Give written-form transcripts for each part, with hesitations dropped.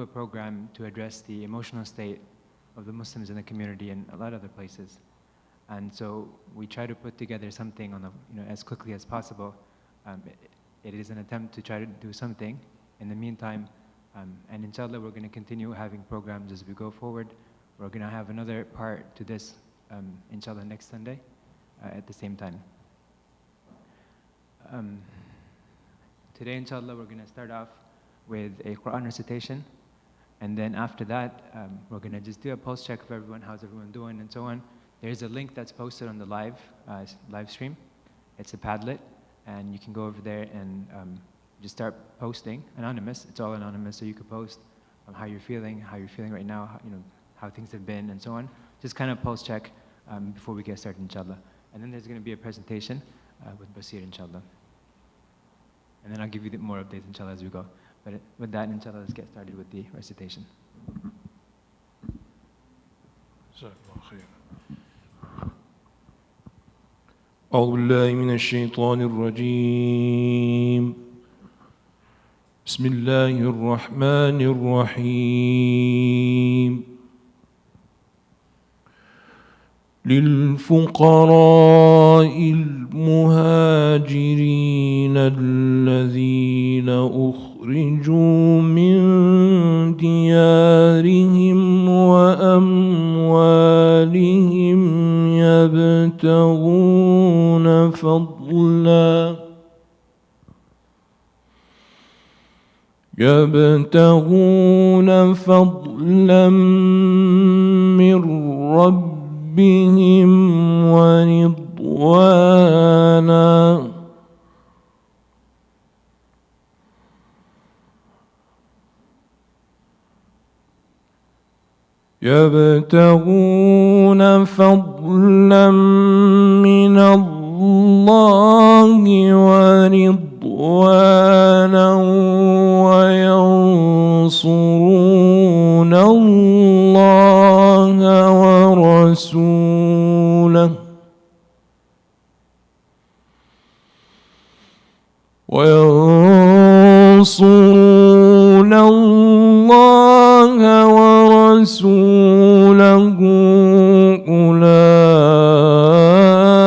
a program to address the emotional state of the Muslims in the community and a lot of other places. And so we try to put together something on as quickly as possible. It is an attempt to try to do something. In the meantime, and inshallah, we're going to continue having programs as we go forward. We're going to have another part to this, inshallah, next Sunday at the same time. Today, inshallah, we're going to start off with a Quran recitation. And then after that, we're going to just do a pulse check of everyone, how's everyone doing, and so on. There's a link that's posted on the live stream. It's a Padlet, and you can go over there and just start posting, anonymous. It's all anonymous, so you could post how you're feeling right now, how things have been, and so on. Just kind of pulse check before we get started, inshallah. And then there's going to be a presentation with Basir, inshallah. And then I'll give you more updates, inshallah, as we go. But with that, inshallah, let's get started with the recitation. أعوذ بالله من الشيطان الرجيم بسم الله الرحمن الرحيم للفقراء المهاجرين الذين أخرجوا من ديارهم وأموالهم يبتغون فضلا من ربهم ورضوانا يبتغون فضلا من الله ورضوانا وينصرون الله ورسوله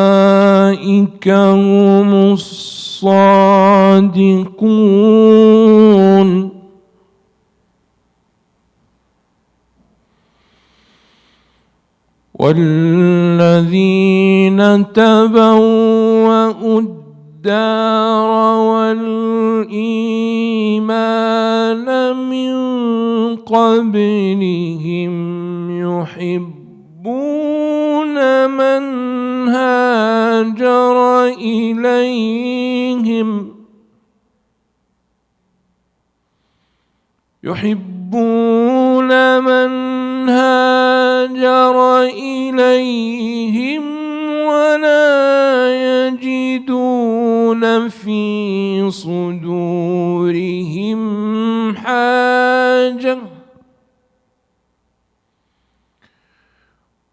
أولئك هم الصادقون والذين تبوأوا الدار والإيمان من قبلهم يحبون من هاجر إليهم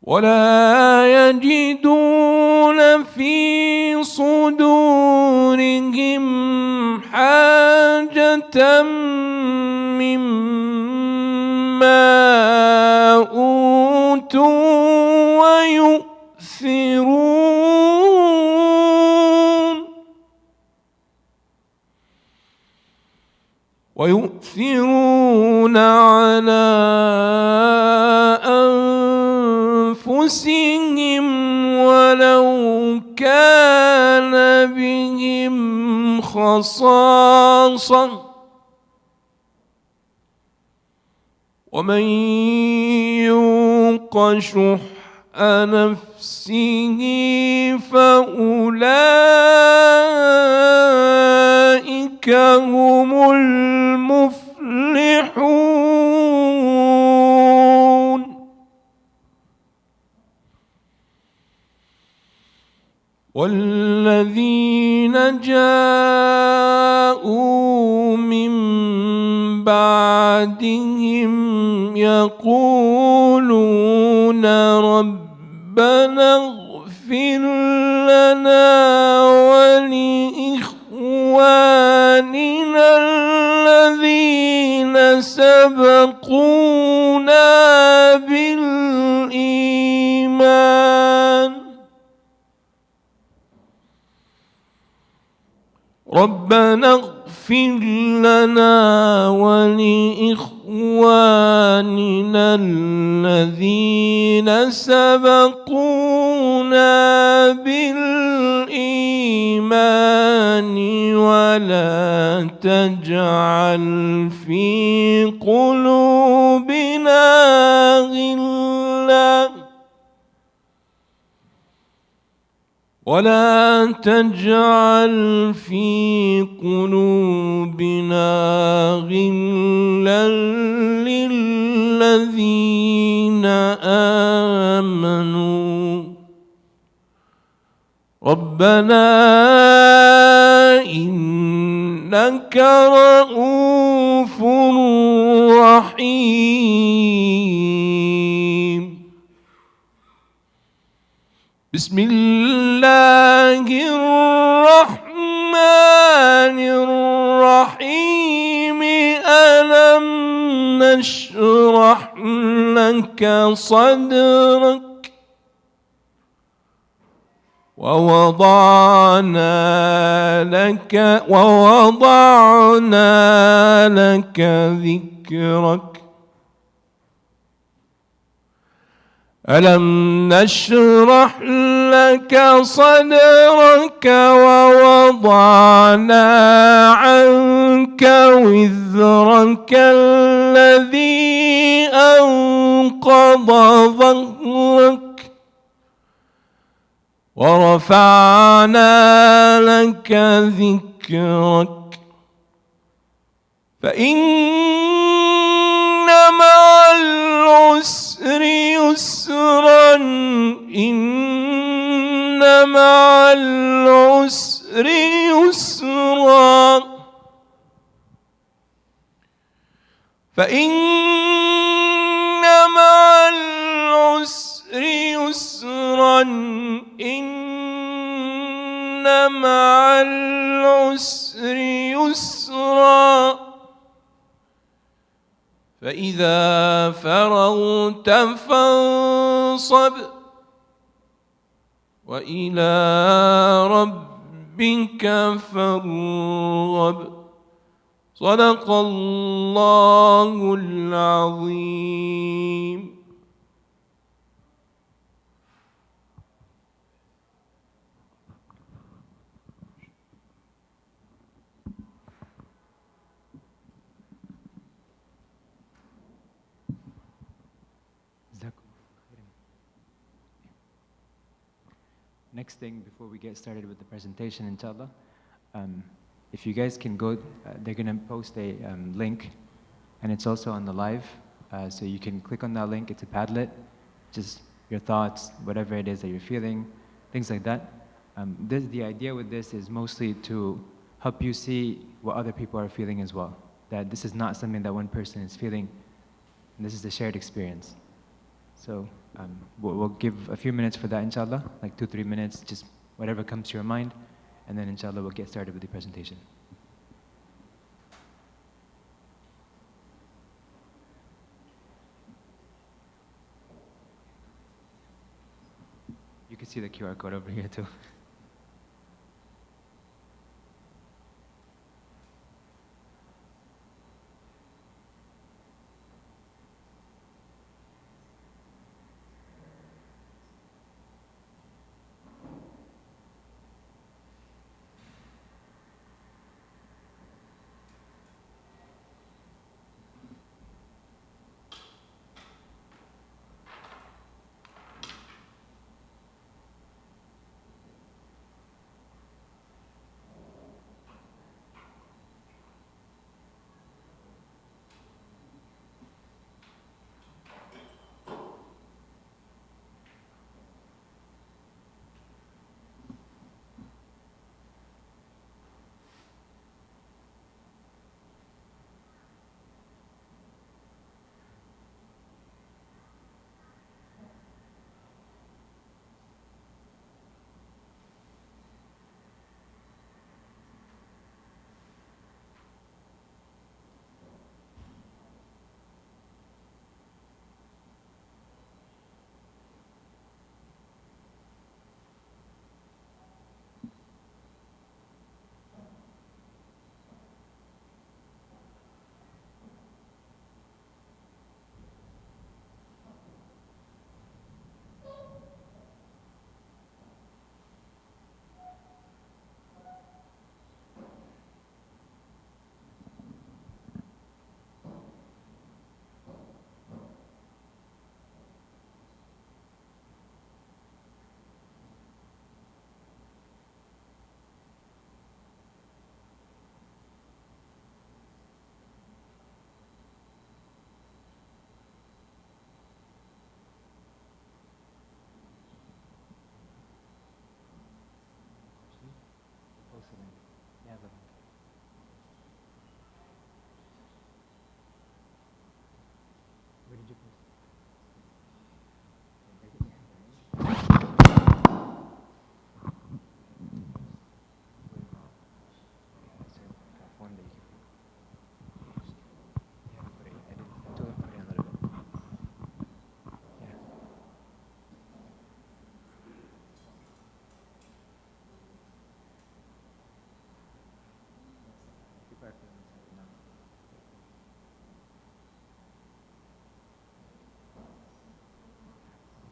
ولا يجدون في صدورهم حاجة مما أوتوا ويؤثرون على أنفسهم ولو كان بهم خصاصة ومن يوق شح نفسه فأولئك هم المفلحون والذين جاءوا من بعدهم يقولون ربنا اغفر لنا ولإخواننا الذين سبقونا بالإيمان ربنا اغفر لنا ولإخواننا الذين سبقونا بالإيمان ولا تجعل في قلوبنا غلا للذين آمنوا ربنا إنك رؤوف رحيم. بسم الله الرحمن الرحيم ألم نشرح لك صدرك ووضعنا لك ذكرك ألم نشرح لك صدرك ووضعنا عنك وزرك الذي أنقض ظهرك ورفعنا لك ذكرك فإن مع العسر يسرا إن مع العسر يسرا فإن مع العسر يسرا إن مع العسر يسرا فإذا فرغت فانصب وإلى ربك فارغب. صدق الله العظيم. Next thing, before we get started with the presentation, inshallah, if you guys can go, they're going to post a link, and it's also on the live, so you can click on that link. It's a Padlet, just your thoughts, whatever it is that you're feeling, things like that. The idea with this is mostly to help you see what other people are feeling as well, that this is not something that one person is feeling, and this is a shared experience. So we'll give a few minutes for that, inshallah, like 2-3 minutes, just whatever comes to your mind, and then inshallah we'll get started with the presentation. You can see the QR code over here too.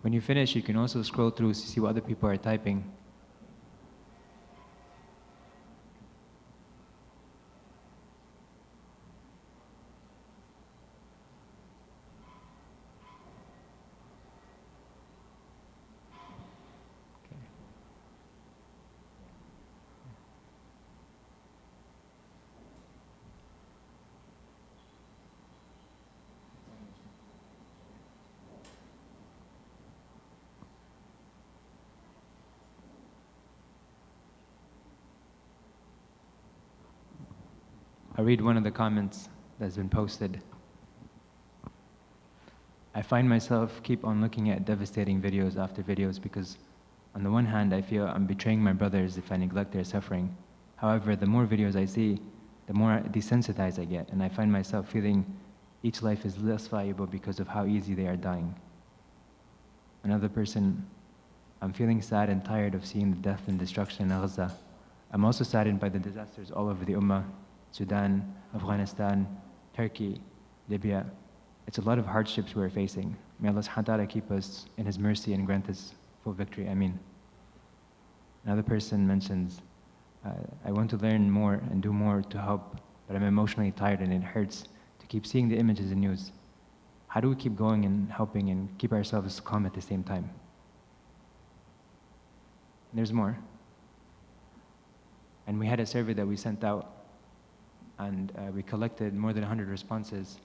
When you finish, you can also scroll through to see what other people are typing. I'll read one of the comments that's been posted. I find myself keep on looking at devastating videos after videos because on the one hand, I feel I'm betraying my brothers if I neglect their suffering. However, the more videos I see, the more desensitized I get, and I find myself feeling each life is less valuable because of how easy they are dying. Another person, I'm feeling sad and tired of seeing the death and destruction in Gaza. I'm also saddened by the disasters all over the Ummah, Sudan, Afghanistan, Turkey, Libya. It's a lot of hardships we're facing. May Allah subhanahu wa ta'ala keep us in His mercy and grant us full victory. Ameen. Another person mentions, I want to learn more and do more to help, but I'm emotionally tired and it hurts to keep seeing the images in news. How do we keep going and helping and keep ourselves calm at the same time? There's more. And we had a survey that we sent out, and we collected more than 100 responses.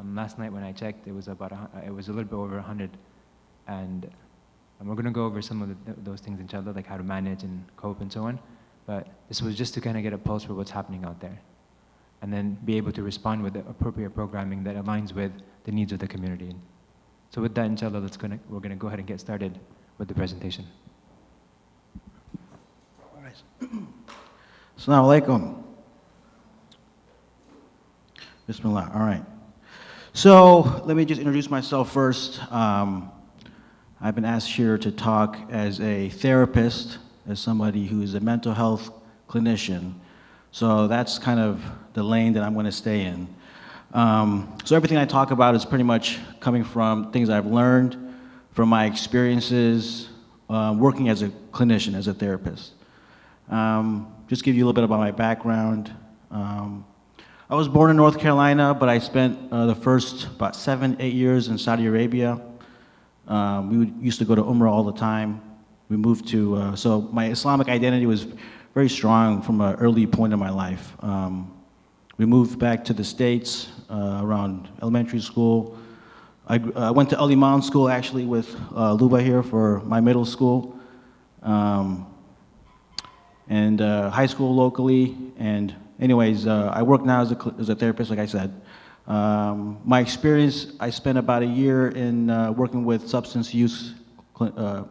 Last night when I checked, it was a little bit over 100. And we're going to go over some of those things, inshallah, like how to manage and cope and so on. But this was just to kind of get a pulse for what's happening out there, and then be able to respond with the appropriate programming that aligns with the needs of the community. So with that, inshallah, we're going to go ahead and get started with the presentation. All right. Assalamu alaikum. Bismillah. All right. So let me just introduce myself first. I've been asked here to talk as a therapist, as somebody who is a mental health clinician. So that's kind of the lane that I'm going to stay in. So everything I talk about is pretty much coming from things I've learned from my experiences working as a clinician, as a therapist. Just give you a little bit about my background. I was born in North Carolina, but I spent the first about 7-8 years in Saudi Arabia. We used to go to Umrah all the time. We moved to, so my Islamic identity was very strong from an early point in my life. We moved back to the States around elementary school. I went to Al Iman school actually with Luba here for my middle school. And high school locally, and anyways, I work now as a therapist, like I said. My experience, I spent about a year in working with substance use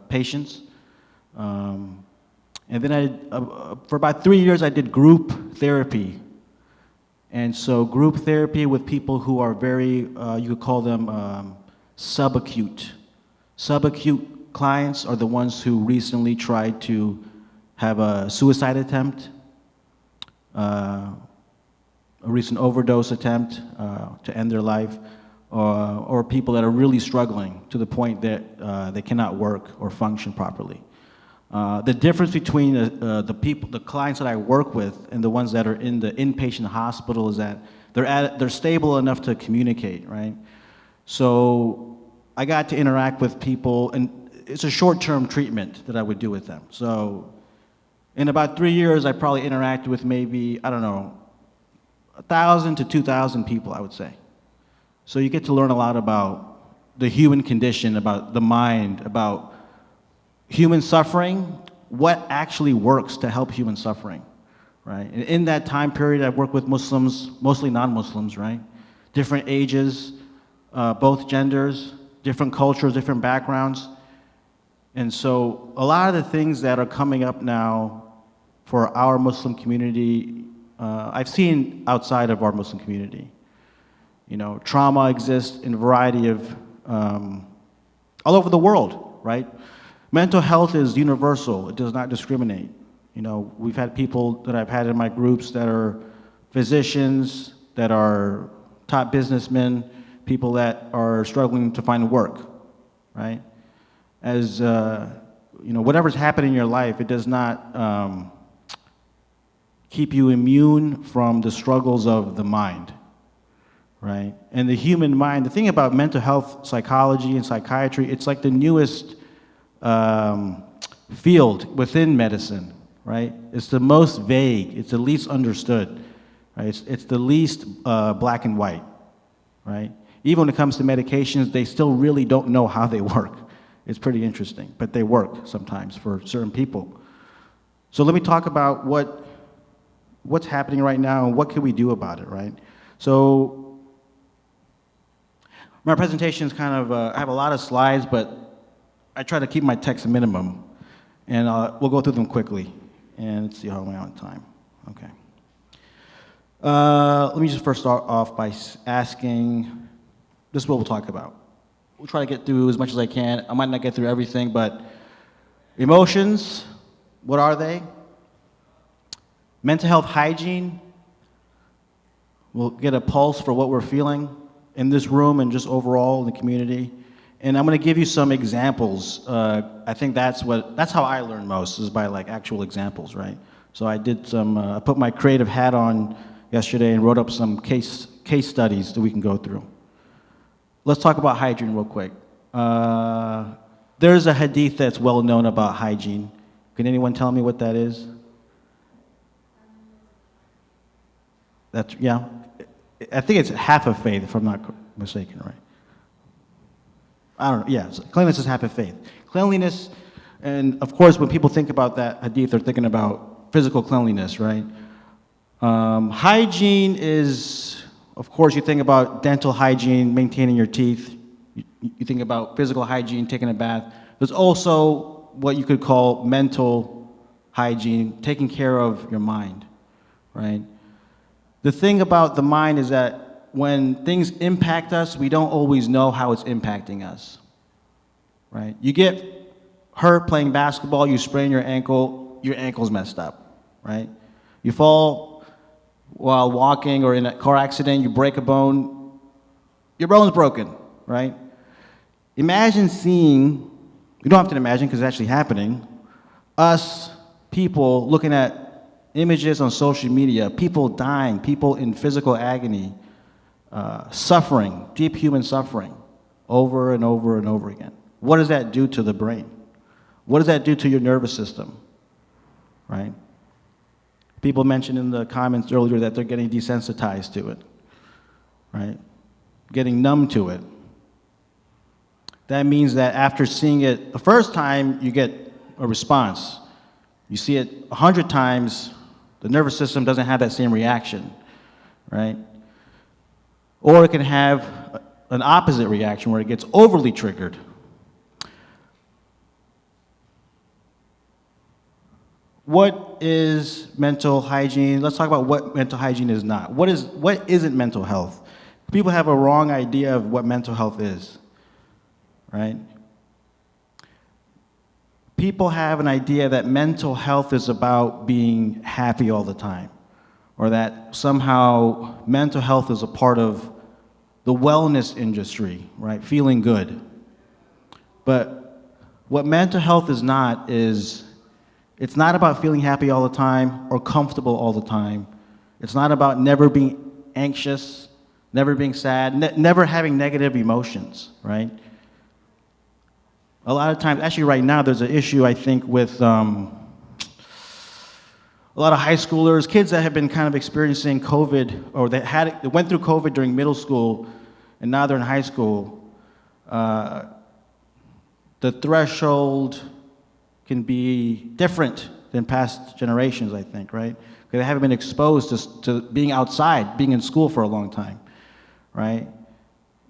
patients. And then for about 3 years, I did group therapy. And so group therapy with people who are very, you could call them subacute. Subacute clients are the ones who recently tried to have a suicide attempt, a recent overdose attempt to end their life, or people that are really struggling to the point that they cannot work or function properly. The difference between the clients that I work with and the ones that are in the inpatient hospital is that they're stable enough to communicate, right? So I got to interact with people, and it's a short-term treatment that I would do with them. So in about 3 years, I probably interacted with maybe, I don't know, 1,000 to 2,000 people, I would say. So you get to learn a lot about the human condition, about the mind, about human suffering, what actually works to help human suffering, right? And in that time period, I've worked with Muslims, mostly non-Muslims, right? Different ages, both genders, different cultures, different backgrounds. And so a lot of the things that are coming up now for our Muslim community, I've seen outside of our Muslim community. You know, trauma exists in a variety of, all over the world, right? Mental health is universal. It does not discriminate. You know, we've had people that I've had in my groups that are physicians, that are top businessmen, people that are struggling to find work, right? as whatever's happening in your life, it does not keep you immune from the struggles of the mind, right? And the human mind, the thing about mental health psychology and psychiatry, it's like the newest field within medicine, right? It's the most vague, it's the least understood, right? It's the least black and white, right? Even when it comes to medications, they still really don't know how they work. It's pretty interesting, but they work sometimes for certain people. So let me talk about what's happening right now and what can we do about it, right? So my presentation is kind of, I have a lot of slides, but I try to keep my text a minimum, and we'll go through them quickly, and let's see how am I on time. Okay. Let me just first start off by asking, this is what we'll talk about. We'll try to get through as much as I can. I might not get through everything, but emotions, what are they? Mental health hygiene, we'll get a pulse for what we're feeling in this room and just overall in the community. And I'm going to give you some examples. I think that's how I learn most, is by like actual examples, right? So I did I put my creative hat on yesterday and wrote up some case studies that we can go through. Let's talk about hygiene real quick. There's a hadith that's well known about hygiene. Can anyone tell me what that is? Yeah. I think it's half of faith, if I'm not mistaken, right? I don't know. Yeah, so cleanliness is half of faith. Cleanliness, and of course, when people think about that hadith, they're thinking about physical cleanliness, right? Hygiene is, of course, you think about dental hygiene, maintaining your teeth. You think about physical hygiene, taking a bath. There's also what you could call mental hygiene, taking care of your mind, right? The thing about the mind is that when things impact us, we don't always know how it's impacting us, right? You get hurt playing basketball, you sprain your ankle's messed up, right? You fall while walking or in a car accident, you break a bone, your bone's broken, right? Imagine seeing, you don't have to imagine because it's actually happening, us people looking at images on social media, people dying, people in physical agony, suffering, deep human suffering, over and over and over again. What does that do to the brain? What does that do to your nervous system, right? People mentioned in the comments earlier that they're getting desensitized to it, right? Getting numb to it. That means that after seeing it the first time, you get a response. You see it 100 times, the nervous system doesn't have that same reaction, right? Or it can have an opposite reaction where it gets overly triggered. What is mental hygiene? Let's talk about what mental hygiene is not. What isn't mental health? People have a wrong idea of what mental health is, right? People have an idea that mental health is about being happy all the time, or that somehow mental health is a part of the wellness industry, right? Feeling good. But what mental health is not is, it's not about feeling happy all the time or comfortable all the time. It's not about never being anxious, never being sad, never having negative emotions, right? A lot of times, actually right now, there's an issue, I think, with a lot of high schoolers, kids that have been kind of experiencing COVID, or they went through COVID during middle school, and now they're in high school. The threshold can be different than past generations, I think, right? Because they haven't been exposed to being outside, being in school for a long time, right?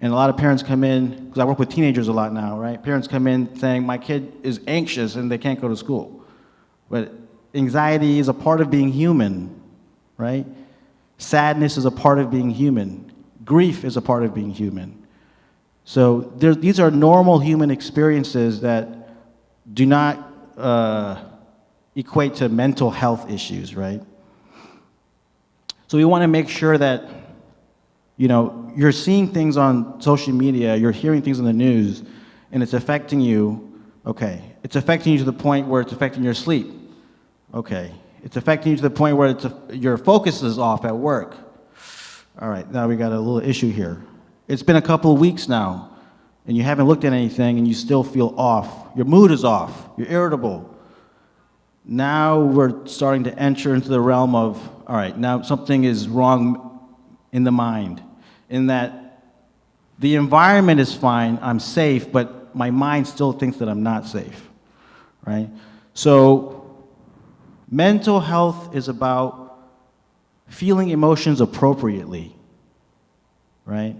And a lot of parents come in, because I work with teenagers a lot now, right? Parents come in saying, my kid is anxious and they can't go to school. But anxiety is a part of being human, right? Sadness is a part of being human. Grief is a part of being human. So these are normal human experiences that do not equate to mental health issues, right? So we want to make sure that, you're seeing things on social media, you're hearing things in the news, and it's affecting you, Okay. It's affecting you to the point where it's affecting your sleep. Okay. It's affecting you to the point where your focus is off at work. All right, now we got a little issue here. It's been a couple of weeks now, and you haven't looked at anything, and you still feel off. Your mood is off. You're irritable. Now we're starting to enter into the realm of, all right, now something is wrong in the mind, in that the environment is fine, I'm safe, but my mind still thinks that I'm not safe, right? So mental health is about feeling emotions appropriately, right?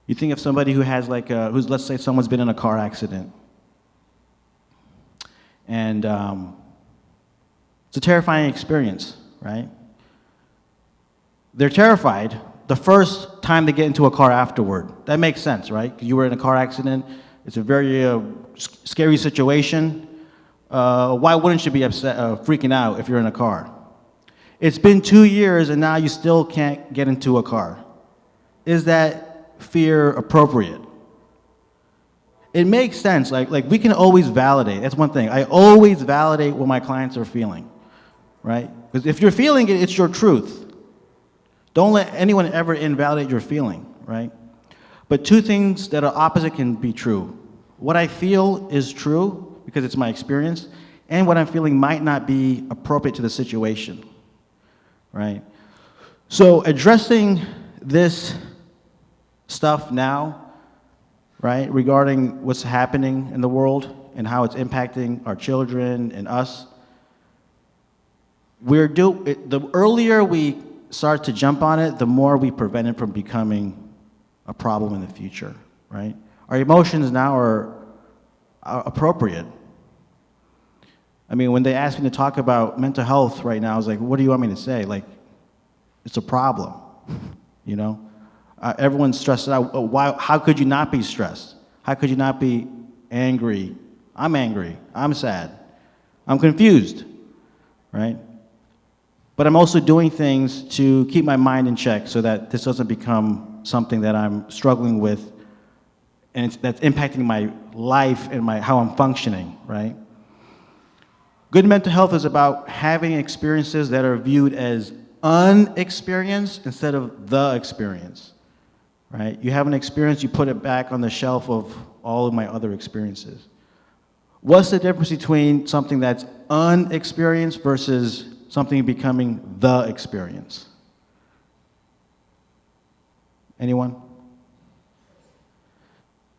You think of somebody who has let's say someone's been in a car accident, and it's a terrifying experience, right? They're terrified the first time they get into a car afterward. That makes sense, right? You were in a car accident. It's a very scary situation. Why wouldn't you be upset, freaking out if you're in a car? It's been 2 years and now you still can't get into a car. Is that fear appropriate? It makes sense. Like we can always validate. That's one thing. I always validate what my clients are feeling, right? Because if you're feeling it, it's your truth. Don't let anyone ever invalidate your feeling, right? But two things that are opposite can be true. What I feel is true because it's my experience, and what I'm feeling might not be appropriate to the situation, right? So addressing this stuff now, right, regarding what's happening in the world and how it's impacting our children and us, the earlier we start to jump on it, the more we prevent it from becoming a problem in the future, right? Our emotions now are appropriate. I mean, when they ask me to talk about mental health right now, I was like, what do you want me to say? Like, it's a problem, you know? Everyone's stressed out. How could you not be stressed? How could you not be angry? I'm sad, I'm confused, right? But I'm also doing things to keep my mind in check so that this doesn't become something that I'm struggling with and that's impacting my life and how I'm functioning, right? Good mental health is about having experiences that are viewed as unexperienced instead of the experience, right? You have an experience, you put it back on the shelf of all of my other experiences. What's the difference between something that's unexperienced versus something becoming the experience? Anyone?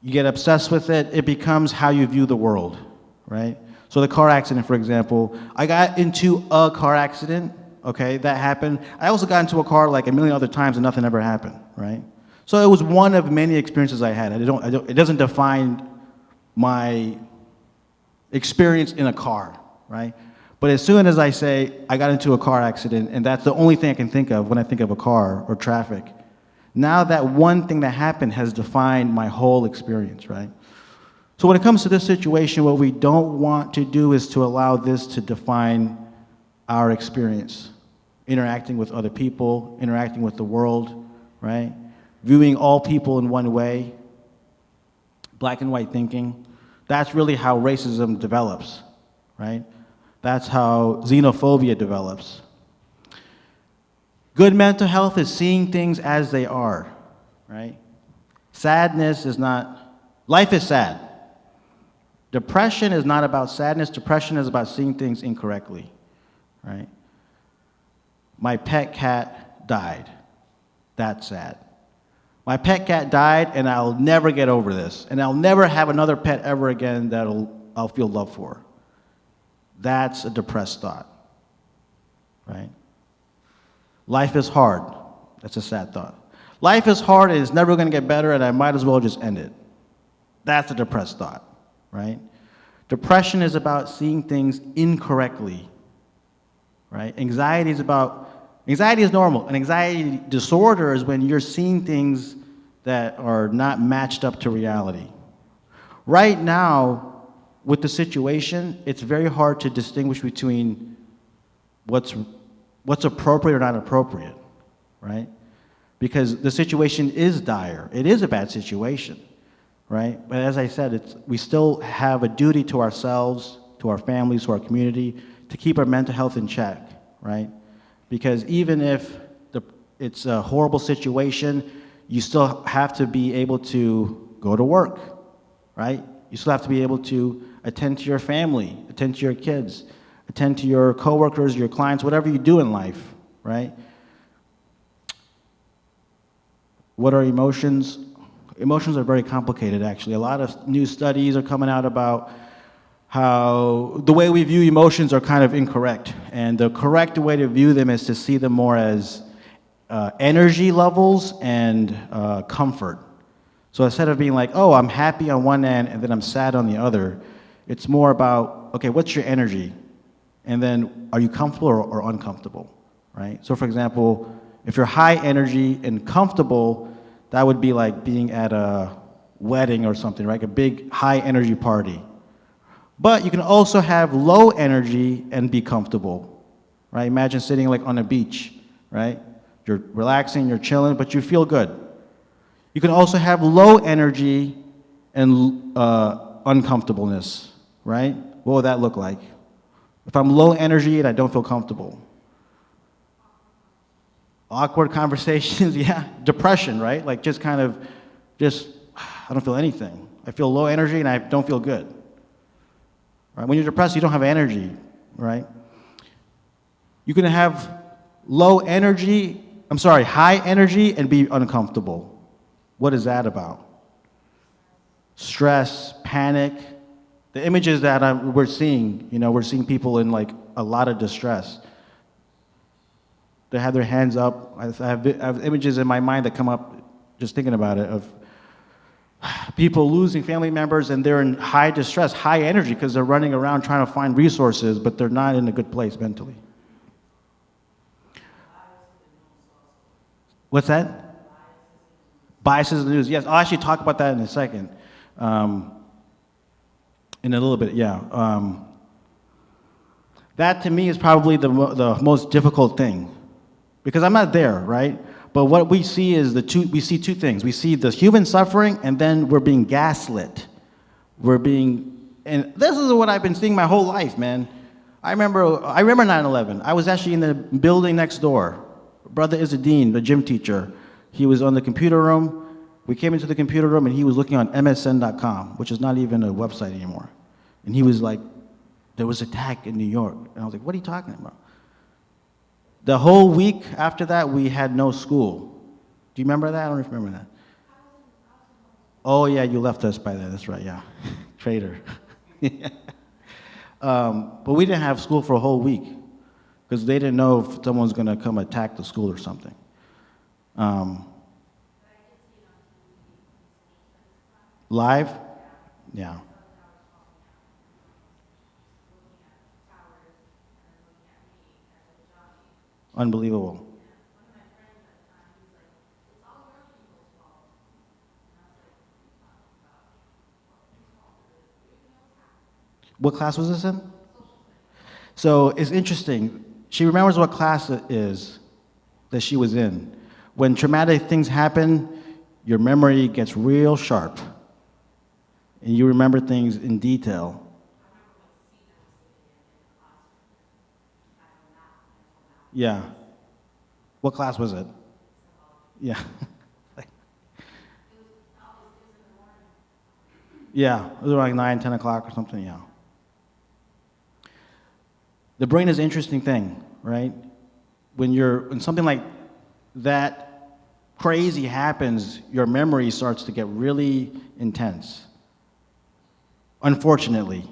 You get obsessed with it, it becomes how you view the world, right? So the car accident, for example, I got into a car accident, okay, that happened. I also got into a car like a million other times and nothing ever happened, right? So it was one of many experiences I had. It doesn't define my experience in a car, right? But as soon as I say I got into a car accident, and that's the only thing I can think of when I think of a car or traffic, now that one thing that happened has defined my whole experience, right? So when it comes to this situation, what we don't want to do is to allow this to define our experience, interacting with other people, interacting with the world, right? Viewing all people in one way, black and white thinking. That's really how racism develops, right? That's how xenophobia develops. Good mental health is seeing things as they are, right? Sadness is not, life is sad. Depression is not about sadness. Depression is about seeing things incorrectly, right? My pet cat died. That's sad. My pet cat died, and I'll never get over this. And I'll never have another pet ever again that I'll feel love for. That's a depressed thought, right? Life is hard. That's a sad thought. Life is hard, and it's never going to get better, and I might as well just end it. That's a depressed thought, right? Depression is about seeing things incorrectly, right? Anxiety is normal. An anxiety disorder is when you're seeing things that are not matched up to reality. Right now, with the situation, it's very hard to distinguish between what's appropriate or not appropriate, right? Because the situation is dire. It is a bad situation. right? But as I said, we still have a duty to ourselves, to our families, to our community, to keep our mental health in check, right? Because even if it's a horrible situation, you still have to be able to go to work, right? You still have to be able to attend to your family, attend to your kids, attend to your coworkers, your clients, whatever you do in life, right? What are emotions? Emotions are very complicated, actually. A lot of new studies are coming out about how the way we view emotions are kind of incorrect. And the correct way to view them is to see them more as energy levels and comfort. So instead of being like, oh, I'm happy on one end and then I'm sad on the other, it's more about, okay, what's your energy? And then are you comfortable or uncomfortable, right? So for example, if you're high energy and comfortable, that would be like being at a wedding or something, right? A big high energy party. But you can also have low energy and be comfortable, right? Imagine sitting like on a beach, right? You're relaxing, you're chilling, but you feel good. You can also have low energy and uncomfortableness, right? What would that look like? If I'm low energy and I don't feel comfortable. Awkward conversations, yeah. Depression, right? Like just kind of, I don't feel anything. I feel low energy and I don't feel good. Right? When you're depressed, you don't have energy, right? You can have high energy and be uncomfortable. What is that about? Stress, panic. The images that we're seeing, we're seeing people in like a lot of distress. They have their hands up. I have images in my mind that come up just thinking about it of people losing family members and they're in high distress, high energy because they're running around trying to find resources, but they're not in a good place mentally. What's that? Biases in the news. Yes, I'll actually talk about that in a second. In a little bit, yeah. That to me is probably the most difficult thing because I'm not there, right? But what we see is we see two things. We see the human suffering and then we're being gaslit. And this is what I've been seeing my whole life, man. I remember 9/11. I was actually in the building next door. Brother Izzadeen, the gym teacher, he was on the computer room. We came into the computer room and he was looking on MSN.com, which is not even a website anymore. And he was like, there was an attack in New York. And I was like, what are you talking about? The whole week after that, we had no school. Do you remember that? I don't know if you remember that. Oh, yeah, you left us by then. That's right, yeah. Traitor. But we didn't have school for a whole week because they didn't know if someone was going to come attack the school or something. Live? Yeah. Unbelievable. What class was this in? So it's interesting. She remembers what class it is that she was in. When traumatic things happen, your memory gets real sharp. And you remember things in detail. Yeah. What class was it? Yeah. Yeah, it was like 9, 10 o'clock or something, yeah. The brain is an interesting thing, right? When something like that crazy happens, your memory starts to get really intense. Unfortunately,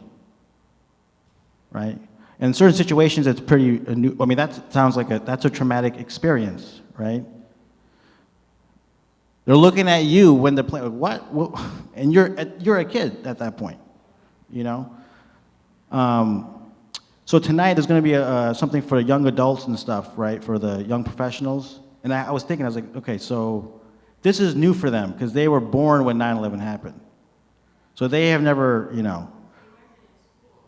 right? And in certain situations, it's pretty new. I mean, that sounds like that's a traumatic experience, right? They're looking at you when they're playing. What? And you're a kid at that point, you know. So tonight there's going to be something for young adults and stuff, right? For the young professionals. And I was thinking, I was like, okay, so this is new for them because they were born when 9/11 happened. So they have never,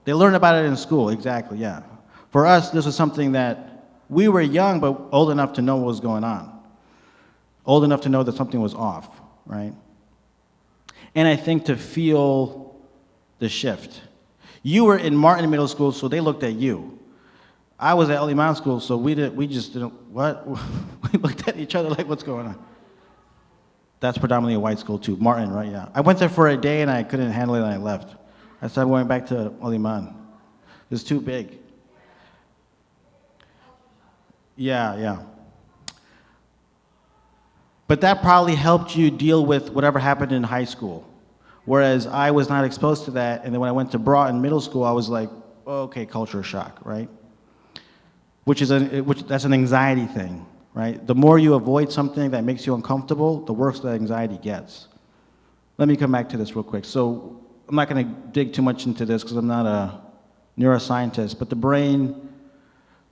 they learned about it in school, exactly, yeah. For us, this was something that we were young, but old enough to know what was going on. Old enough to know that something was off, right? and I think to feel the shift. You were in Martin Middle School, so they looked at you. I was at Al-Iman School, so we just didn't, what? We looked at each other like, what's going on? That's predominantly a white school too, Martin, right, yeah. I went there for a day and I couldn't handle it and I left. I started going back to Al-Iman. It was too big. Yeah. But that probably helped you deal with whatever happened in high school. Whereas I was not exposed to that, and then when I went to Broughton Middle School, I was like, okay, culture shock, right? That's an anxiety thing, right? The more you avoid something that makes you uncomfortable, the worse the anxiety gets. Let me come back to this real quick. So I'm not going to dig too much into this because I'm not a neuroscientist, but the brain,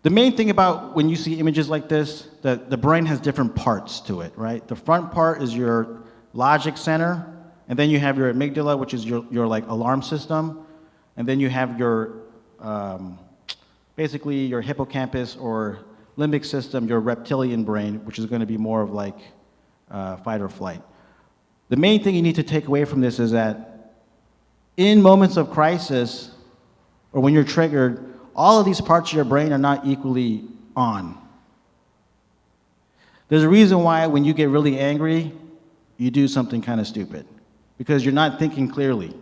the main thing about when you see images like this, that the brain has different parts to it, right? The front part is your logic center, and then you have your amygdala, which is your like alarm system, and then you have your basically your hippocampus or limbic system, your reptilian brain, which is going to be more of like fight or flight. The main thing you need to take away from this is that in moments of crisis, or when you're triggered, all of these parts of your brain are not equally on. There's a reason why when you get really angry, you do something kind of stupid, because you're not thinking clearly.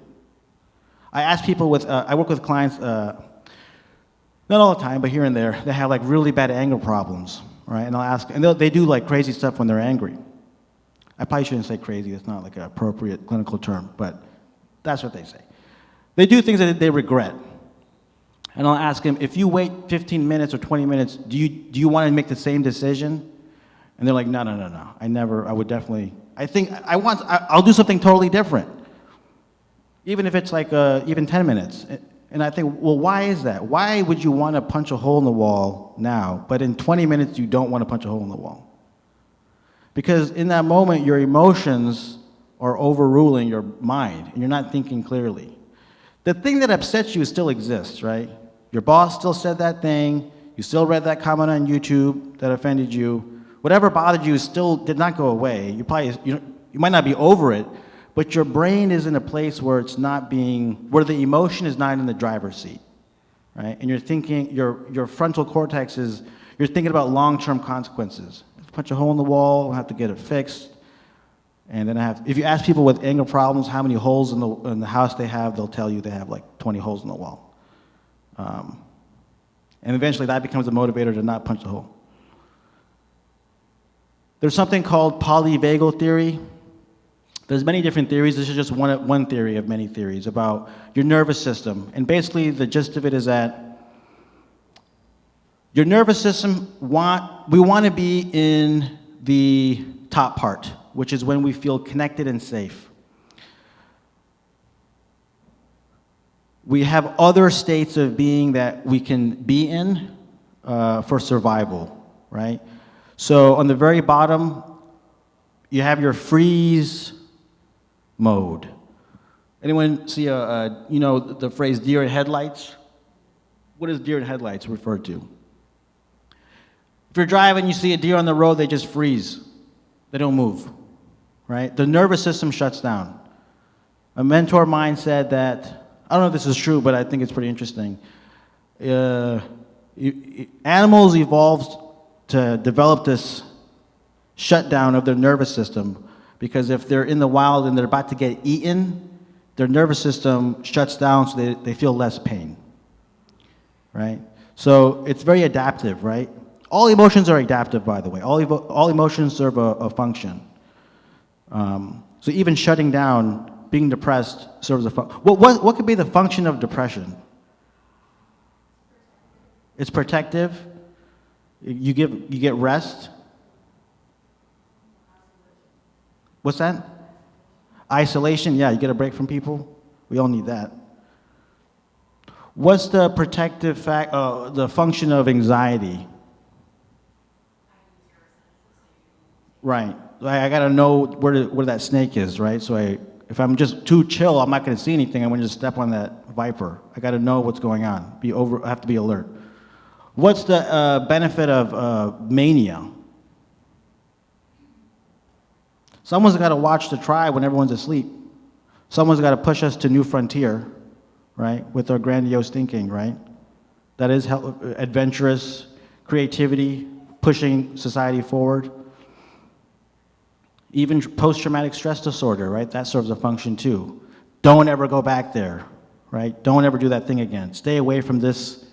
I ask people I work with clients, not all the time, but here and there, they have like really bad anger problems, right? And I'll ask, and they do like crazy stuff when they're angry. I probably shouldn't say crazy, it's not like an appropriate clinical term, but that's what they say. They do things that they regret. And I'll ask them, if you wait 15 minutes or 20 minutes, do you want to make the same decision? And they're like, no. I would definitely, I'll do something totally different. Even if it's like, even 10 minutes. And I think, well, why is that? Why would you want to punch a hole in the wall now, but in 20 minutes you don't want to punch a hole in the wall? Because in that moment, your emotions are overruling your mind, and you're not thinking clearly. The thing that upsets you still exists, right? Your boss still said that thing, you still read that comment on YouTube that offended you. Whatever bothered you still did not go away. You might not be over it, but your brain is in a place where where the emotion is not in the driver's seat, right? And you're thinking, your frontal cortex you're thinking about long-term consequences. Punch a hole in the wall, I'll have to get it fixed. And then if you ask people with anger problems how many holes in the house they have, they'll tell you they have like 20 holes in the wall. And eventually that becomes a motivator to not punch a hole. There's something called polyvagal theory. There's many different theories. This is just one theory of many theories about your nervous system. And basically the gist of it is that your nervous system, we want to be in the top part, which is when we feel connected and safe. We have other states of being that we can be in for survival, right? So on the very bottom, you have your freeze mode. Anyone see the phrase deer in headlights? What does deer in headlights refer to? If you're driving, you see a deer on the road, they just freeze. They don't move, right? The nervous system shuts down. A mentor of mine said that, I don't know if this is true, but I think it's pretty interesting. Animals evolved to develop this shutdown of their nervous system because if they're in the wild and they're about to get eaten, their nervous system shuts down so they feel less pain, right? So it's very adaptive, right? All emotions are adaptive, by the way. All emotions serve a function. So even shutting down, being depressed, serves a function. What could be the function of depression? It's protective. You get rest. What's that? Isolation. Yeah, you get a break from people. We all need that. What's the protective the function of anxiety? Right. I got to know where that snake is, right? So if I'm just too chill, I'm not going to see anything. I'm going to just step on that viper. I got to know what's going on. I have to be alert. What's the benefit of mania? Someone's got to watch the tribe when everyone's asleep. Someone's got to push us to new frontier, right, with our grandiose thinking, right? That is adventurous, creativity, pushing society forward. Even post-traumatic stress disorder, right? That serves a function too. Don't ever go back there, right? Don't ever do that thing again. Stay away from this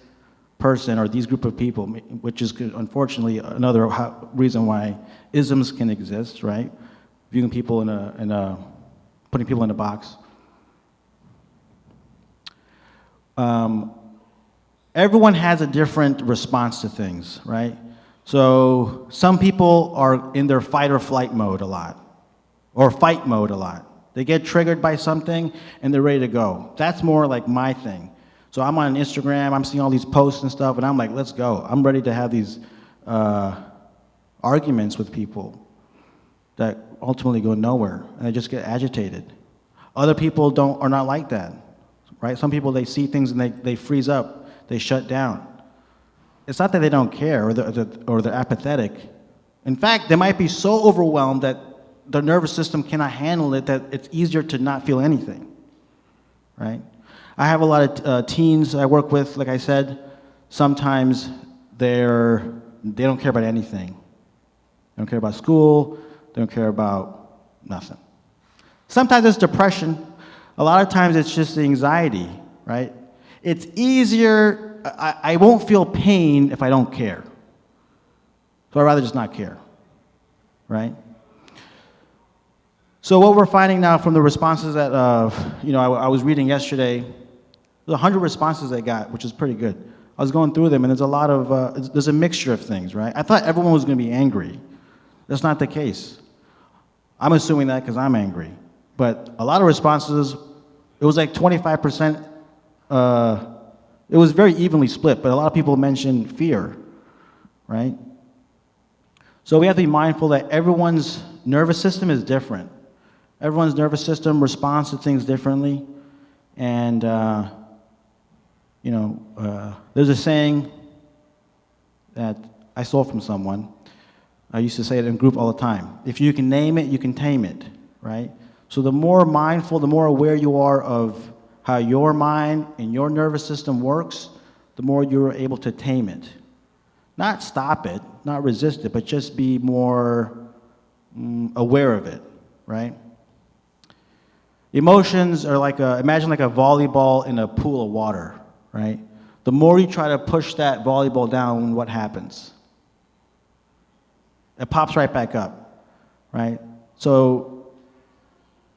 person or these group of people, which is unfortunately another reason why isms can exist, right? Viewing people putting people in a box. Everyone has a different response to things, right? So some people are in their fight or flight mode a lot, or fight mode a lot. They get triggered by something and they're ready to go. That's more like my thing. So I'm on Instagram, I'm seeing all these posts and stuff, and I'm like, let's go. I'm ready to have these arguments with people that ultimately go nowhere, and I just get agitated. Other people are not like that, right? Some people, they see things and they freeze up, they shut down. It's not that they don't care or they're apathetic. In fact, they might be so overwhelmed that their nervous system cannot handle it that it's easier to not feel anything, right? I have a lot of teens I work with, like I said. Sometimes they don't care about anything. They don't care about school, they don't care about nothing. Sometimes it's depression. A lot of times it's just anxiety, right? It's easier, I won't feel pain if I don't care. So I'd rather just not care, right? So what we're finding now from the responses that, I was reading yesterday, there's 100 responses I got, which is pretty good. I was going through them, and there's a lot of, there's a mixture of things, right? I thought everyone was going to be angry. That's not the case. I'm assuming that because I'm angry. But a lot of responses, it was like 25%, it was very evenly split, but a lot of people mentioned fear, right? So we have to be mindful that everyone's nervous system is different. Everyone's nervous system responds to things differently. And, there's a saying that I stole from someone. I used to say it in group all the time. If you can name it, you can tame it, right? So the more mindful, the more aware you are of how your mind and your nervous system works, the more you're able to tame it. Not stop it, not resist it, but just be more aware of it, right? Emotions are imagine like a volleyball in a pool of water, right? The more you try to push that volleyball down, what happens? It pops right back up, right? So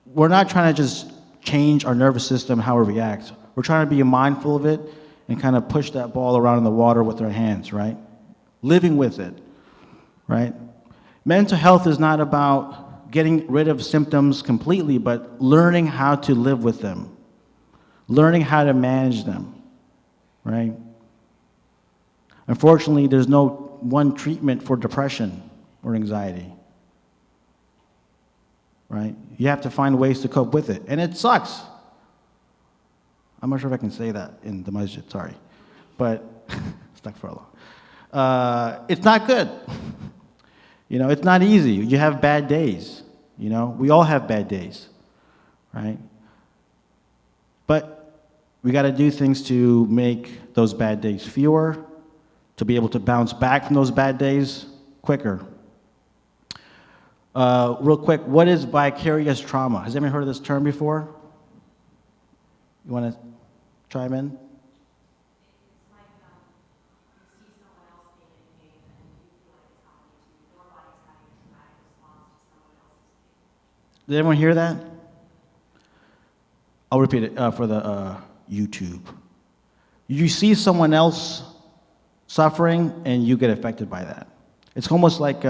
we're not trying to just change our nervous system, how it reacts. We're trying to be mindful of it and kind of push that ball around in the water with our hands, right? Living with it, right? Mental health is not about getting rid of symptoms completely, but learning how to live with them, learning how to manage them, right? Unfortunately, there's no one treatment for depression or anxiety, right? You have to find ways to cope with it, and it sucks. I'm not sure if I can say that in the masjid, sorry, but stuck for a long. It's not good. It's not easy. You have bad days. We all have bad days, right? But we got to do things to make those bad days fewer, to be able to bounce back from those bad days quicker. Real quick, what is vicarious trauma? Has anyone heard of this term before? You want to chime in? Did everyone hear that? I'll repeat it for the YouTube. You see someone else suffering and you get affected by that. It's almost like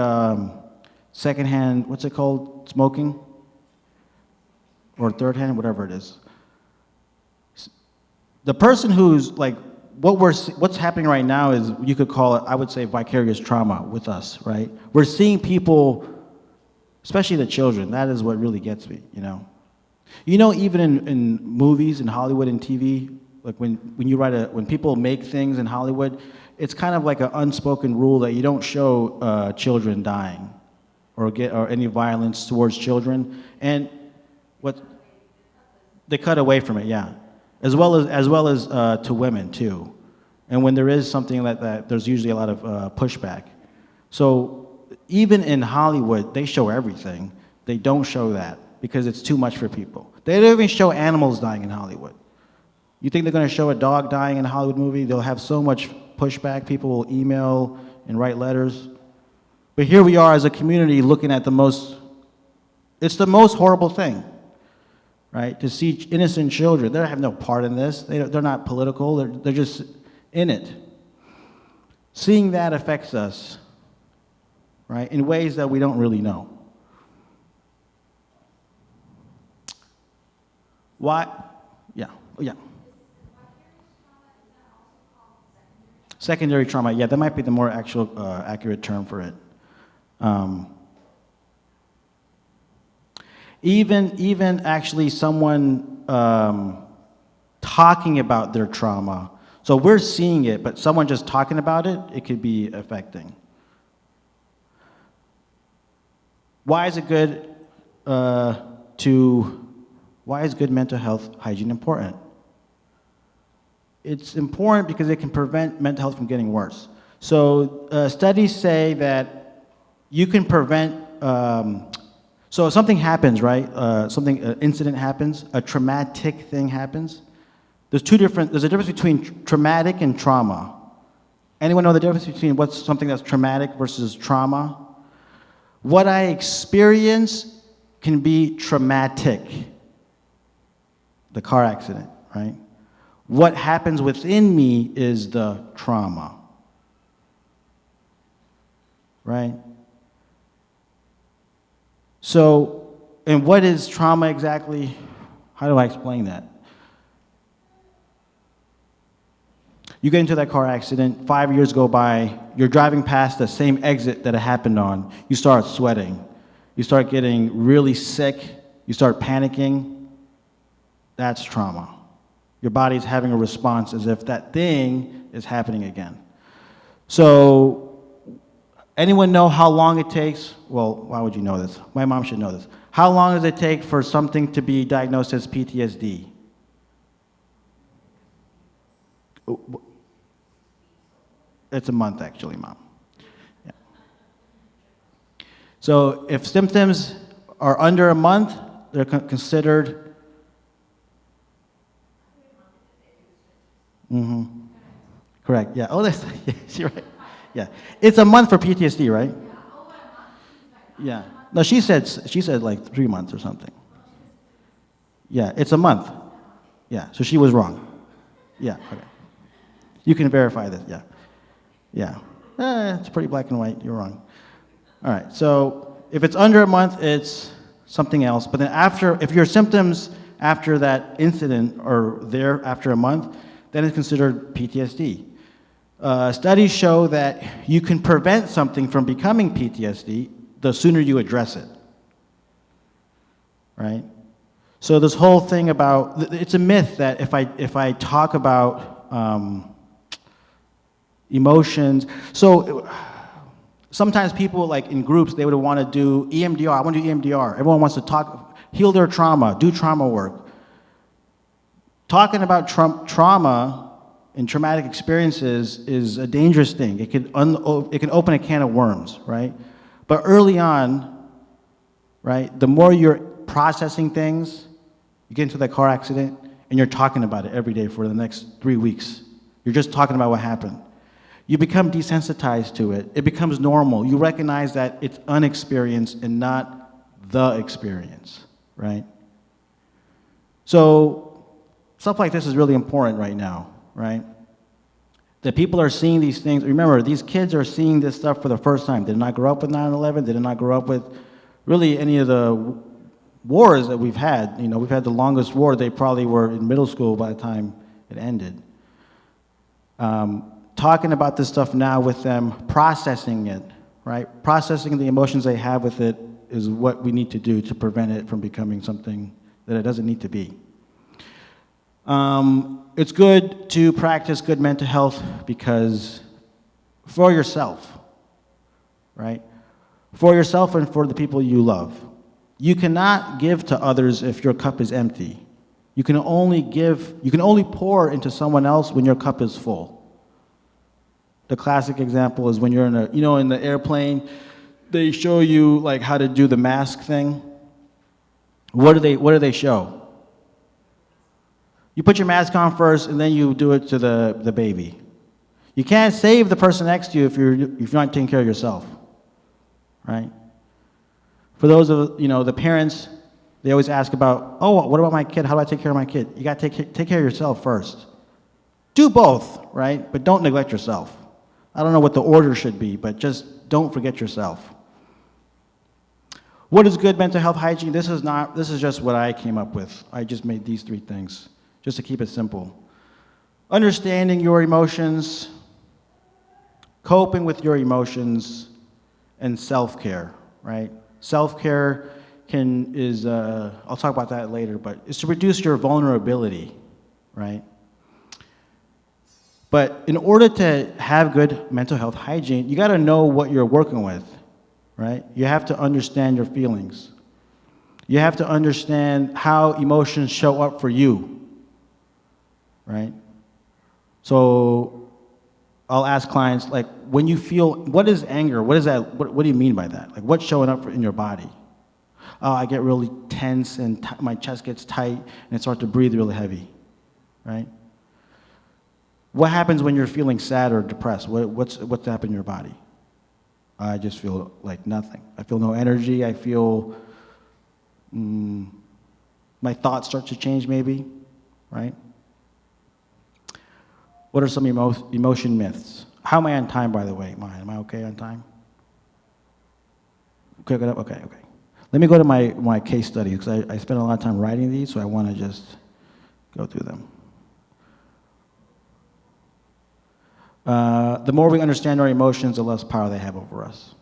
secondhand, what's it called? Smoking? Or third hand, whatever it is. The person who's what's happening right now is, you could call it, I would say, vicarious trauma with us, right? We're seeing people, especially the children, that is what really gets me, even in movies, in Hollywood and TV, like when people make things in Hollywood, it's kind of like an unspoken rule that you don't show children dying or any violence towards children. And what? They cut away from it, yeah. As well as to women too. And when there is something like that, there's usually a lot of pushback. So even in Hollywood, they show everything. They don't show that because it's too much for people. They don't even show animals dying in Hollywood. You think they're going to show a dog dying in a Hollywood movie? They'll have so much pushback. People will email and write letters. But here we are as a community looking at it's the most horrible thing, right? To see innocent children. They have no part in this. They're not political. They're just in it. Seeing that affects us, right, in ways that we don't really know. Why? Yeah. Secondary trauma, yeah, that might be the more accurate term for it. Even actually someone talking about their trauma, so we're seeing it, but someone just talking about it, it could be affecting. Why is good mental health hygiene important? It's important because it can prevent mental health from getting worse. So studies say that you can prevent, so if something happens, right? An incident happens, a traumatic thing happens. There's a difference between traumatic and trauma. Anyone know the difference between what's something that's traumatic versus trauma? What I experience can be traumatic. The car accident, right? What happens within me is the trauma, right? So, and what is trauma exactly? How do I explain that? You get into that car accident, 5 years go by, you're driving past the same exit that it happened on, you start sweating, you start getting really sick, you start panicking. That's trauma. Your body's having a response as if that thing is happening again. So, anyone know how long it takes? Well, why would you know this? My mom should know this. How long does it take for something to be diagnosed as PTSD? It's a month, actually, Mom. Yeah. So, if symptoms are under a month, they're considered. Correct. Yeah. Oh, that's yes, you're right. Yeah. It's a month for PTSD, right? Yeah. No, she said like 3 months or something. Yeah, it's a month. Yeah. So she was wrong. Yeah. Okay. You can verify this. Yeah. Yeah. It's pretty black and white. You're wrong. All right. So if it's under a month, it's something else. But then if your symptoms after that incident are there after a month, then it's considered PTSD. Studies show that you can prevent something from becoming PTSD the sooner you address it, right? So this whole thing about, it's a myth that if I talk about emotions, so sometimes people like in groups, they would want to do EMDR, I want to do EMDR. Everyone wants to heal their trauma, do trauma work. Talking about trauma and traumatic experiences is a dangerous thing. It can open a can of worms, right? But early on, right, the more you're processing things, you get into that car accident, and you're talking about it every day for the next 3 weeks. You're just talking about what happened. You become desensitized to it. It becomes normal. You recognize that it's unexperienced and not the experience, right? So stuff like this is really important right now, right? That people are seeing these things. Remember, these kids are seeing this stuff for the first time. They did not grow up with 9/11. They did not grow up with really any of the wars that we've had. You know, we've had the longest war. They probably were in middle school by the time it ended. Talking about this stuff now with them, processing it, right? Processing the emotions they have with it is what we need to do to prevent it from becoming something that it doesn't need to be. It's good to practice good mental health because for yourself, right? For yourself and for the people you love. You cannot give to others if your cup is empty. You can only pour into someone else when your cup is full. The classic example is when you're in the airplane, they show you like how to do the mask thing. What do they show? You put your mask on first, and then you do it to the baby. You can't save the person next to you if you're not taking care of yourself, right? For those of the parents, they always ask about, oh, what about my kid? How do I take care of my kid? You got to take care of yourself first. Do both, right? But don't neglect yourself. I don't know what the order should be, but just don't forget yourself. What is good mental health hygiene? This is just what I came up with. I just made these 3 things, just to keep it simple. Understanding your emotions, coping with your emotions, and self-care, right? Self-care I'll talk about that later, but it's to reduce your vulnerability, right? But in order to have good mental health hygiene, you got to know what you're working with, right? You have to understand your feelings. You have to understand how emotions show up for you, right? So I'll ask clients, like, when you feel, what is anger? What is that? What do you mean by that? Like, what's showing up in your body? Oh, I get really tense and my chest gets tight and it starts to breathe really heavy, right? What happens when you're feeling sad or depressed? What's happening in your body? I just feel like nothing. I feel no energy. I feel my thoughts start to change maybe, right? What are some emotion myths? How am I on time, by the way? Am I okay on time? Okay. Let me go to my case study, because I spent a lot of time writing these, so I want to just go through them. The more we understand our emotions, the less power they have over us.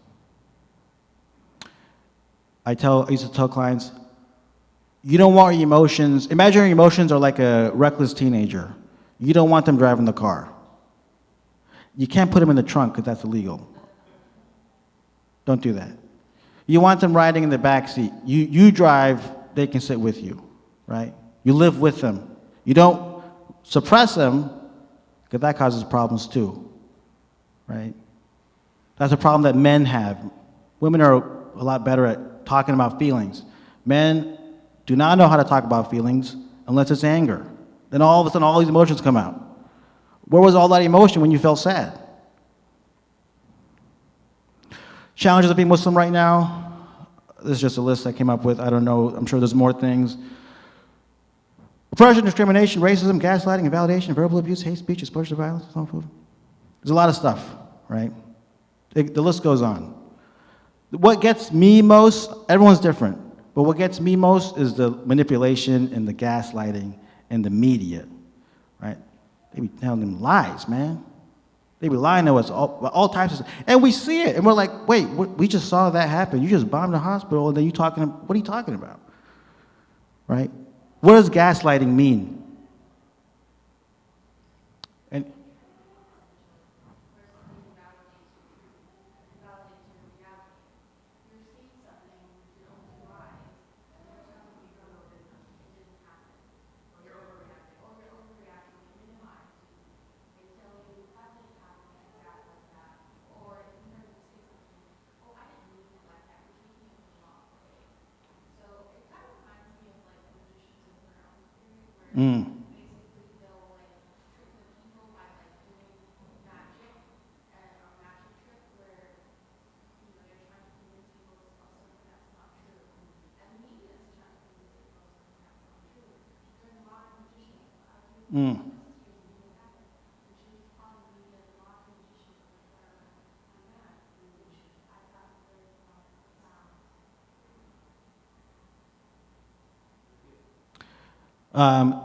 I used to tell clients, you don't want your emotions, imagine your emotions are like a reckless teenager. You don't want them driving the car. You can't put them in the trunk because that's illegal. Don't do that. You want them riding in the back seat. You drive, they can sit with you, right? You live with them. You don't suppress them, because that causes problems too, right? That's a problem that men have. Women are a lot better at talking about feelings. Men do not know how to talk about feelings unless it's anger. Then all of a sudden, all these emotions come out. Where was all that emotion when you felt sad? Challenges of being Muslim right now. This is just a list I came up with. I don't know. I'm sure there's more things. Oppression, discrimination, racism, gaslighting, invalidation, verbal abuse, hate speech, exposure to violence, and so forth. There's a lot of stuff, right? The list goes on. What gets me most, everyone's different, but what gets me most is the manipulation and the gaslighting and the media, right? They be telling them lies, man. They be lying to us, all types of stuff. And we see it, and we're like, wait, we just saw that happen. You just bombed the hospital, and then what are you talking about? Right? What does gaslighting mean? And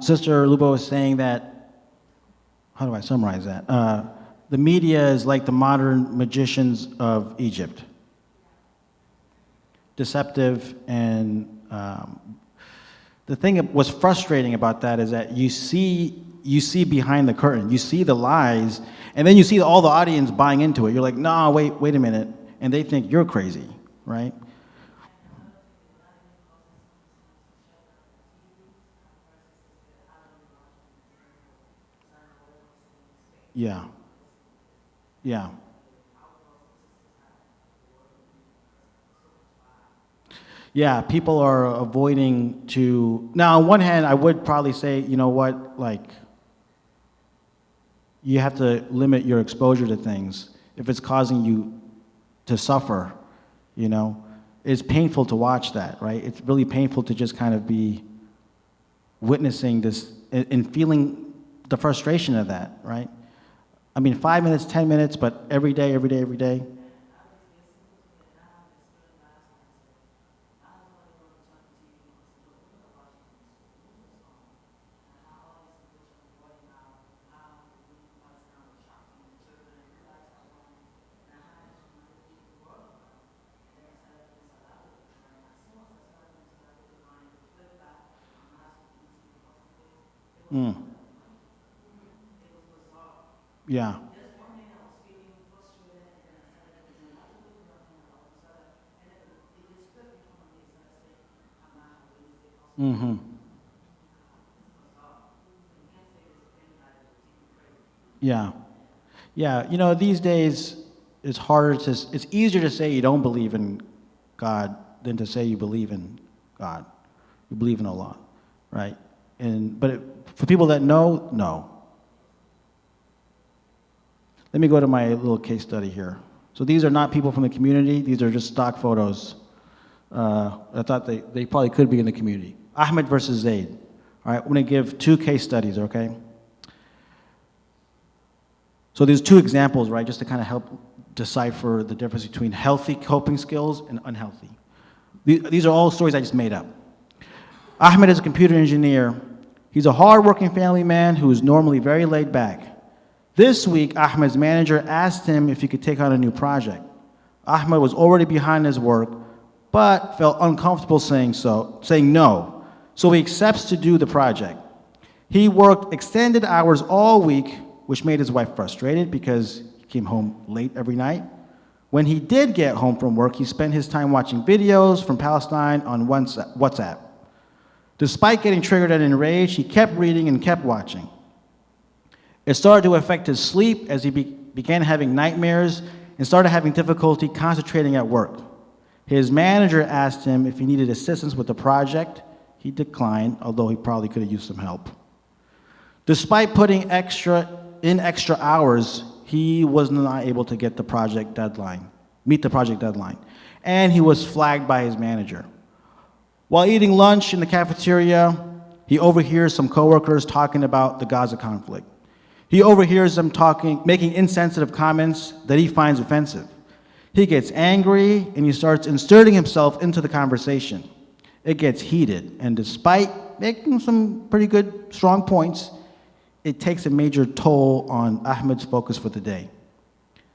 Sister Lubo was saying that, how do I summarize that? The media is like the modern magicians of Egypt. Deceptive, and the thing that was frustrating about that is that you see behind the curtain, you see the lies, and then you see all the audience buying into it. You're like, no, wait a minute, and they think you're crazy, right? Yeah. Yeah. Yeah, people are avoiding to, now on one hand, I would probably say, you know what, like, you have to limit your exposure to things. If it's causing you to suffer, you know, it's painful to watch that, right? It's really painful to just kind of be witnessing this and feeling the frustration of that, right? I mean, 5 minutes, 10 minutes, but every day, every day, every day. Mm. Yeah. Mm-hmm. Yeah. Yeah. You know, these days it's harder to, it's easier to say you don't believe in God than to say you believe in God. You believe in Allah, right? But for people that know, no. Let me go to my little case study here. So these are not people from the community. These are just stock photos. I thought they probably could be in the community. Ahmed versus Zade. All right, I'm going to give 2 case studies, okay? So there's 2 examples, right, just to kind of help decipher the difference between healthy coping skills and unhealthy. These are all stories I just made up. Ahmed is a computer engineer. He's a hard-working family man who is normally very laid back. This week, Ahmed's manager asked him if he could take on a new project. Ahmed was already behind his work, but felt uncomfortable saying no. So he accepts to do the project. He worked extended hours all week, which made his wife frustrated because he came home late every night. When he did get home from work, he spent his time watching videos from Palestine on WhatsApp. Despite getting triggered and enraged, he kept reading and kept watching. It started to affect his sleep as he began having nightmares and started having difficulty concentrating at work. His manager asked him if he needed assistance with the project. He declined, although he probably could have used some help. Despite putting in extra hours, he was not able to meet the project deadline. And he was flagged by his manager. While eating lunch in the cafeteria, he overhears some coworkers talking about the Gaza conflict. He overhears them making insensitive comments that he finds offensive. He gets angry and he starts inserting himself into the conversation. It gets heated, and despite making some pretty good, strong points, it takes a major toll on Ahmed's focus for the day.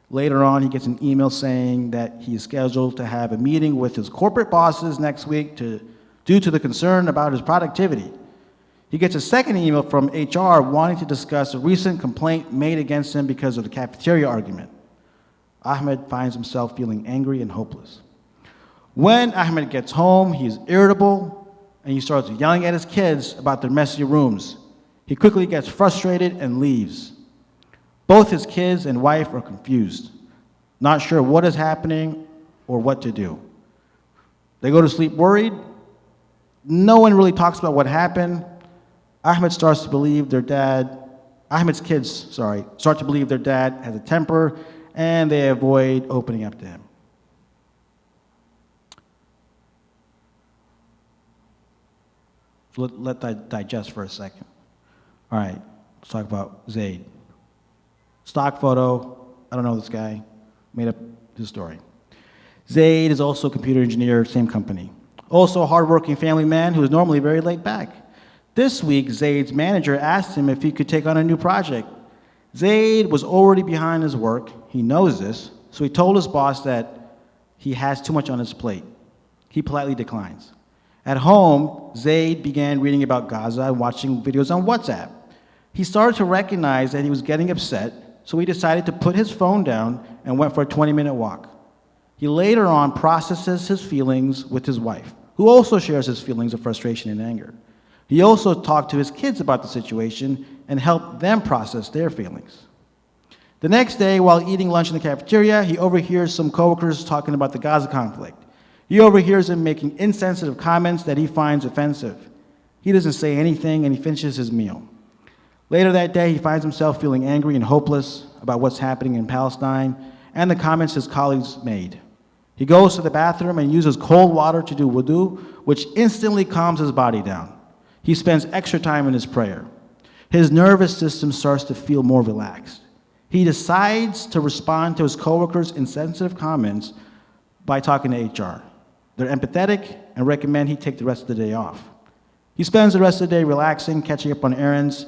Later on, he gets an email saying that he is scheduled to have a meeting with his corporate bosses next week due to the concern about his productivity. He gets a second email from HR wanting to discuss a recent complaint made against him because of the cafeteria argument. Ahmed finds himself feeling angry and hopeless. When Ahmed gets home, he is irritable and he starts yelling at his kids about their messy rooms. He quickly gets frustrated and leaves. Both his kids and wife are confused, not sure what is happening or what to do. They go to sleep worried. No one really talks about what happened. Ahmed's kids start to believe their dad has a temper, and they avoid opening up to him. So let that digest for a second. All right, let's talk about Zade. Stock photo, I don't know this guy, made up his story. Zade is also a computer engineer, same company. Also a hardworking family man who is normally very laid back. This week, Zade's manager asked him if he could take on a new project. Zade was already behind his work. He knows this, so he told his boss that he has too much on his plate. He politely declines. At home, Zade began reading about Gaza and watching videos on WhatsApp. He started to recognize that he was getting upset, so he decided to put his phone down and went for a 20-minute walk. He later on processes his feelings with his wife, who also shares his feelings of frustration and anger. He also talked to his kids about the situation and helped them process their feelings. The next day, while eating lunch in the cafeteria, he overhears some coworkers talking about the Gaza conflict. He overhears them making insensitive comments that he finds offensive. He doesn't say anything, and he finishes his meal. Later that day, he finds himself feeling angry and hopeless about what's happening in Palestine and the comments his colleagues made. He goes to the bathroom and uses cold water to do wudu, which instantly calms his body down. He spends extra time in his prayer. His nervous system starts to feel more relaxed. He decides to respond to his coworkers' insensitive comments by talking to HR. They're empathetic and recommend he take the rest of the day off. He spends the rest of the day relaxing, catching up on errands.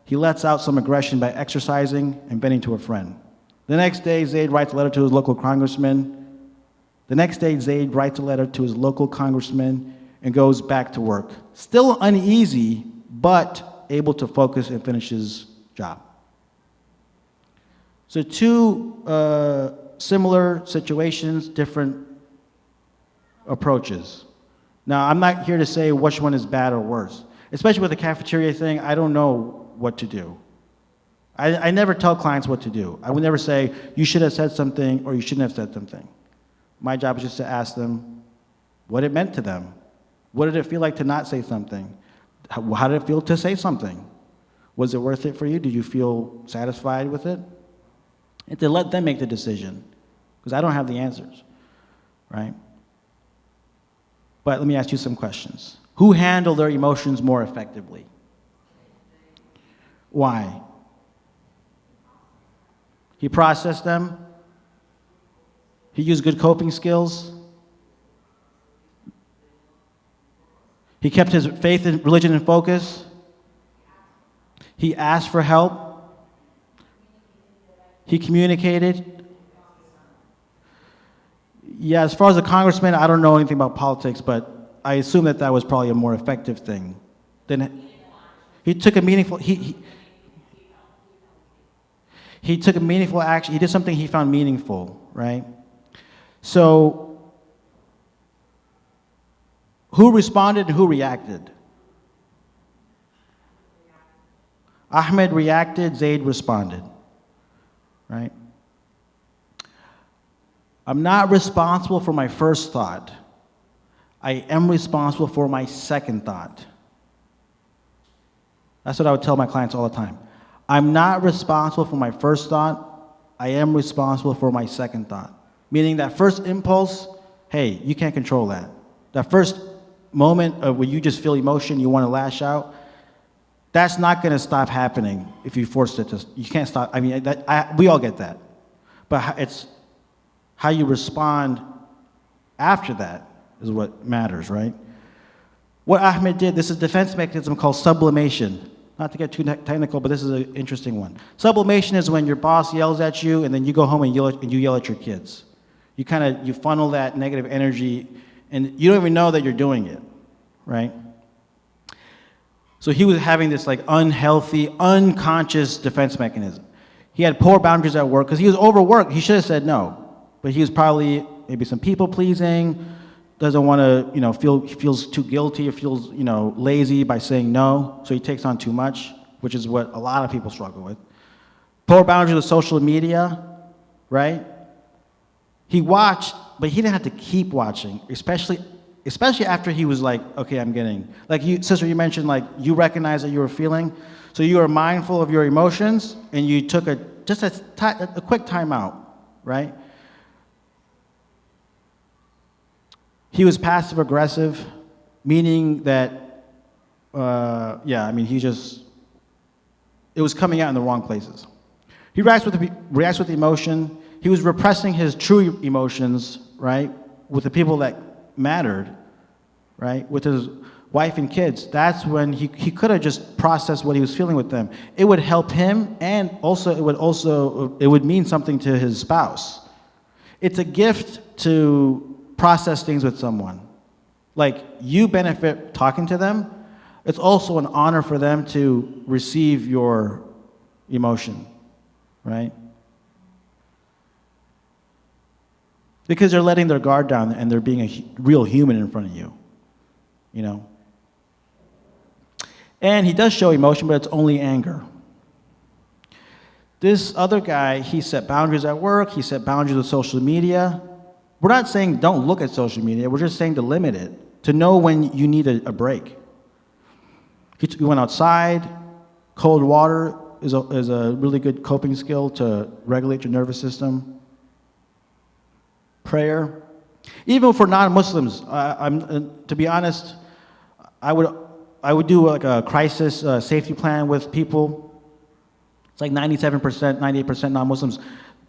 He lets out some aggression by exercising and venting to a friend. The next day, Zade writes a letter to his local congressman. And goes back to work. Still uneasy, but able to focus and finish his job. So two similar situations, different approaches. Now, I'm not here to say which one is bad or worse. Especially with the cafeteria thing, I don't know what to do. I never tell clients what to do. I would never say, you should have said something or you shouldn't have said something. My job is just to ask them what it meant to them. What did it feel like to not say something? How did it feel to say something? Was it worth it for you? Did you feel satisfied with it? And to let them make the decision, because I don't have the answers, right? But let me ask you some questions. Who handled their emotions more effectively? Why? He processed them. He used good coping skills. He kept his faith and religion in focus. He asked for help. He communicated. Yeah, as far as a congressman, I don't know anything about politics, but I assume that was probably a more effective thing. He took a meaningful, he took a meaningful action. He did something he found meaningful, right? So, who responded and who reacted? Ahmed reacted, Zade responded, right? I'm not responsible for my first thought. I am responsible for my second thought. That's what I would tell my clients all the time. I'm not responsible for my first thought. I am responsible for my second thought. Meaning that first impulse, hey, you can't control that. That first moment of when you just feel emotion, you want to lash out, that's not going to stop happening if you force it to. You can't stop. I mean, we all get that. But it's how you respond after that is what matters, right? What Ahmed did, this is a defense mechanism called sublimation. Not to get too technical, but this is an interesting one. Sublimation is when your boss yells at you and then you go home and you yell at your kids. You funnel that negative energy and you don't even know that you're doing it, right? So he was having this like unhealthy, unconscious defense mechanism. He had poor boundaries at work because he was overworked. He should have said no, but he was probably maybe some people pleasing, doesn't want to, he feels too guilty or feels, lazy by saying no, so he takes on too much, which is what a lot of people struggle with. Poor boundaries with social media, right? He watched, but he didn't have to keep watching, especially after he was like, okay, I'm getting, like you, sister, you mentioned like you recognized that you were feeling, so you were mindful of your emotions and you took a quick time out, right? He was passive aggressive, meaning that, it was coming out in the wrong places. He reacts with emotion. He was repressing his true emotions, right, with the people that mattered, right, with his wife and kids. That's when he could have just processed what he was feeling with them. It would help him, and it would mean something to his spouse. It's a gift to process things with someone. Like, you benefit talking to them. It's also an honor for them to receive your emotion, right? Because they're letting their guard down and they're being a real human in front of you, And he does show emotion, but it's only anger. This other guy, he set boundaries at work, he set boundaries with social media. We're not saying don't look at social media, we're just saying to limit it, to know when you need a break. He went outside. Cold water is a really good coping skill to regulate your nervous system. Prayer. Even for non-Muslims, to be honest, I would do like a crisis safety plan with people. It's like 97%, 98% non-Muslims.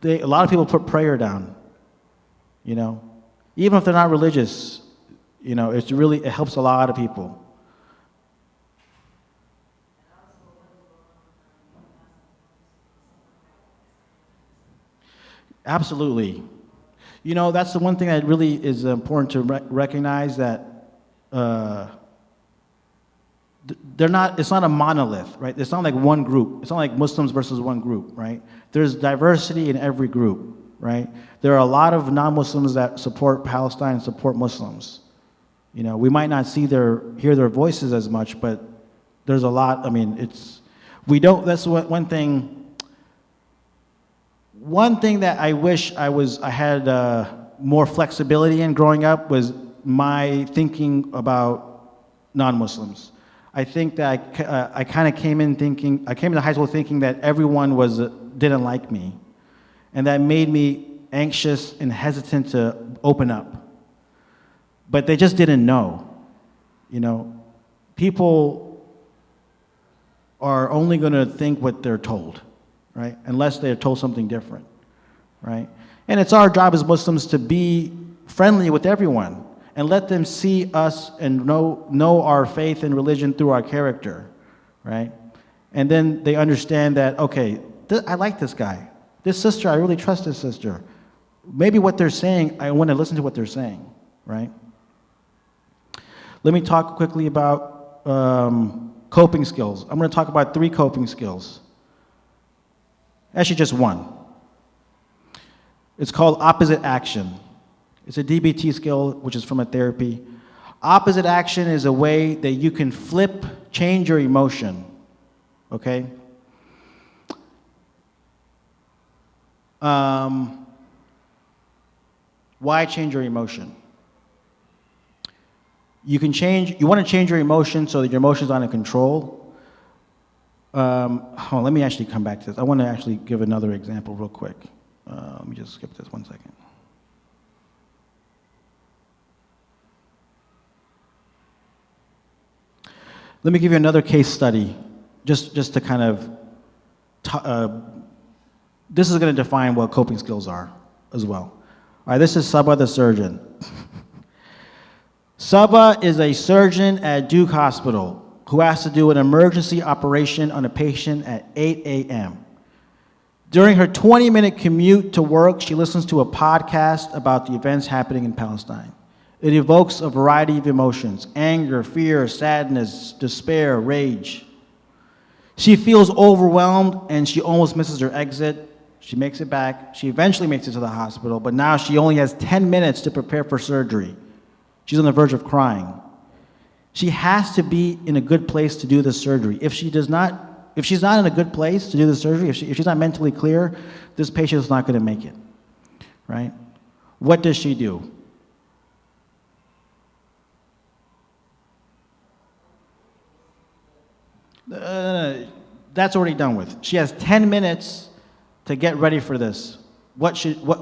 A lot of people put prayer down, you know. Even if they're not religious, you know, it helps a lot of people. Absolutely. You know, that's the one thing that really is important to recognize, that it's not a monolith, right? It's not like one group. It's not like Muslims versus one group, right? There's diversity in every group, right? There are a lot of non-Muslims that support Palestine and support Muslims. You know, we might not hear their voices as much, but there's a lot. I mean, that's one thing. One thing that I wish I had more flexibility in growing up was my thinking about non-Muslims. I think that I kind of came into high school thinking that everyone didn't like me, and that made me anxious and hesitant to open up. But they just didn't know. You know, people are only going to think what they're told, right? Unless they're told something different, right? And it's our job as Muslims to be friendly with everyone and let them see us and know our faith and religion through our character, right? And then they understand that, okay, I like this guy. This sister, I really trust this sister. Maybe what they're saying, I want to listen to what they're saying, right? Let me talk quickly about coping skills. I'm going to talk about 3 coping skills. Actually, just one. It's called opposite action. It's a DBT skill, which is from a therapy. Opposite action is a way that you can change your emotion, okay? Why change your emotion? You want to change your emotion so that your emotion's under control. Let me actually come back to this. I want to actually give another example real quick. Let me just skip this 1 second. Let me give you another case study, just to kind of, this is going to define what coping skills are as well. All right, this is Sabah the surgeon. Sabah is a surgeon at Duke Hospital who has to do an emergency operation on a patient at 8 a.m. During her 20-minute commute to work, she listens to a podcast about the events happening in Palestine. It evokes a variety of emotions: anger, fear, sadness, despair, rage. She feels overwhelmed and she almost misses her exit. She makes it back. She eventually makes it to the hospital, but now she only has 10 minutes to prepare for surgery. She's on the verge of crying. She has to be in a good place to do the surgery. If she's not in a good place to do the surgery, if she's not mentally clear, this patient is not going to make it, right? What does she do? That's already done with. She has 10 minutes to get ready for this.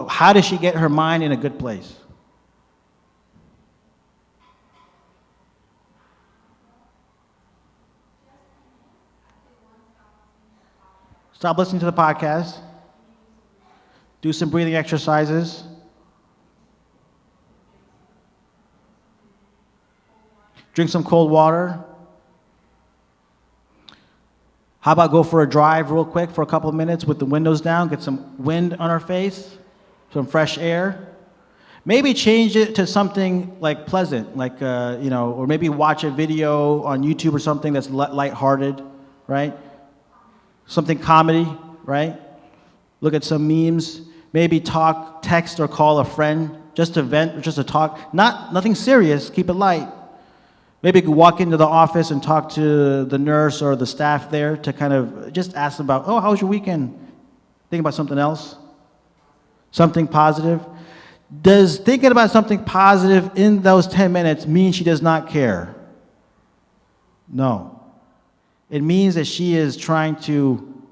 How does she get her mind in a good place? Stop listening to the podcast. Do some breathing exercises. Drink some cold water. How about go for a drive real quick for a couple of minutes with the windows down, get some wind on our face, some fresh air. Maybe change it to something like pleasant, like, or maybe watch a video on YouTube or something that's lighthearted, right? Something comedy, right? Look at some memes. Maybe text or call a friend, just to vent, just to talk. Nothing serious, keep it light. Maybe you could walk into the office and talk to the nurse or the staff there to kind of just ask them about, oh, how was your weekend? Think about something else. Something positive. Does thinking about something positive in those 10 minutes mean she does not care? No. It means that she is trying to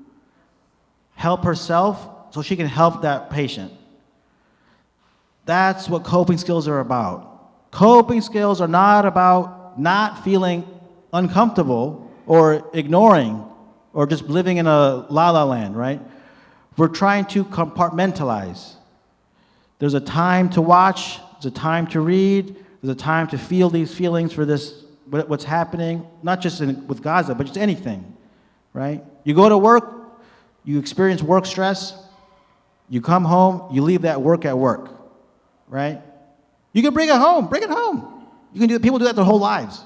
help herself so she can help that patient. That's what coping skills are about. Coping skills are not about not feeling uncomfortable or ignoring or just living in a la-la land, right? We're trying to compartmentalize. There's a time to watch, there's a time to read, there's a time to feel these feelings for this, what's happening, not just with Gaza, but just anything, right? You go to work, you experience work stress, you come home, you leave that work at work, right? You can bring it home, bring it home. You can do people do that their whole lives.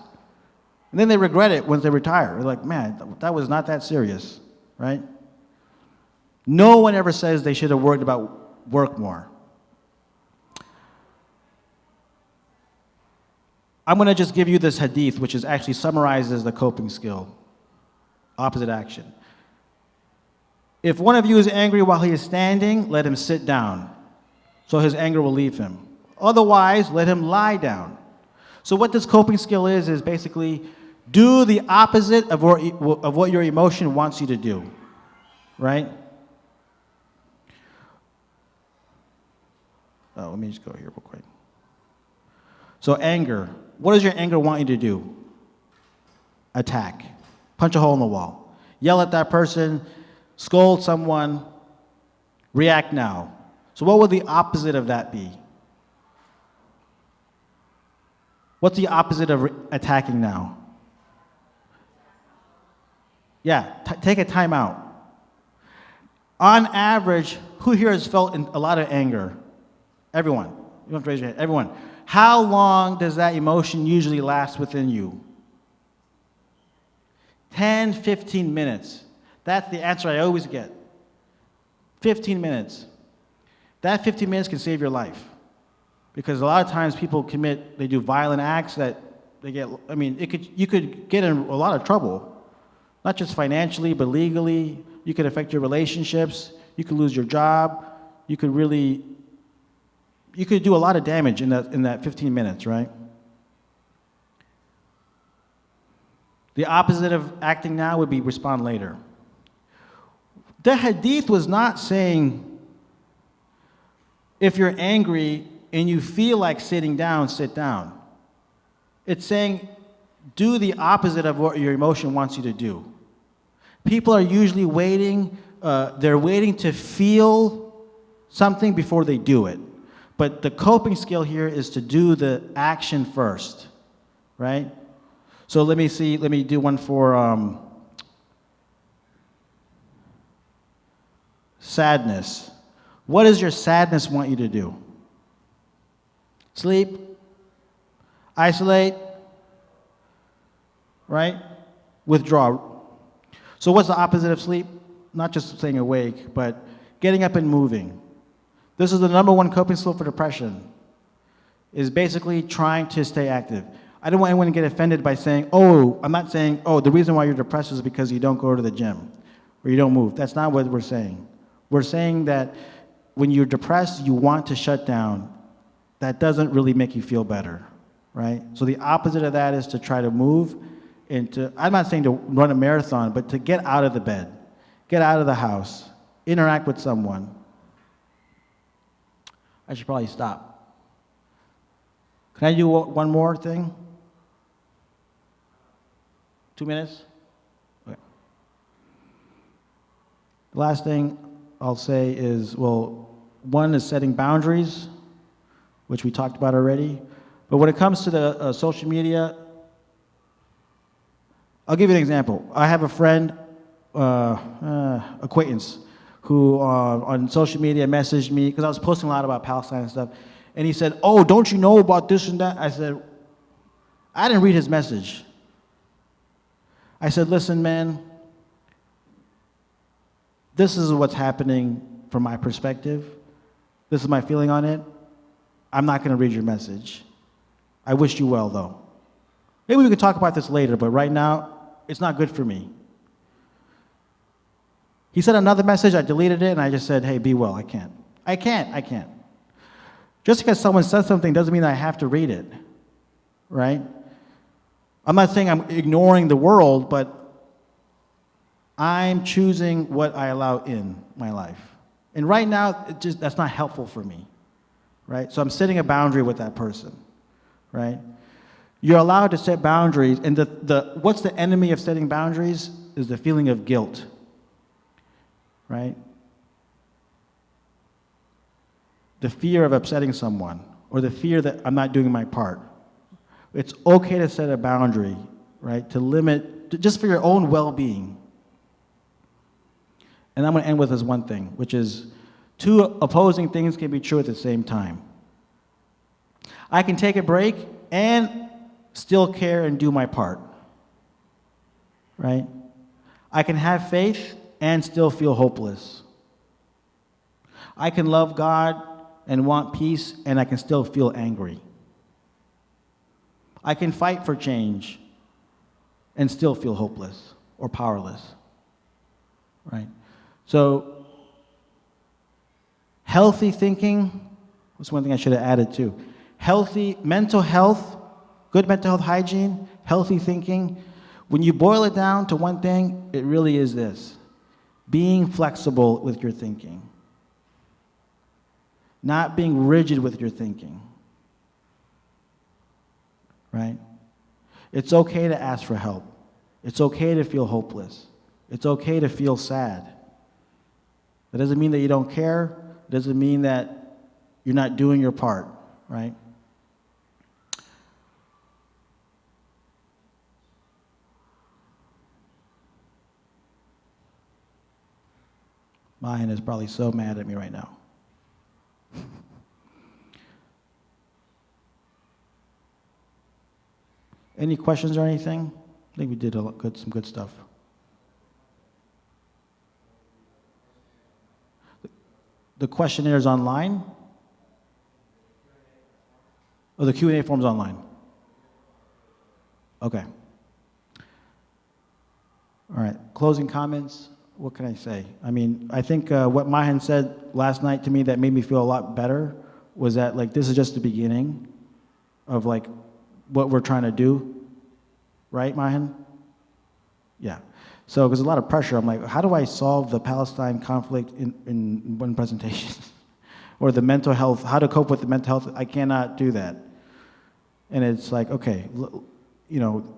And then they regret it once they retire. They're like, man, that was not that serious, right? No one ever says they should have worried about work more. I'm going to just give you this hadith, which is actually summarizes the coping skill, opposite action. If one of you is angry while he is standing, let him sit down, so his anger will leave him. Otherwise, let him lie down. So what this coping skill is basically do the opposite of what your emotion wants you to do, right? Oh, let me just go here real quick. So anger. What does your anger want you to do? Attack. Punch a hole in the wall. Yell at that person, scold someone, react now. So what would the opposite of that be? What's the opposite of attacking now? Yeah, take a time out. On average, who here has felt a lot of anger? Everyone. You don't have to raise your hand. Everyone. How long does that emotion usually last within you? 10, 15 minutes. That's the answer I always get. 15 minutes. That 15 minutes can save your life. Because a lot of times people they do violent acts that they get, you could get in a lot of trouble. Not just financially, but legally. You could affect your relationships. You could lose your job. You could do a lot of damage in that 15 minutes, right? The opposite of acting now would be respond later. The hadith was not saying if you're angry and you feel like sitting down, sit down. It's saying do the opposite of what your emotion wants you to do. People are usually waiting, they're waiting to feel something before they do it. But the coping skill here is to do the action first, right? So let me do one for sadness. What does your sadness want you to do? Sleep? Isolate? Right? Withdraw. So what's the opposite of sleep? Not just staying awake, but getting up and moving. This is the number one coping skill for depression, is basically trying to stay active. I don't want anyone to get offended by saying, I'm not saying, the reason why you're depressed is because you don't go to the gym or you don't move. That's not what we're saying. We're saying that when you're depressed, you want to shut down. That doesn't really make you feel better, right? So the opposite of that is to try to move I'm not saying to run a marathon, but to get out of the bed, get out of the house, interact with someone. I should probably stop. Can I do one more thing? 2 minutes? Okay. The last thing I'll say is, one is setting boundaries, which we talked about already. But when it comes to the social media, I'll give you an example. I have a friend, acquaintance, who on social media messaged me, because I was posting a lot about Palestine and stuff, and he said, don't you know about this and that? I said, I didn't read his message. I said, listen, man, this is what's happening from my perspective. This is my feeling on it. I'm not going to read your message. I wish you well, though. Maybe we can talk about this later, but right now, it's not good for me. He sent another message, I deleted it, and I just said, hey, be well, I can't. I can't. Just because someone says something doesn't mean I have to read it, right? I'm not saying I'm ignoring the world, but I'm choosing what I allow in my life. And right now, that's not helpful for me, right? So I'm setting a boundary with that person, right? You're allowed to set boundaries, and what's the enemy of setting boundaries is the feeling of guilt, right? The fear of upsetting someone, or the fear that I'm not doing my part. It's okay to set a boundary, right? To limit, just for your own well-being. And I'm going to end with this one thing, which is two opposing things can be true at the same time. I can take a break and still care and do my part, right? I can have faith and still feel hopeless. I can love God and want peace, and I can still feel angry. I can fight for change and still feel hopeless or powerless, right? So, healthy thinking was one thing I should have added too. Healthy mental health, good mental health hygiene, healthy thinking. When you boil it down to one thing, it really is this: being flexible with your thinking. Not being rigid with your thinking, right? It's okay to ask for help. It's okay to feel hopeless. It's okay to feel sad. That doesn't mean that you don't care. It doesn't mean that you're not doing your part, right? Mine is probably so mad at me right now. Any questions or anything? I think we did some good stuff. The questionnaire is online? Oh, the Q&A form's online. Okay. All right, closing comments. What can I say? I mean, I think what Mahan said last night to me that made me feel a lot better was that, like, this is just the beginning of, like, what we're trying to do. Right, Mahan? Yeah. So there's a lot of pressure. I'm like, how do I solve the Palestine conflict in one presentation? Or the mental health, how to cope with the mental health? I cannot do that. And it's like, okay, you know,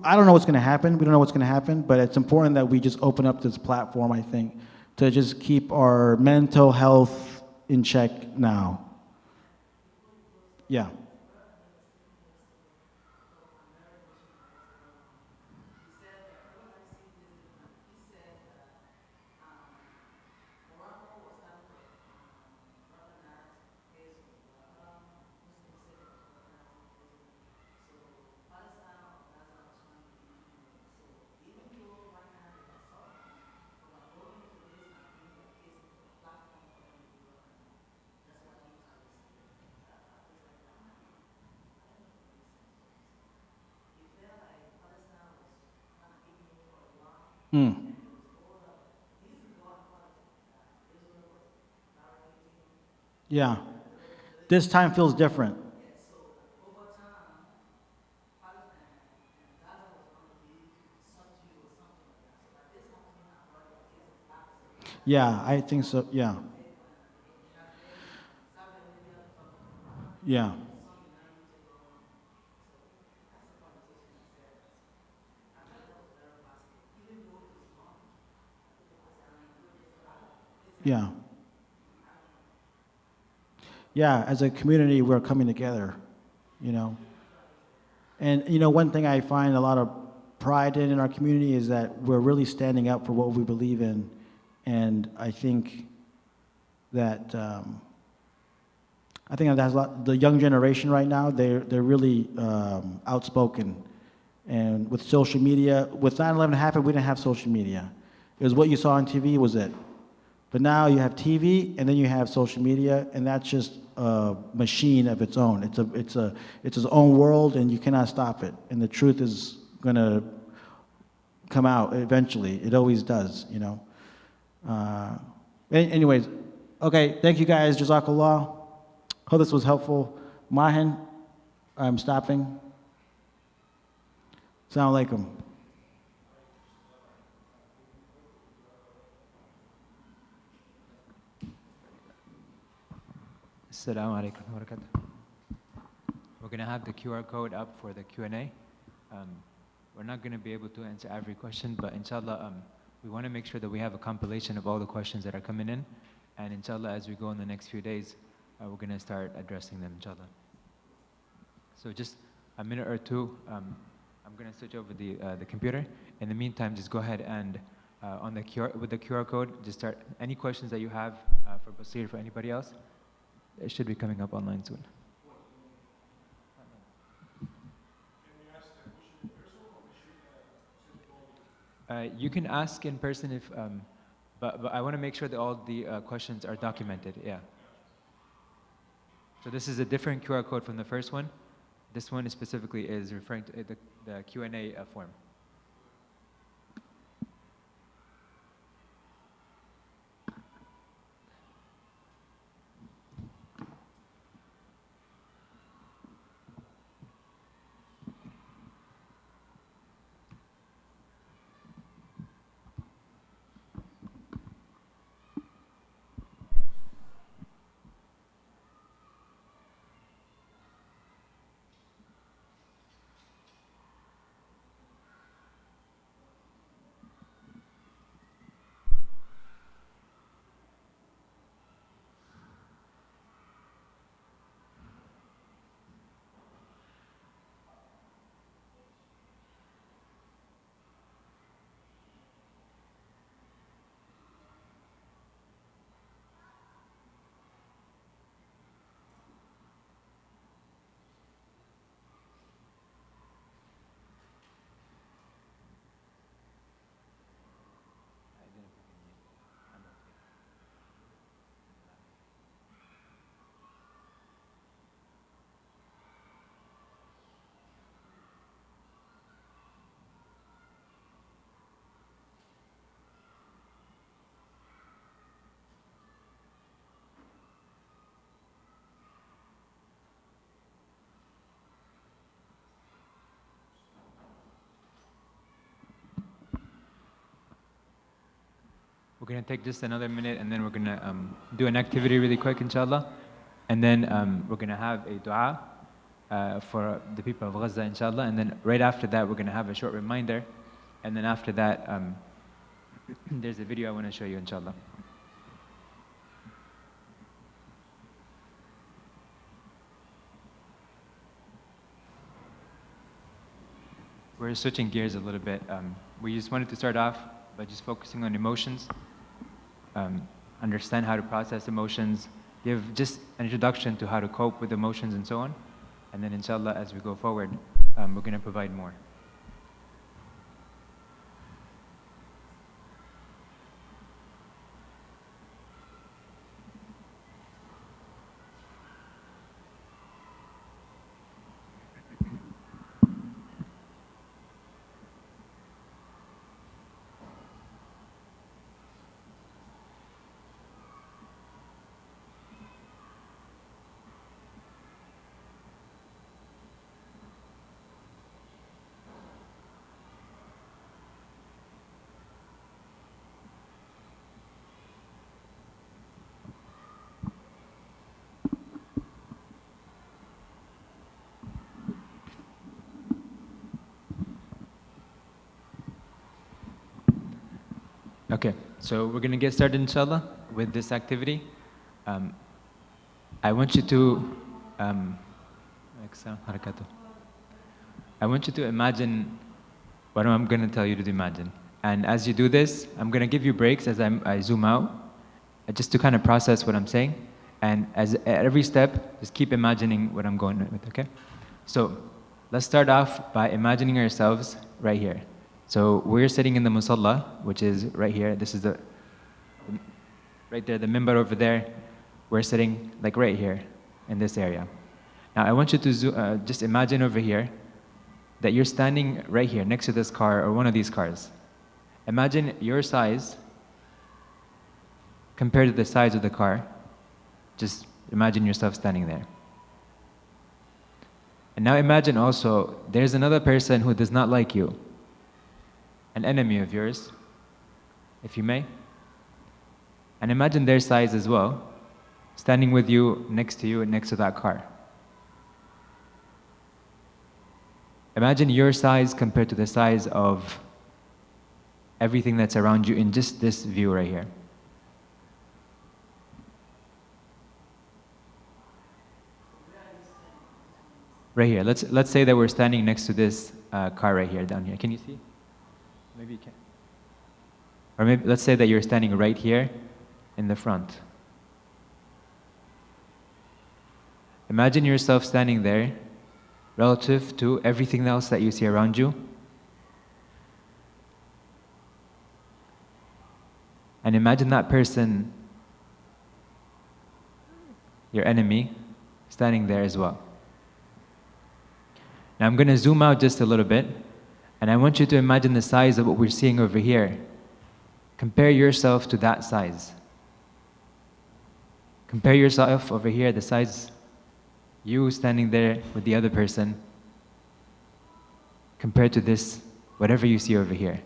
I don't know what's going to happen. We don't know what's going to happen, but it's important that we just open up this platform, I think, to just keep our mental health in check now. Yeah. Yeah. This time feels different. Yeah, I think so. Yeah. Yeah. Yeah. Yeah, as a community, we're coming together, you know. And, you know, one thing I find a lot of pride in our community is that we're really standing up for what we believe in. And I think that that's a lot, the young generation right now, they're really outspoken. And with social media, with 9/11 happened, we didn't have social media. It was what you saw on TV was it. But now you have TV, and then you have social media, and that's just a machine of its own. It's its own world, and you cannot stop it. And the truth is gonna come out eventually. It always does, you know. Anyways, okay, thank you guys, Jazakallah. Hope this was helpful. Mahin, I'm stopping. Assalamu alaikum. Assalamu alaikum wa barakatuh. We're going to have the QR code up for the Q&A. We're not going to be able to answer every question, but inshallah, we want to make sure that we have a compilation of all the questions that are coming in. And inshallah, as we go in the next few days, we're going to start addressing them, inshallah. So just a minute or two, I'm going to switch over the computer. In the meantime, just go ahead and with the QR code, just start any questions that you have for Basir, for anybody else. It should be coming up online soon. You can ask in person if, but I want to make sure that all the questions are documented. Yeah. So this is a different QR code from the first one. This one specifically is referring to the Q&A form. We're going to take just another minute, and then we're going to do an activity really quick, inshallah. And then we're going to have a dua for the people of Gaza, inshallah. And then right after that, we're going to have a short reminder. And then after that, there's a video I want to show you, inshallah. We're switching gears a little bit. We just wanted to start off by just focusing on emotions, understand how to process emotions, give just an introduction to how to cope with emotions and so on. And then inshallah, as we go forward, we're going to provide more. Okay, so we're going to get started, inshallah, with this activity. I want you to imagine what I'm going to tell you to imagine. And as you do this, I'm going to give you breaks as I zoom out, just to kind of process what I'm saying. And at every step, just keep imagining what I'm going with, okay? So let's start off by imagining ourselves right here. So we're sitting in the musalla, which is right here. This is right there, the minbar over there. We're sitting like right here in this area. Now I want you to just imagine over here that you're standing right here next to this car or one of these cars. Imagine your size compared to the size of the car. Just imagine yourself standing there. And now imagine also, there's another person who does not like you, an enemy of yours, if you may. And imagine their size as well, standing with you, next to that car. Imagine your size compared to the size of everything that's around you in just this view right here. Right here. Let's say that we're standing next to this car right here, down here. Can you see? Maybe you can. Or maybe let's say that you're standing right here in the front. Imagine yourself standing there relative to everything else that you see around you. And imagine that person, your enemy, standing there as well. Now I'm going to zoom out just a little bit, and I want you to imagine the size of what we're seeing over here. Compare yourself to that size. Compare yourself over here, the size, you standing there with the other person, compared to this, whatever you see over here.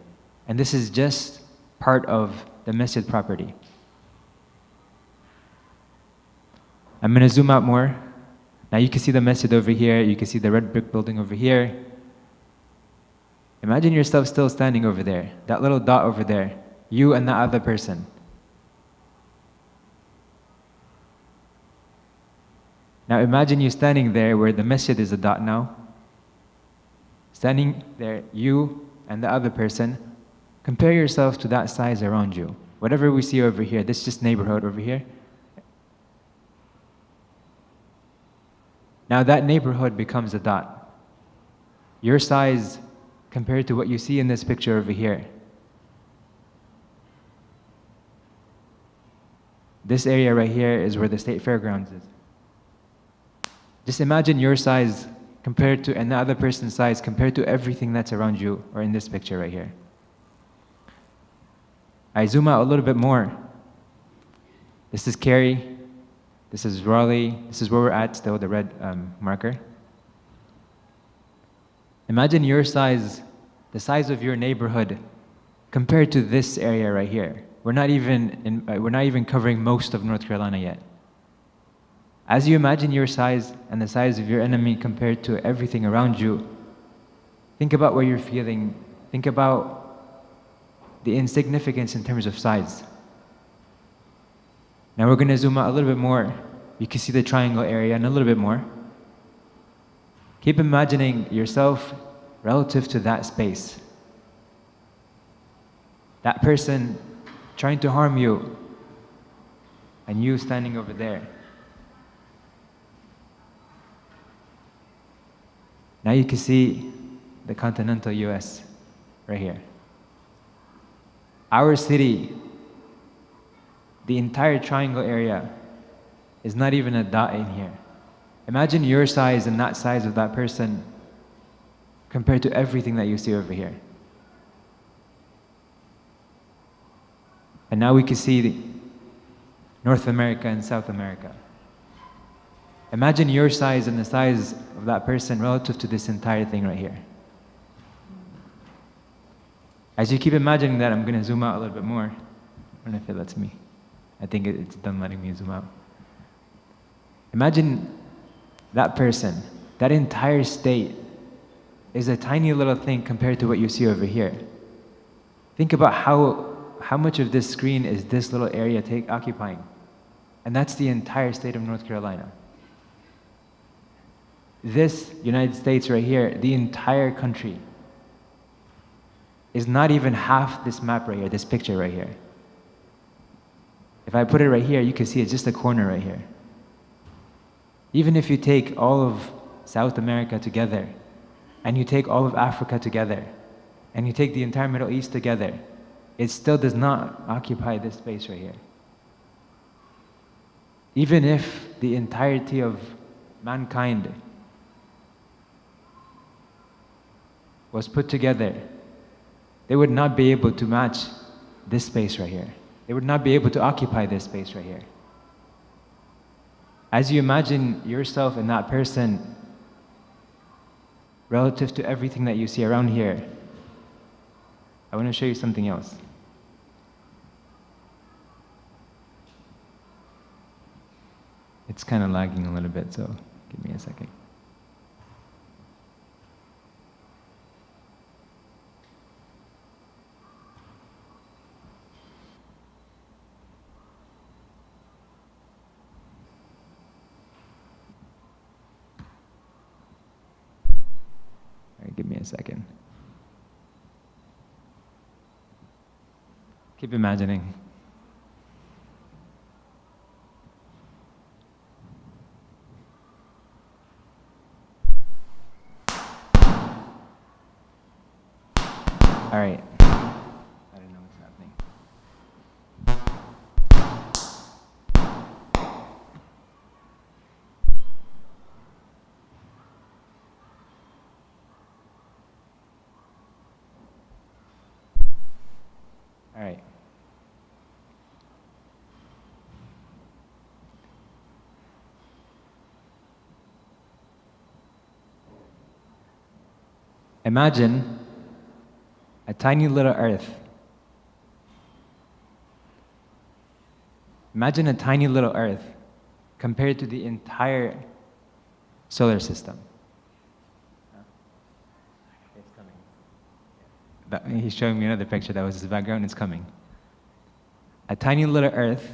And this is just part of the masjid property. I'm going to zoom out more. Now you can see the masjid over here, you can see the red brick building over here. Imagine yourself still standing over there, that little dot over there, you and that other person. Now imagine you standing there where the masjid is a dot now. Standing there, you and the other person, compare yourself to that size around you. Whatever we see over here, this is just neighborhood over here. Now that neighborhood becomes a dot. Your size compared to what you see in this picture over here. This area right here is where the state fairgrounds is. Just imagine your size compared to another person's size compared to everything that's around you or in this picture right here. I zoom out a little bit more. This is Cary. This is Raleigh. This is where we're at still, the red marker. Imagine your size, the size of your neighborhood, compared to this area right here. We're not even covering most of North Carolina yet. As you imagine your size and the size of your enemy compared to everything around you, think about what you're feeling. Think about the insignificance in terms of size. Now we're going to zoom out a little bit more. You can see the triangle area and a little bit more. Keep imagining yourself relative to that space. That person trying to harm you, and you standing over there. Now you can see the continental US right here. Our city, the entire triangle area, is not even a dot in here. Imagine your size and that size of that person compared to everything that you see over here. And now we can see North America and South America. Imagine your size and the size of that person relative to this entire thing right here. As you keep imagining that, I'm going to zoom out a little bit more. I don't know if it lets me. I think it's done letting me zoom out. Imagine that person, that entire state is a tiny little thing compared to what you see over here. Think about how much of this screen is this little area occupying. And that's the entire state of North Carolina. This United States right here, the entire country, is not even half this map right here, this picture right here. If I put it right here, you can see it's just a corner right here. Even if you take all of South America together, and you take all of Africa together, and you take the entire Middle East together, it still does not occupy this space right here. Even if the entirety of mankind was put together, they would not be able to match this space right here. They would not be able to occupy this space right here. As you imagine yourself and that person relative to everything that you see around here, I want to show you something else. It's kind of lagging a little bit, so give me a second. All right, give me a second. Keep imagining. All right. I don't know what's happening. All right. Imagine a tiny little Earth. Imagine a tiny little Earth compared to the entire solar system. It's coming. He's showing me another picture. That was his background. It's coming. A tiny little Earth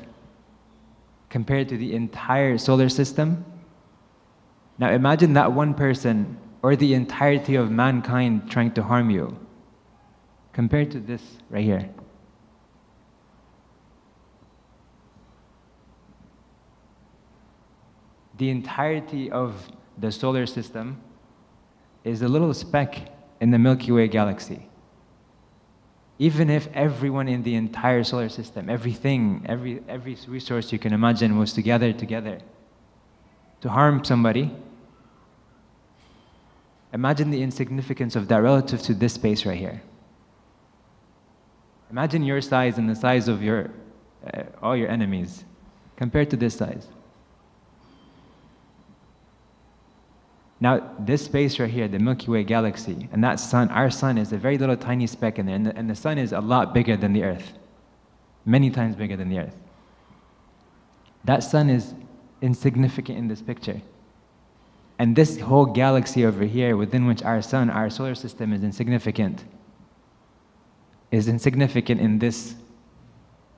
compared to the entire solar system. Now imagine that one person or the entirety of mankind trying to harm you, compared to this right here. The entirety of the solar system is a little speck in the Milky Way galaxy. Even if everyone in the entire solar system, everything, every resource you can imagine was together to harm somebody, imagine the insignificance of that relative to this space right here. Imagine your size and the size of all your enemies compared to this size. Now, this space right here, the Milky Way galaxy, and that sun, our sun is a very little tiny speck in there, and the sun is a lot bigger than the Earth, many times bigger than the Earth. That sun is insignificant in this picture. And this whole galaxy over here, within which our sun, our solar system is insignificant in this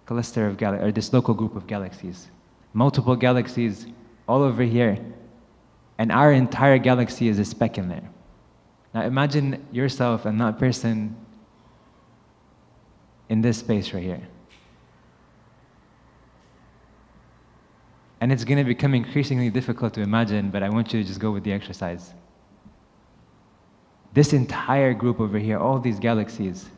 cluster of or this local group of galaxies. Multiple galaxies all over here, and our entire galaxy is a speck in there. Now imagine yourself and that person in this space right here. And it's going to become increasingly difficult to imagine, but I want you to just go with the exercise. This entire group over here, all these galaxies,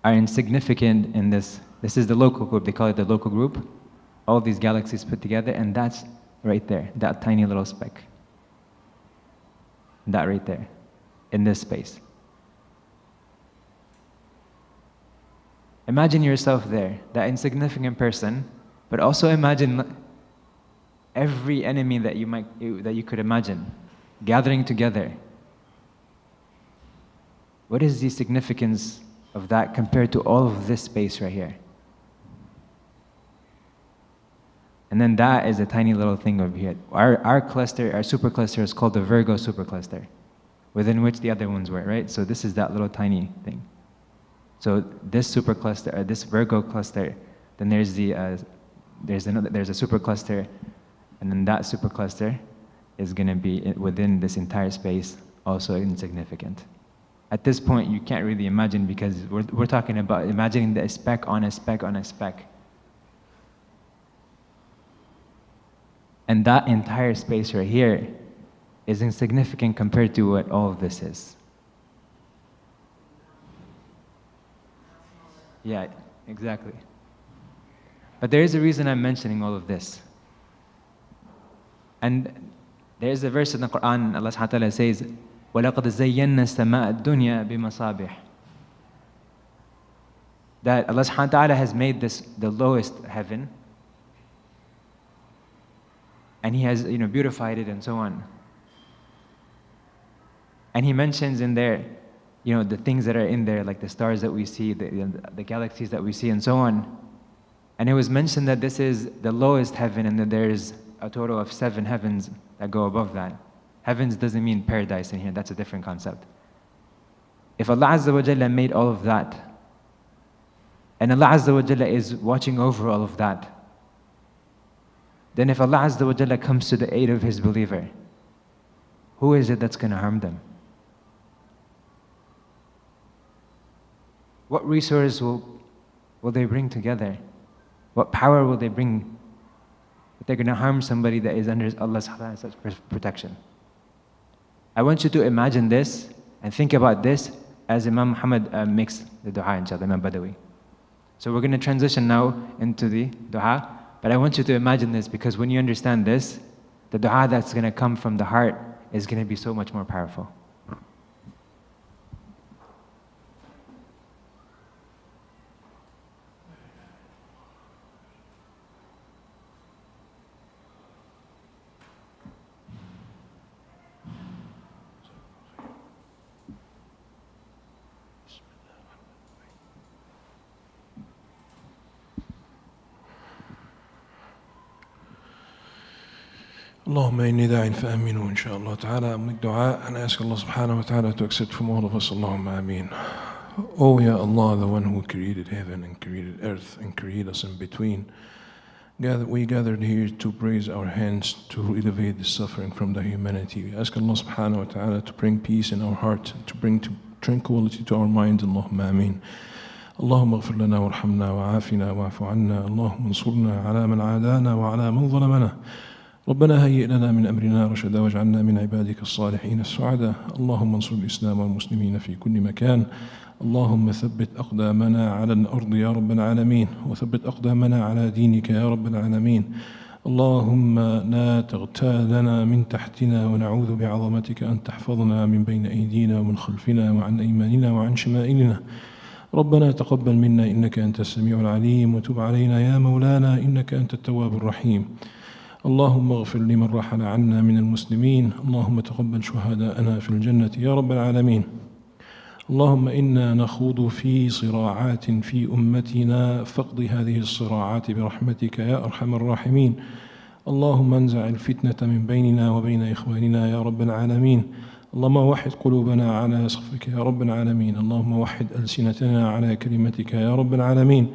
are insignificant in this. This is the local group. They call it the local group. All these galaxies put together, and that's right there, that tiny little speck. That right there, in this space. Imagine yourself there, that insignificant person, but also imagine every enemy that you could imagine gathering together. What is the significance of that compared to all of this space right here? And then that is a tiny little thing over here. Our cluster, our supercluster is called the Virgo supercluster, within which the other ones were, right? So this is that little tiny thing. So this supercluster, this Virgo cluster, then there's a supercluster, and then that supercluster is going to be within this entire space, also insignificant. At this point, you can't really imagine, because we're talking about imagining the speck on a speck on a speck. And that entire space right here is insignificant compared to what all of this is. Yeah, exactly. But there is a reason I'm mentioning all of this. And there is a verse in the Quran, Allah subhanahu wa ta'ala says, وَلَقَدْ زَيَّنَّا السَّمَاءَ الدُّنْيَا بِمَصَابِحِ. That Allah subhanahu wa ta'ala has made this the lowest heaven, and He has beautified it and so on. And He mentions in there the things that are in there, like the stars that we see, the galaxies that we see and so on. And it was mentioned that this is the lowest heaven and that there's a total of 7 heavens that go above that. Heavens doesn't mean paradise in here, that's a different concept. If Allah Azza wa Jalla made all of that, and Allah Azza wa Jalla is watching over all of that, then if Allah Azza wa Jalla comes to the aid of His believer, who is it that's going to harm them? What resource will they bring together? What power will they bring if they're going to harm somebody that is under Allah's such protection? I want you to imagine this and think about this as Imam Muhammad makes the dua, inshallah, Imam Badawi. So we're going to transition now into the dua, but I want you to imagine this, because when you understand this, the dua that's going to come from the heart is going to be so much more powerful. Allahumma inni da'in fa'aminu, inshallah ta'ala. I make dua and ask Allah subhanahu wa ta'ala to accept from all of us. Allahumma ameen. Oh, Ya Allah, the one who created heaven and created earth and created us in between. We gathered here to raise our hands to alleviate the suffering from the humanity. We ask Allah subhanahu wa ta'ala to bring peace in our heart, to bring tranquility to our minds. Allahumma ameen. اللهم اغفر لنا وارحمنا وعافنا واعف عنا اللهم انصرنا على من عادانا وعلى من ظلمنا ربنا هيئ لنا من أمرنا رشدا واجعلنا من عبادك الصالحين السعداء اللهم انصر الإسلام والمسلمين في كل مكان اللهم ثبت أقدامنا على الأرض يا رب العالمين وثبت أقدامنا على دينك يا رب العالمين اللهم لا تغتالنا من تحتنا ونعوذ بعظمتك أن تحفظنا من بين أيدينا ومن خلفنا وعن أيماننا وعن شمائلنا ربنا تقبل منا إنك أنت السميع العليم وتب علينا يا مولانا إنك أنت التواب الرحيم اللهم اغفر لمن رحل عنا من المسلمين اللهم تقبل شهداءنا في الجنة يا رب العالمين اللهم إنا نخوض في صراعات في أمتنا فاقض هذه الصراعات برحمتك يا أرحم الراحمين اللهم انزع الفتنة من بيننا وبين إخواننا يا رب العالمين اللهم وحد قلوبنا على صفك يا رب العالمين اللهم وحد ألسنتنا على كلمتك يا رب العالمين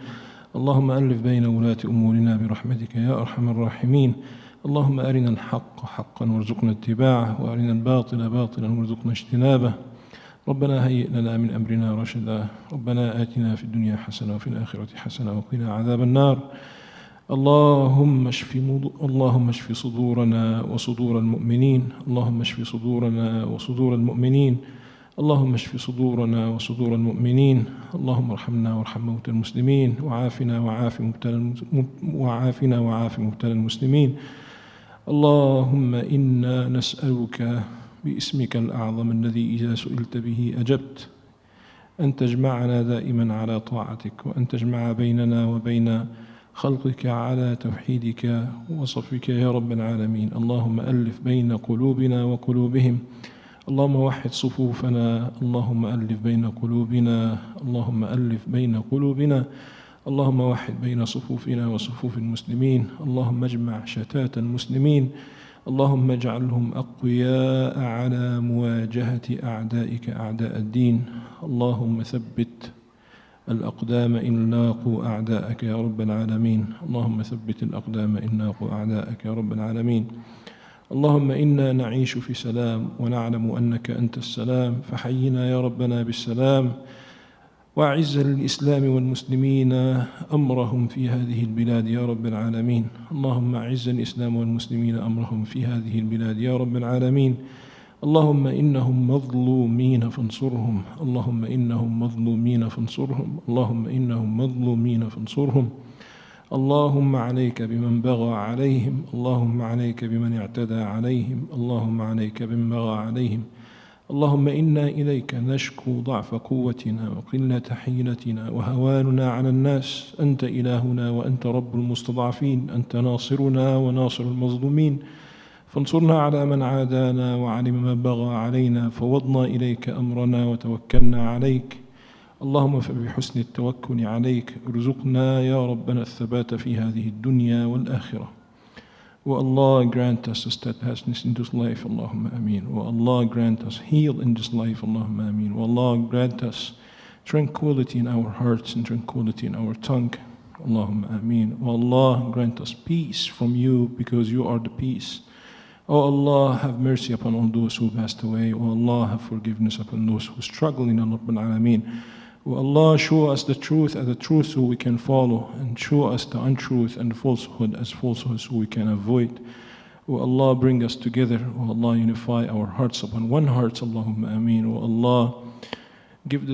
اللهم ألف بين ولاة أمورنا برحمتك يا أرحم الراحمين اللهم أرنا الحق حقا وارزقنا اتباعه وأرنا الباطل باطلا وارزقنا اجتنابه ربنا هيئ لنا من أمرنا رشدا ربنا آتنا في الدنيا حسنة وفي الآخرة حسنة وقنا عذاب النار اللهم اشف صدورنا وصدور المؤمنين اللهم اشف صدورنا وصدور المؤمنين اللهم اشف صدورنا وصدور المؤمنين اللهم ارحمنا وارحم موتى المسلمين وعافنا وعاف مبتلى المسلمين اللهم إنا نسألك باسمك الأعظم الذي إذا سئلت به أجبت أن تجمعنا دائما على طاعتك وأن تجمع بيننا وبين خلقك على توحيدك وصفك يا رب العالمين اللهم ألف بين قلوبنا وقلوبهم اللهم وحد صفوفنا اللهم ألف بين قلوبنا اللهم ألف بين قلوبنا اللهم وحد بين صفوفنا وصفوف المسلمين اللهم اجمع شتات المسلمين اللهم اجعلهم أقوياء على مواجهة أعدائك أعداء الدين اللهم ثبت الأقدام إن لاقوا أعداءك يا رب العالمين اللهم ثبت الأقدام إن لاقوا أعداءك يا رب العالمين اللهم إنا نعيش في سلام ونعلم أنك أنت السلام فحينا يا ربنا بالسلام وأعز للإسلام والمسلمين أمرهم في هذه البلاد يا رب العالمين اللهم أعز الإسلام والمسلمين أمرهم في هذه البلاد يا رب العالمين اللهم إنهم مظلومين فانصرهم اللهم إنهم مظلومين فانصرهم اللهم إنهم مظلومين فانصرهم اللهم عليك بمن بغى عليهم اللهم عليك بمن اعتدى عليهم اللهم عليك بمن بغى عليهم اللهم إنا إليك نشكو ضعف قوتنا وقلة حيلتنا وهواننا على الناس. أنت إلهنا وأنت رب المستضعفين، أنت ناصرنا وناصر المظلومين، فانصرنا على من عادانا وعلم ما بغى علينا. فوضنا إليك أمرنا وتوكلنا عليك. اللهم فبحسن التوكل عليك ارزقنا يا ربنا الثبات في هذه الدنيا والآخرة. O Allah, grant us steadfastness in this life, Allahumma ameen. O Allah, grant us heal in this life, Allahumma ameen. O Allah, grant us tranquility in our hearts and tranquility in our tongue, Allahumma ameen. O Allah, grant us peace from you because you are the peace. O Allah, have mercy upon all those who passed away. O Allah, have forgiveness upon those who struggle in Rabbil Alameen. O Allah, show us the truth as the truth so we can follow, and show us the untruth and falsehood as falsehood so we can avoid. O Allah, bring us together. O Allah, unify our hearts upon one heart. Allahumma ameen. O Allah, give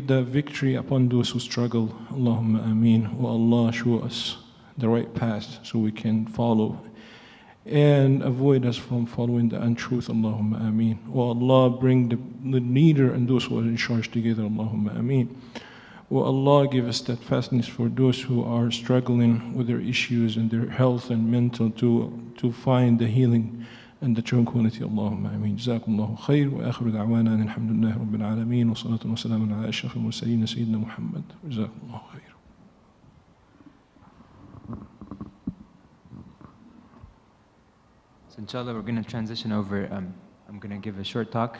the victory upon those who struggle. Allahumma ameen. O Allah, show us the right path so we can follow, and avoid us from following the untruth. Allahumma ameen. O Allah, bring the leader and those who are in charge together. Allahumma ameen. O Allah, give us steadfastness for those who are struggling with their issues and their health and mental to find the healing and the tranquility. Allahumma ameen. Jazakumullahu khair. Wa akhiru da'wana alhamdulillahi rabbil alameen. Wa salatu wa salamun ala ashrafil mursaleen sayyidina Muhammad. Jazakumullahu khair. So inshallah, we're going to transition over. I'm going to give a short talk,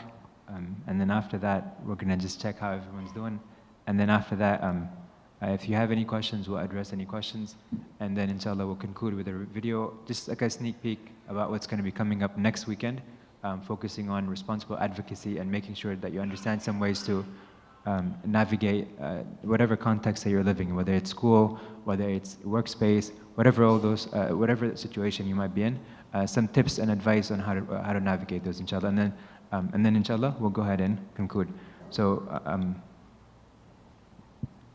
and then after that, we're going to just check how everyone's doing. And then after that, if you have any questions, we'll address any questions. And then inshallah, we'll conclude with a video, just like a sneak peek about what's going to be coming up next weekend, focusing on responsible advocacy and making sure that you understand some ways to navigate whatever context that you're living in, whether it's school, whether it's workspace, whatever all those, whatever situation you might be in. Some tips and advice on how to navigate those, inshallah. And then inshallah, we'll go ahead and conclude. So,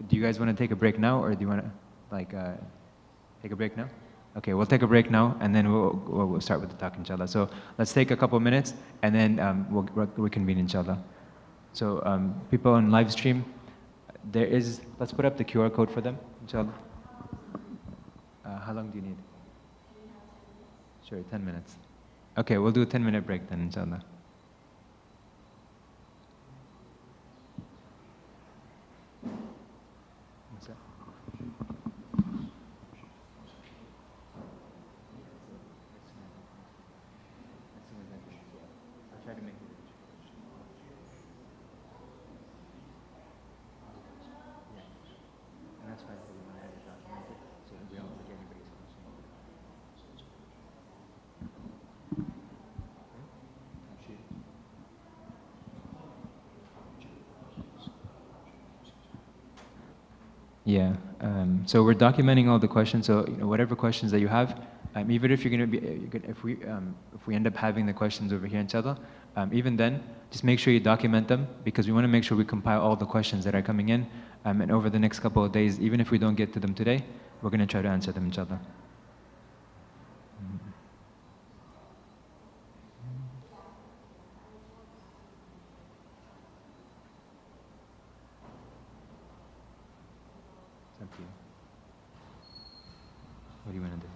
do you guys want to take a break now, or do you want to take a break now? Okay, we'll take a break now, and then we'll start with the talk, inshallah. So let's take a couple minutes, and then we'll reconvene, inshallah. So people on live stream, let's put up the QR code for them, inshallah. How long do you need? Sure, 10 minutes. Okay, we'll do a 10-minute break then, inshallah. What's that? I'll try to make it. Yeah. And that's why I said we want to have it documented, so that we don't forget anybody's question. Yeah, so we're documenting all the questions. So whatever questions that you have, even if you're going to be, if we end up having the questions over here, inshallah, even then, just make sure you document them, because we want to make sure we compile all the questions that are coming in, and over the next couple of days, even if we don't get to them today, we're going to try to answer them, inshallah. What do you want to do?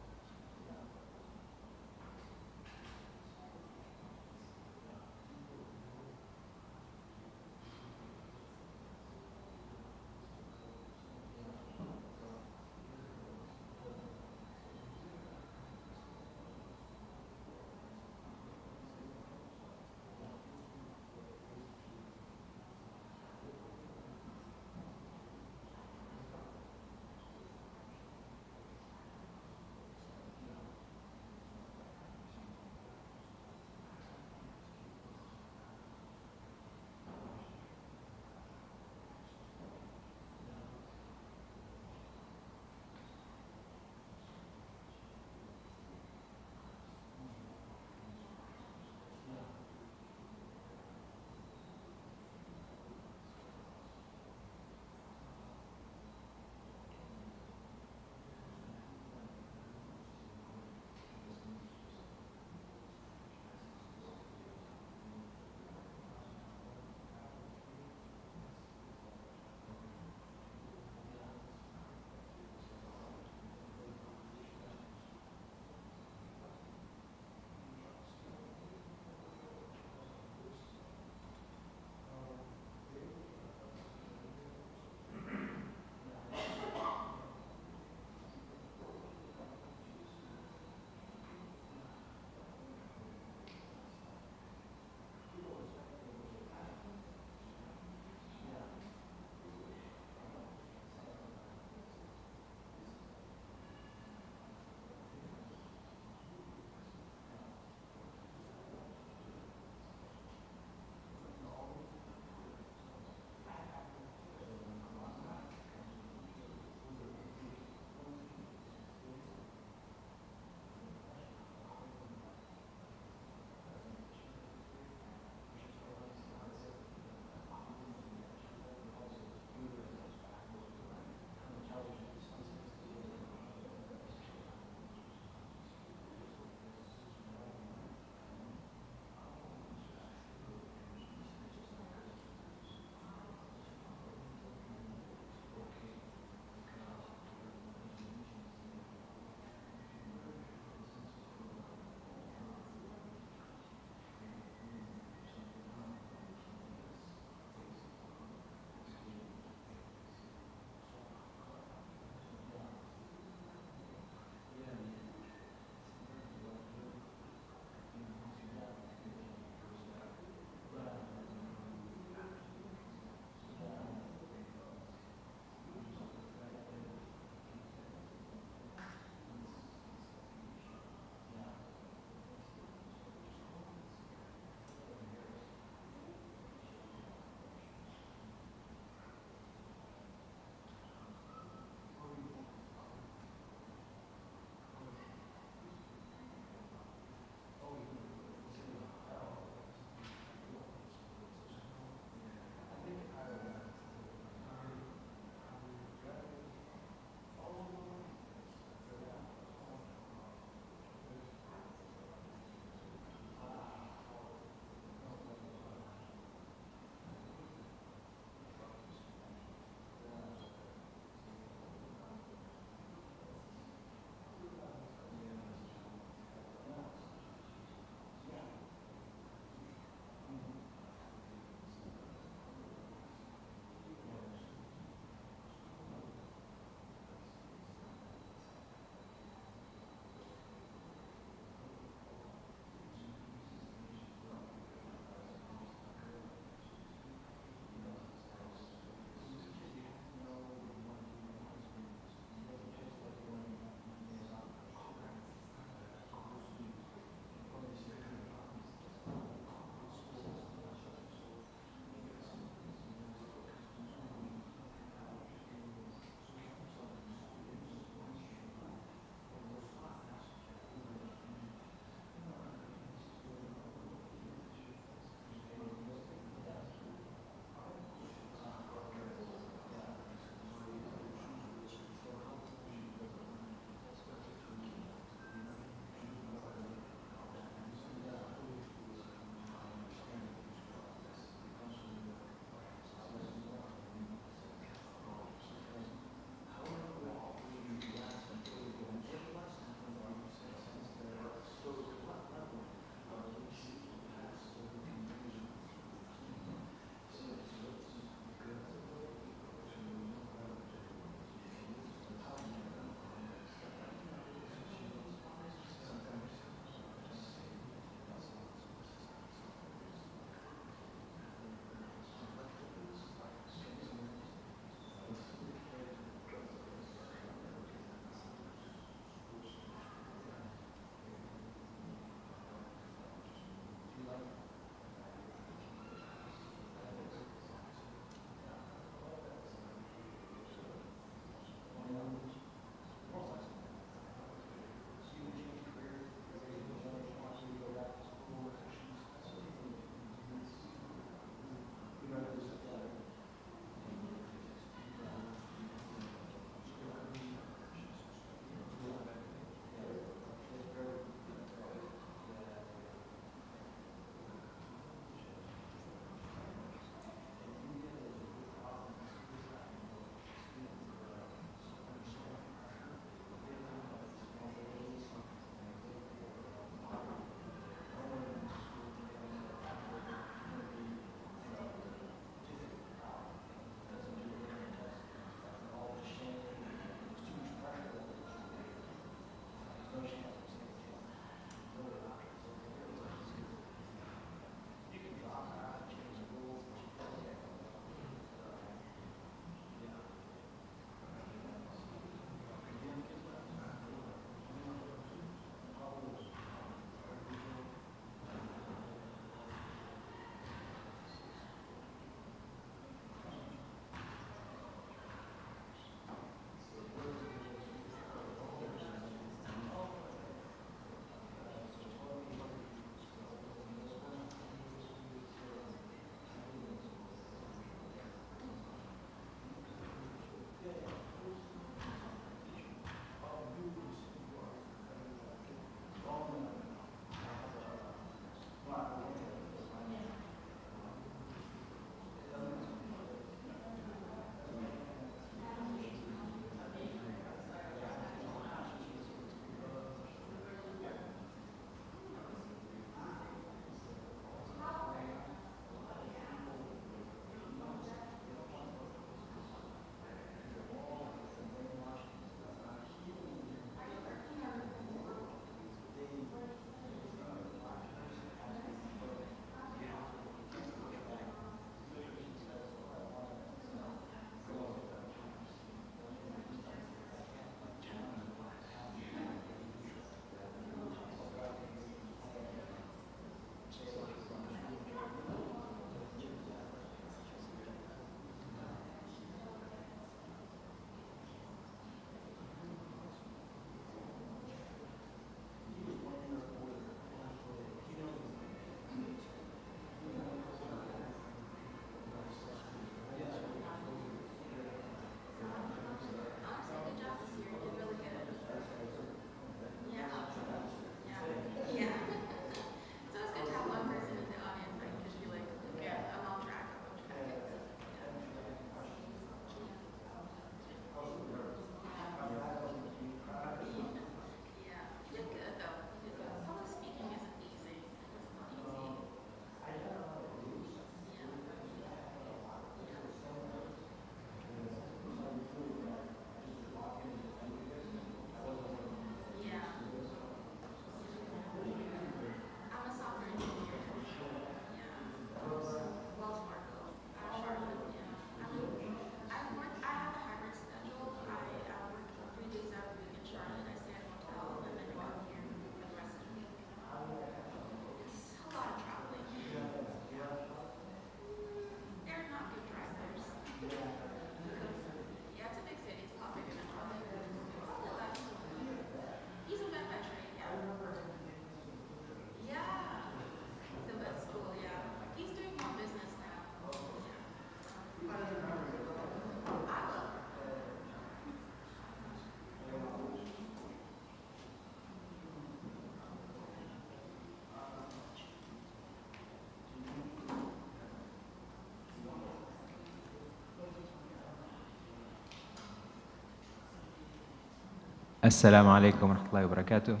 Assalamu alaikum wa rahmatullahi wa barakatuh.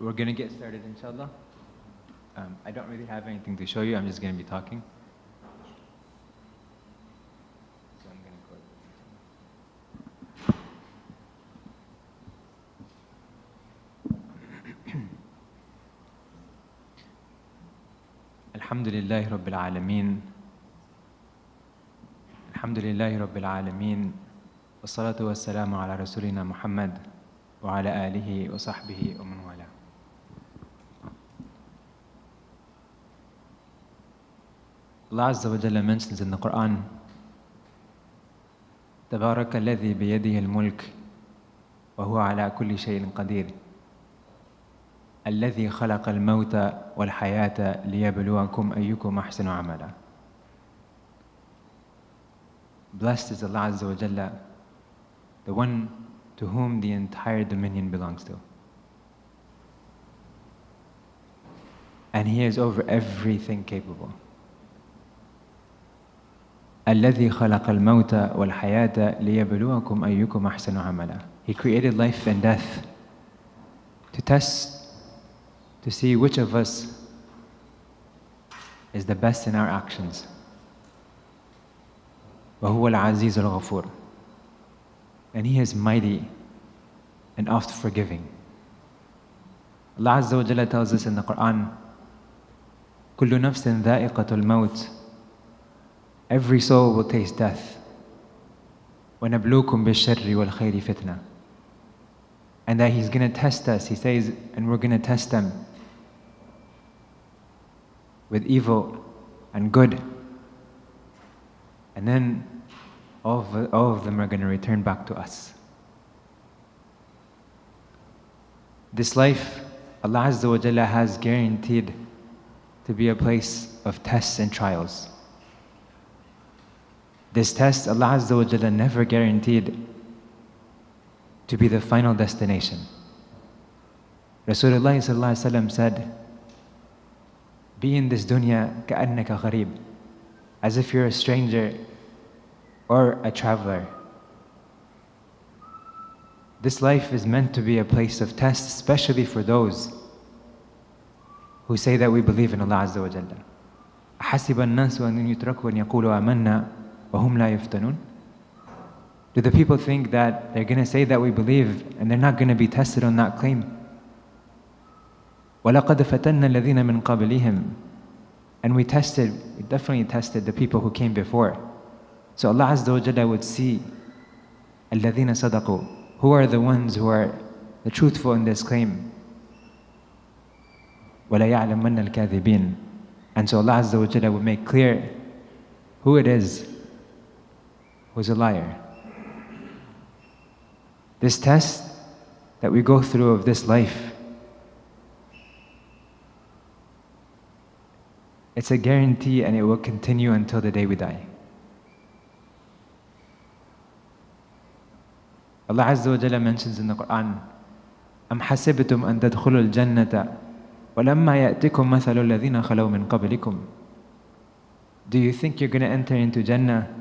We're going to get started, inshallah. I don't really have anything to show you. I'm just going to be talking. So I'm going to go. Alhamdulillahi Rabbil Alameen. Alhamdulillahi Rabbil Alameen. Wassalatu wassalamu ala Rasulina Muhammad wa ala alihi wa sahbihi wa man wala. Allah Azza wa Jalla mentions in the Quran, تبارك الذي بيده الملك وهو على كل شيء قدير الذي خلق الموت والحياة ليبلوكم أيكم أحسن عملا. Blessed is Allah Azza wa Jalla, the one to whom the entire dominion belongs to. And He is over everything capable. الذي خلق الموت والحياة ليبلوكم أيكم أحسن عملا. He created life and death to test, to see which of us is the best in our actions. وهو العزيز الغفور. And He is mighty and oft forgiving. Allah Azza wa Jalla tells us in the Quran, كل نفس ذائقة الموت. Every soul will taste death. وَنَبْلُوكُمْ بِالشَّرِّ وَالْخَيْرِ فِتْنَةً. And that He's going to test us, He says, and we're going to test them with evil and good. And then all of them are going to return back to us. This life, Allah Azza wa Jalla has guaranteed to be a place of tests and trials. This test, Allah Azza wa Jalla never guaranteed to be the final destination. Rasulullah sallallahu alaihi wasallam said, be in this dunya كأنك غريب, as if you're a stranger or a traveler. This life is meant to be a place of test, especially for those who say that we believe in Allah Azza wa Jalla. أحسب الناس أن يتركوا أن يقولوا آمنا وهم لا يفتنون. Do the people think that they're going to say that we believe and they're not going to be tested on that claim? وَلَقَدْ فَتَنَّ الَّذِينَ مِنْ قَبْلِهِمْ. And we definitely tested the people who came before. So Allah Azza wa Jalla would see الَّذِينَ صَدَقُوا, who are the ones who are the truthful in this claim. وَلَا يَعْلَمَنَّ الْكَاذِبِينَ. And so Allah Azza wa Jalla would make clear who it is who's a liar. This test that we go through of this life, it's a guarantee and it will continue until the day we die. Allah Azza wa Jalla mentions in the Quran, أَمْ حَسِبْتُمْ أَن تَدْخُلُوا الْجَنَّةَ وَلَمَّا يَأْتِكُمْ مَثَلُ الَّذِينَ خَلَوْا مِنْ قَبْلِكُمْ. Do you think you're going to enter into Jannah?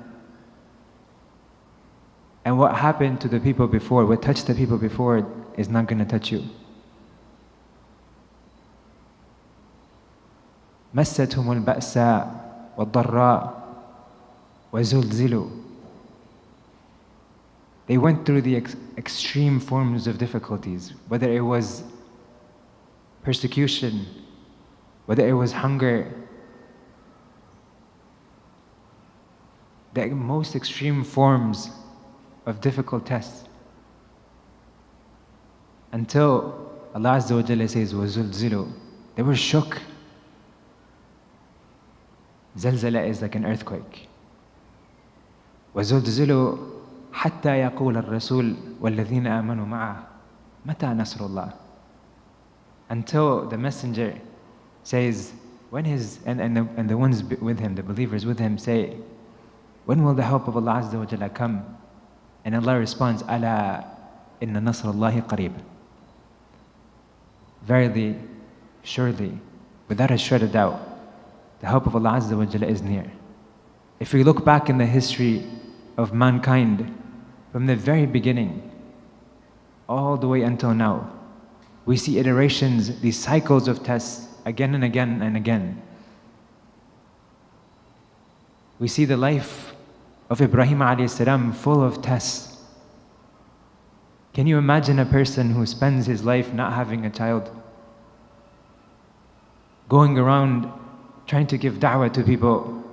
And what happened to the people before, what touched the people before, is not going to touch you. مَسَّتْهُمُ الْبَأْسَاءُ وَالضَّرَّاءُ وَزُلْزِلُوا. They went through the extreme forms of difficulties, whether it was persecution, whether it was hunger, the most extreme forms of difficult tests. Until Allah Azza wa Jalla says, وَزُلْزِلُوا. They were shook. Zalzala is like an earthquake. وَزُلْزِلُوا حَتَّى يَقُولَ الرَّسُولُ وَالَّذِينَ آمَنُوا مَعَهُ مَتَى نَصْرُ اللَّهِ. Until the messenger says, when and the ones with him, the believers with him say, when will the help of Allah Azza wa Jalla come? And Allah responds, أَلَا إِنَّ نَصْرَ اللَّهِ قَرِيبٌ. Verily, surely, without a shred of doubt, the help of Allah Azza wa Jalla is near. If we look back in the history of mankind, from the very beginning, all the way until now, we see iterations, these cycles of tests, again and again and again. We see the life of Ibrahim alayhi salam full of tests. Can you imagine a person who spends his life not having a child, going around trying to give da'wah to people,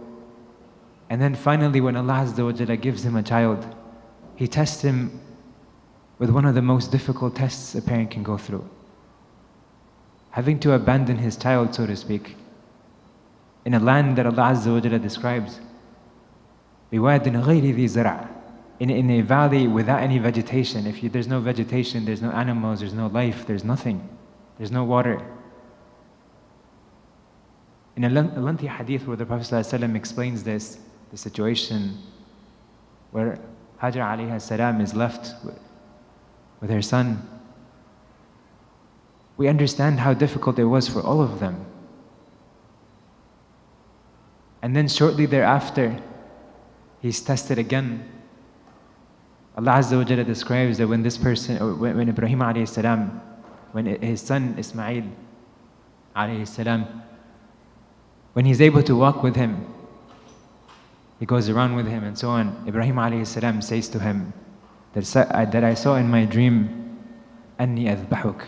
and then finally when Allah Azza wa Jalla gives him a child, He tests him with one of the most difficult tests a parent can go through. Having to abandon his child, so to speak, in a land that Allah Azza wa Jalla describes, بِوَادٍ غَيْرِ ذِي زَرْعٍ, in a valley without any vegetation. There's no vegetation, there's no animals, there's no life, there's nothing, there's no water. In a lengthy hadith where the Prophet ﷺ explains this, the situation where Hajar alayhi salam is left with her son, we understand how difficult it was for all of them. And then shortly thereafter, he's tested again. Allah Azza wa Jalla describes that when this person, or when Ibrahim alayhi salam, when his son Ismail alayhi salam, when he's able to walk with him, he goes around with him and so on, Ibrahim alayhi salam says to him that I saw in my dream, أني أذبحك,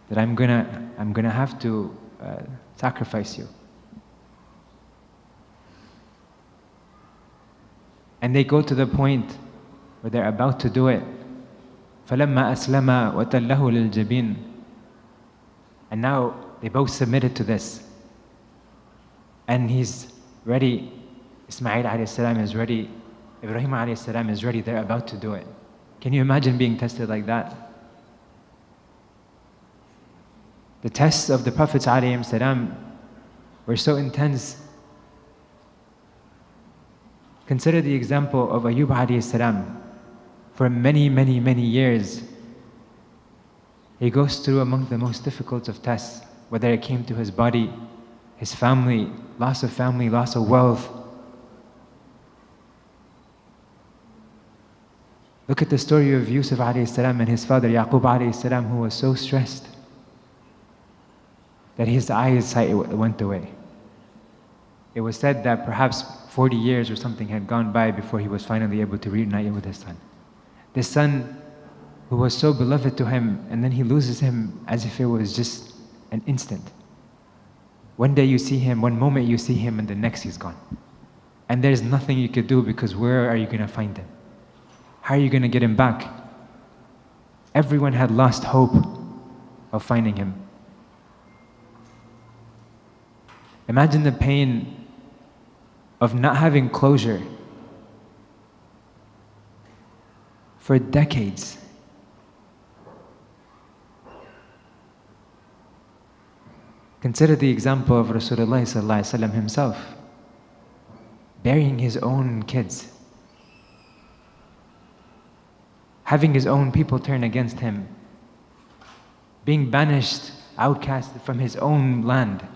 that I'm gonna have to sacrifice you. And they go to the point where they're about to do it. فَلَمَّا أَسْلَمَا وَتَلَّهُ لِلْجَبِينِ. And now they both submitted to this. And he's ready. Ismail alayhi salam is ready. Ibrahim alayhi salam is ready. They're about to do it. Can you imagine being tested like that? The tests of the Prophets alayhi salam were so intense. Consider the example of Ayyub alayhi salam. For many, many, many years, he goes through among the most difficult of tests, whether it came to his body, his family, loss of wealth. Look at the story of Yusuf alayhi salam and his father Yaqub alayhi salam, who was so stressed that his eyesight went away. It was said that perhaps 40 years or something had gone by before he was finally able to reunite with his son. This son who was so beloved to him, and then he loses him as if it was just an instant. One day you see him, one moment you see him, and the next he's gone. And there's nothing you could do, because where are you going to find him? How are you going to get him back? Everyone had lost hope of finding him. Imagine the pain of not having closure for decades. Consider the example of Rasulullah sallallahu alaihi wasallam himself, burying his own kids, having his own people turn against him, being banished, outcast from his own land.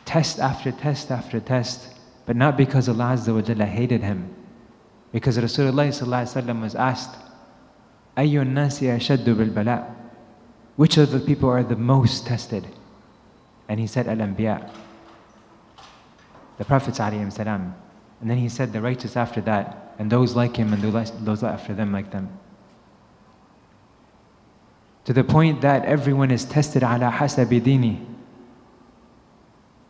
Test after test after test, but not because Allah Azza wa Jalla hated him, because Rasulullah sallallahu alaihi wasallam was asked, أَيُّ النَّاسِ أَشَدُّ بِالْبَلَاءِ, which of the people are the most tested? And he said, Al-Anbiya, the Prophets alayhim salam. And then he said, the righteous after that, and those like him, and those after them like them. To the point that everyone is tested ala hasabi dini,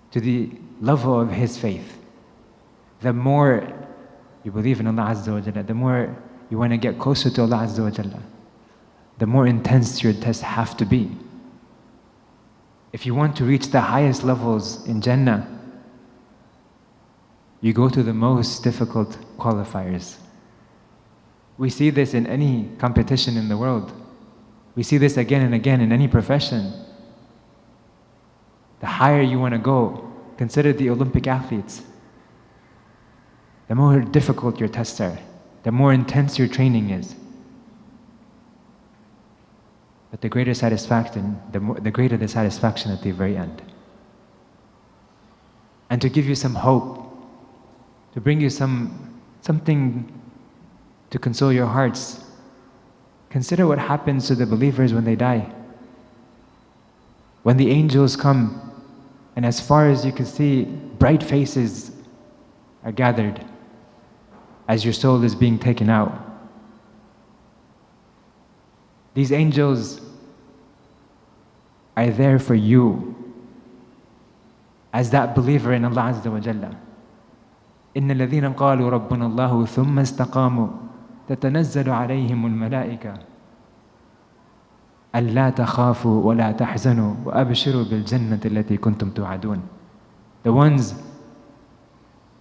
to the level of his faith. The more you believe in Allah Azza wa Jalla, the more you want to get closer to Allah Azza wa Jalla, the more intense your tests have to be. If you want to reach the highest levels in Jannah, you go to the most difficult qualifiers. We see this in any competition in the world. We see this again and again in any profession. The higher you want to go, consider the Olympic athletes. The more difficult your tests are, the more intense your training is. But the greater satisfaction, the greater the satisfaction at the very end. and to give you some hope, to bring you something to console your hearts. Consider what happens to the believers when they die. When the angels come, and as far as you can see, bright faces are gathered as your soul is being taken out. These angels are there for you as that believer in Allah Azza wa Jalla. إن الذين قالوا ربنا الله ثم استقاموا تتنزل عليهم الملائكة ألا تخافوا ولا تحزنوا وأبشروا بالجنة التي كنتم توعدون. The ones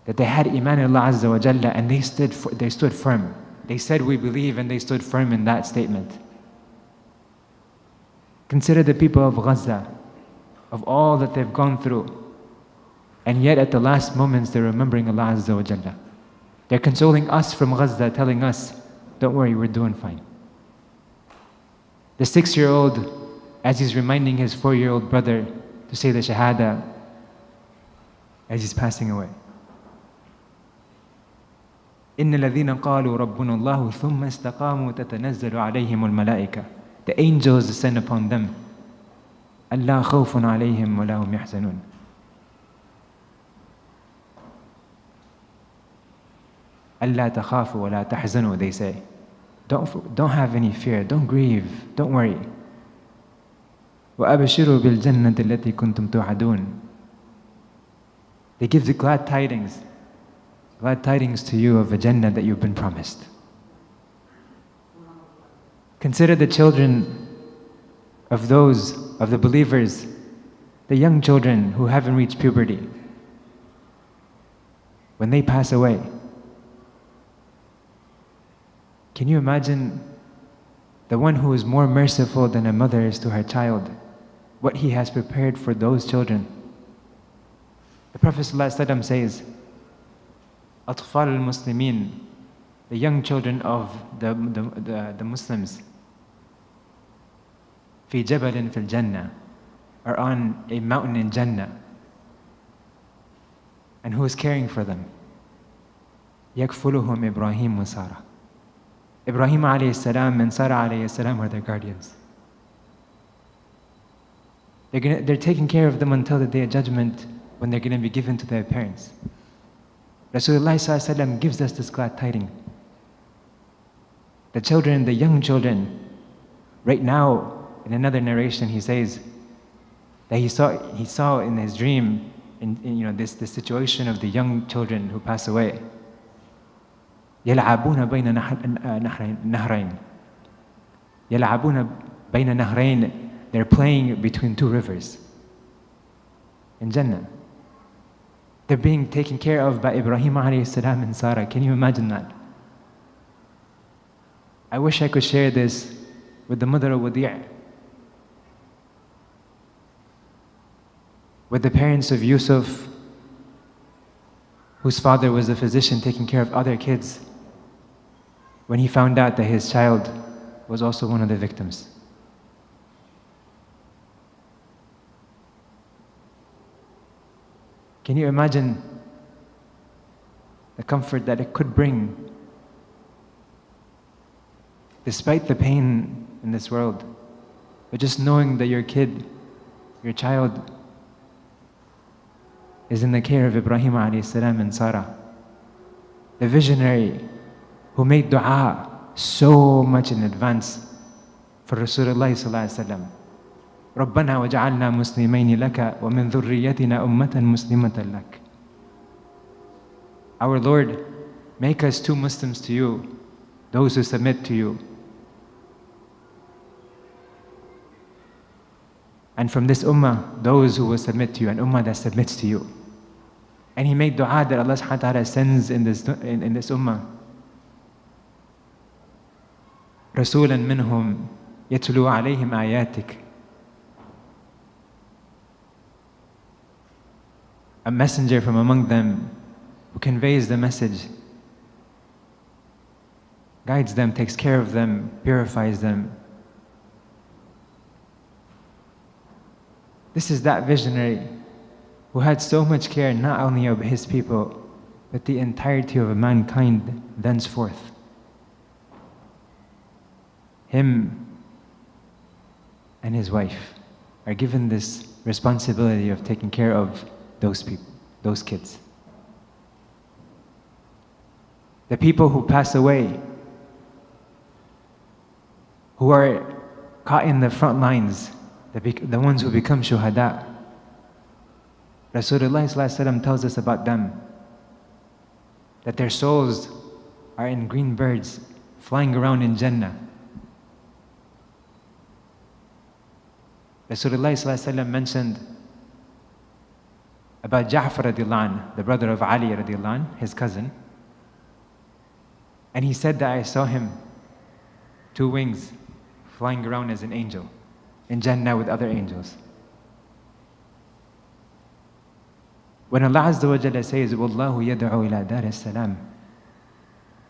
that they had iman in Allah Azza wa Jalla and they stood firm. They said we believe and they stood firm in that statement. Consider the people of Gaza, of all that they've gone through, and yet at the last moments they're remembering Allah Azza wa Jalla. They're consoling us from Gaza, telling us, don't worry, we're doing fine. The 6-year-old, as he's reminding his 4-year-old brother to say the Shahada as he's passing away. إن الذين قالوا ربنا الله ثم استقاموا تتنزل عليهم الملائكة. The angels descend upon them. ألا خوف عليهم ولا هم يحزنون. ألا تخافوا ولا تحزنوا, they say. Don't have any fear, don't grieve, don't worry. وأبشروا بالجنة التي كنتم توعدون. They give the glad tidings to you of a Jannah that you've been promised. Consider the children of the believers, the young children who haven't reached puberty. When they pass away, can you imagine the one who is more merciful than a mother is to her child, what he has prepared for those children? The Prophet ﷺ says, أطفال المسلمين, the young children of the Muslims, في جبل في الجنة, are on a mountain in Jannah. And who is caring for them? يكفلهم إبراهيم وسارة. Ibrahim alayhi salam and Sarah alayhi salam are their guardians. They're taking care of them until the day of judgment, when they're going to be given to their parents. Rasulullah sallallahu alaihi wasallam gives us this glad tidings. The children, the young children, right now, in another narration, he says that he saw in his dream, this situation of the young children who pass away. يلعبون بين نهرين. يلعبون بين نهرين. They're playing between 2 rivers in Jannah. They're being taken care of by Ibrahim alayhi salam and Sarah. Can you imagine that? I wish I could share this with the mother of Wadi', with the parents of Yusuf, whose father was a physician taking care of other kids, when he found out that his child was also one of the victims. Can you imagine the comfort that it could bring, despite the pain in this world, but just knowing that your kid, your child, is in the care of Ibrahim alayhi salam and Sarah, the visionary who made dua so much in advance for Rasulullah sallallahu alaihi wasallam. ربنا وجعلنا مسلمين لك ومن ذريتنا أمة مسلمة لك. Our Lord, make us 2 Muslims to you, those who submit to you. And from this ummah, those who will submit to you, an ummah that submits to you. And he made dua that Allah subhanahu wa ta'ala sends in this ummah. رسولا منهم يتلو عليهم آياتك. A messenger from among them who conveys the message, guides them, takes care of them, purifies them. This is that visionary who had so much care not only of his people, but the entirety of mankind thenceforth. Him and his wife are given this responsibility of taking care of those people, those kids. The people who pass away, who are caught in the front lines, the ones who become shuhada. Rasulullah ﷺ tells us about them, that their souls are in green birds flying around in Jannah. Rasulullah ﷺ mentioned about Ja'far radiallahu anh, the brother of Ali radiallahu anh, his cousin. And he said that I saw him, 2 wings, flying around as an angel in Jannah with other angels. When Allah Azza wa Jalla says, وَاللَّهُ يَدْعُو إِلَى دَارِ السَّلَامِ,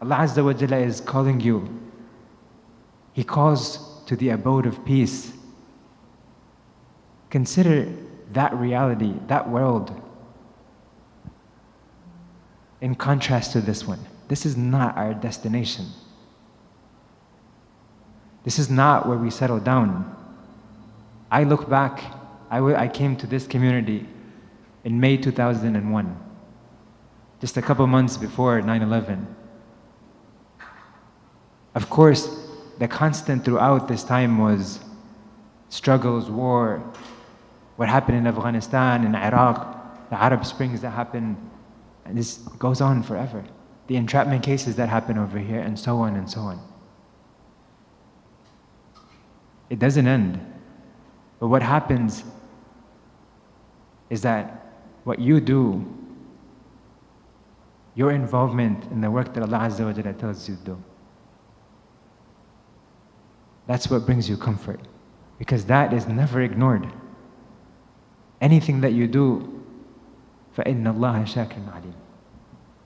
Allah Azza wa Jalla is calling you. He calls to the abode of peace. Consider that reality, that world, in contrast to this one. This is not our destination. This is not where we settle down. I look back, I came to this community in May 2001, just a couple months before 9/11. Of course, the constant throughout this time was struggles, war, what happened in Afghanistan and Iraq, the Arab Springs that happened, and this goes on forever. The entrapment cases that happen over here, and so on and so on. It doesn't end. But what happens is that what you do, your involvement in the work that Allah Azza wa Jalla tells you to do, that's what brings you comfort. Because that is never ignored. Anything that you do, فَإِنَّ اللَّهَ شَاكِرٌ عَلِيمٌ.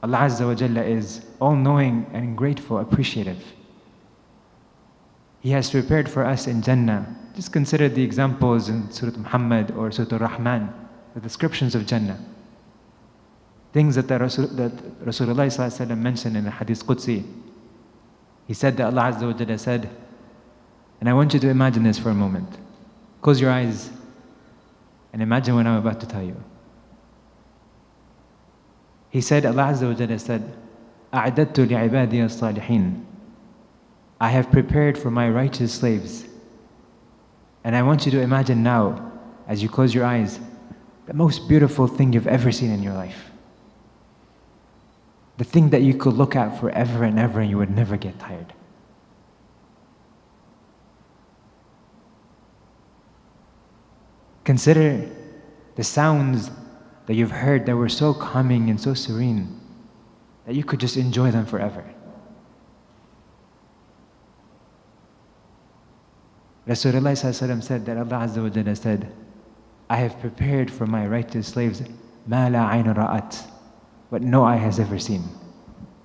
Allah Azza wa Jalla is all-knowing and grateful, appreciative. He has prepared for us in Jannah. Just consider the examples in Surah Muhammad or Surah Rahman, the descriptions of Jannah. Things that Rasulullah ﷺ mentioned in the Hadith Qudsi. He said that Allah Azza wa Jalla said, and I want you to imagine this for a moment. Close your eyes and imagine what I'm about to tell you. He said, Allah Azza wa Jalla said, أَعْدَدْتُ لِعِبَادِيَ الصَّالِحِينَ. I have prepared for my righteous slaves. And I want you to imagine now, as you close your eyes, the most beautiful thing you've ever seen in your life. The thing that you could look at forever and ever and you would never get tired. Consider the sounds that you've heard that were so calming and so serene that you could just enjoy them forever. Rasulullah ﷺ said that Allah Azza wa Jalla said, I have prepared for my righteous slaves مَا لَا عَيْنُ رَأَتْ, what no eye has ever seen,